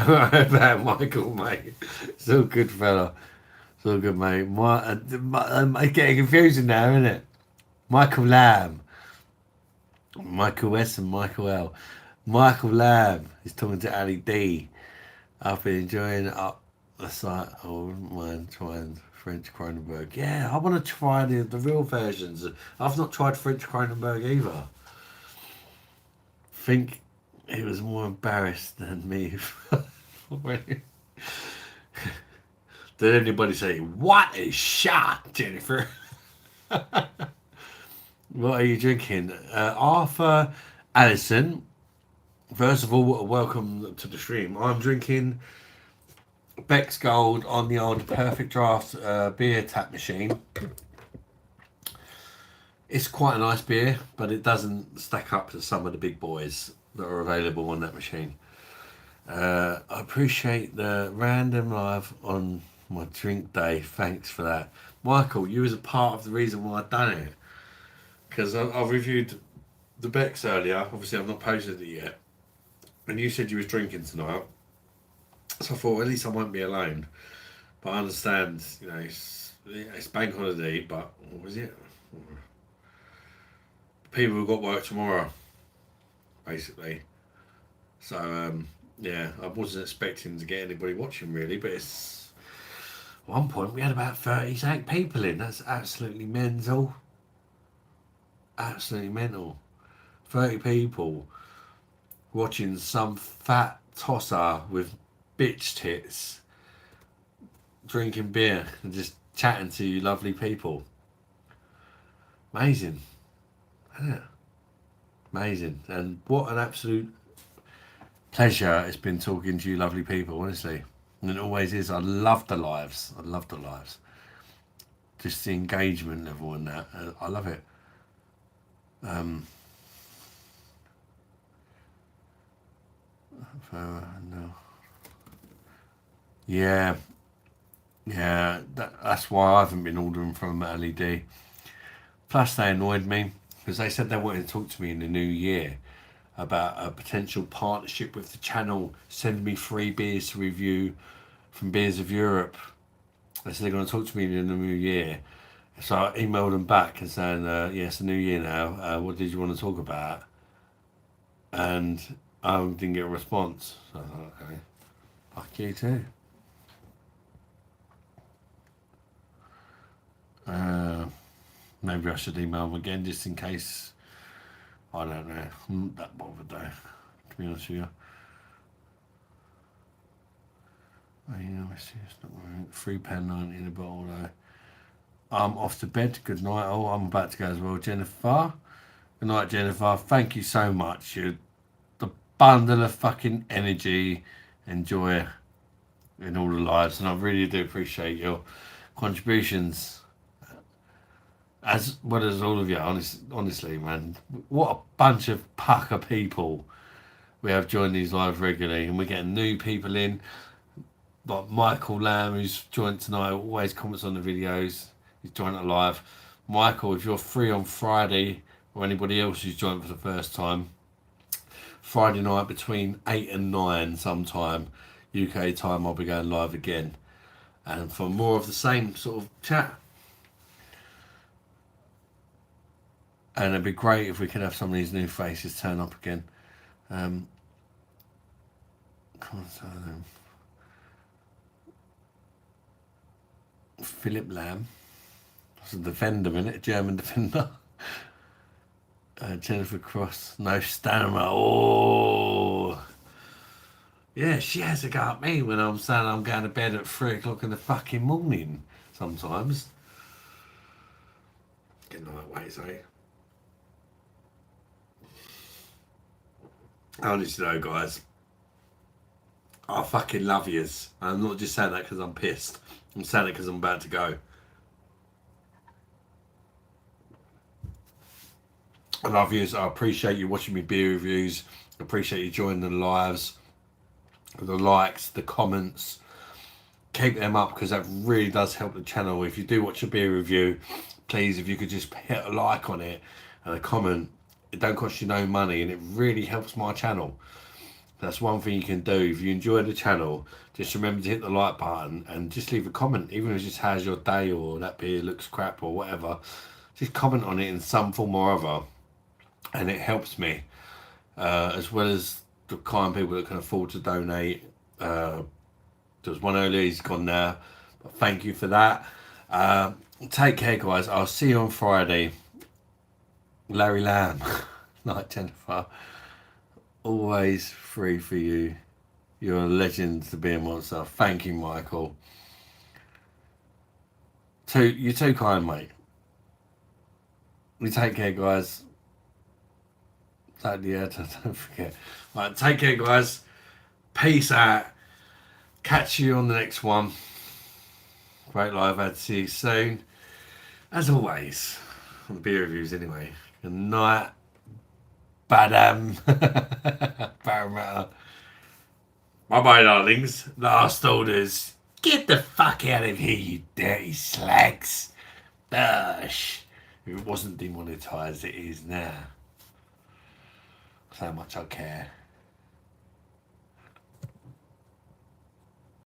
worry about Michael, mate. It's all good, fella. It's all good, mate. I'm getting confusing now, isn't it? Michael Lamb. Michael S and Michael L. Michael Lamb is talking to Ali D. I've been enjoying up the site. I wouldn't mind trying French Kronenberg. Yeah, I want to try the real versions. I've not tried French Kronenberg either. Think he was more embarrassed than me. Did anybody say, "What a shot, Jennifer"? What are you drinking? Arthur Allison. First of all, welcome to the stream. I'm drinking Beck's Gold on the old Perfect Draft beer tap machine. It's quite a nice beer, but it doesn't stack up to some of the big boys that are available on that machine. I appreciate the random live on my drink day. Thanks for that. Michael, you was a part of the reason why I've done it. Because I've reviewed the Becks earlier. Obviously, I've not posted it yet. And you said you was drinking tonight. So I thought, at least I won't be alone. But I understand, you know, it's bank holiday, but what was it? People have got work tomorrow, basically. So, yeah, I wasn't expecting to get anybody watching, really. But it's... At one point, we had about 38 people in. That's absolutely mental. Absolutely mental. 30 people watching some fat tosser with bitch tits, drinking beer and just chatting to you lovely people. Amazing. Isn't it? Amazing. And what an absolute pleasure it's been talking to you lovely people, honestly. And it always is. I love the lives. I love the lives. Just the engagement level and that. I love it. No. Yeah. Yeah. That's why I haven't been ordering from LED. Plus, they annoyed me because they said they wanted to talk to me in the new year about a potential partnership with the channel, send me free beers to review from Beers of Europe. They said they're going to talk to me in the new year. So I emailed them back and saying, yeah, it's the new year now. What did you want to talk about? And I didn't get a response. So I thought, okay, fuck you too. Maybe I should email them again just in case. I don't know. I'm not that bothered though, to be honest with you. Oh, yeah, I see it's not working. £3.90 in a bottle though. I'm off to bed. Good night. Oh, I'm about to go as well. Jennifer. Good night, Jennifer. Thank you so much. You're the bundle of fucking energy and joy in all the lives, and I really do appreciate your contributions. As well as all of you, honestly, man. What a bunch of pucker people we have joined these lives regularly, and we're getting new people in. Like Michael Lamb, who's joined tonight, always comments on the videos. He's joined it live. Michael, if you're free on Friday, or anybody else who's joined for the first time, Friday night between 8 and 9 sometime, UK time, I'll be going live again. And for more of the same sort of chat. And it'd be great if we could have some of these new faces turn up again. Come on, so Philip Lamb. That's a defender, isn't it? A German defender. Jennifer Cross. No stamina. Oh. Yeah, she has to go at me when I'm saying I'm going to bed at 3 o'clock in the fucking morning sometimes. Good night, wait, sorry. Honestly though, guys, I fucking love yous. I'm not just saying that because I'm pissed. I'm saying it because I'm about to go. I love yous. I appreciate you watching me beer reviews. I appreciate you joining the lives, the likes, the comments. Keep them up because that really does help the channel. If you do watch a beer review, please, if you could just hit a like on it and a comment. It don't cost you no money and it really helps my channel. That's one thing you can do. If you enjoy the channel, just remember to hit the like button and just leave a comment, even if it's just how's your day or that beer looks crap or whatever. Just comment on it in some form or other, and it helps me, as well as the kind people that can afford to donate. There was one earlier, he's gone now, but thank you for that. Take care, guys. I'll see you on Friday. Larry Lamb. Night, Jennifer. Always free for you. You're a legend to be a monster. Thank you, Michael. You're too kind, mate. You take care, guys. Yeah, don't forget. Right, take care, guys. Peace out. Catch you on the next one. Great live ad. See you soon. As always, on the beer reviews anyway. Good night. Badam. Parramatta. Bye-bye, darlings. Last orders. Get the fuck out of here, you dirty slags. BOSH. If it wasn't demonetized, it is now. So much I care.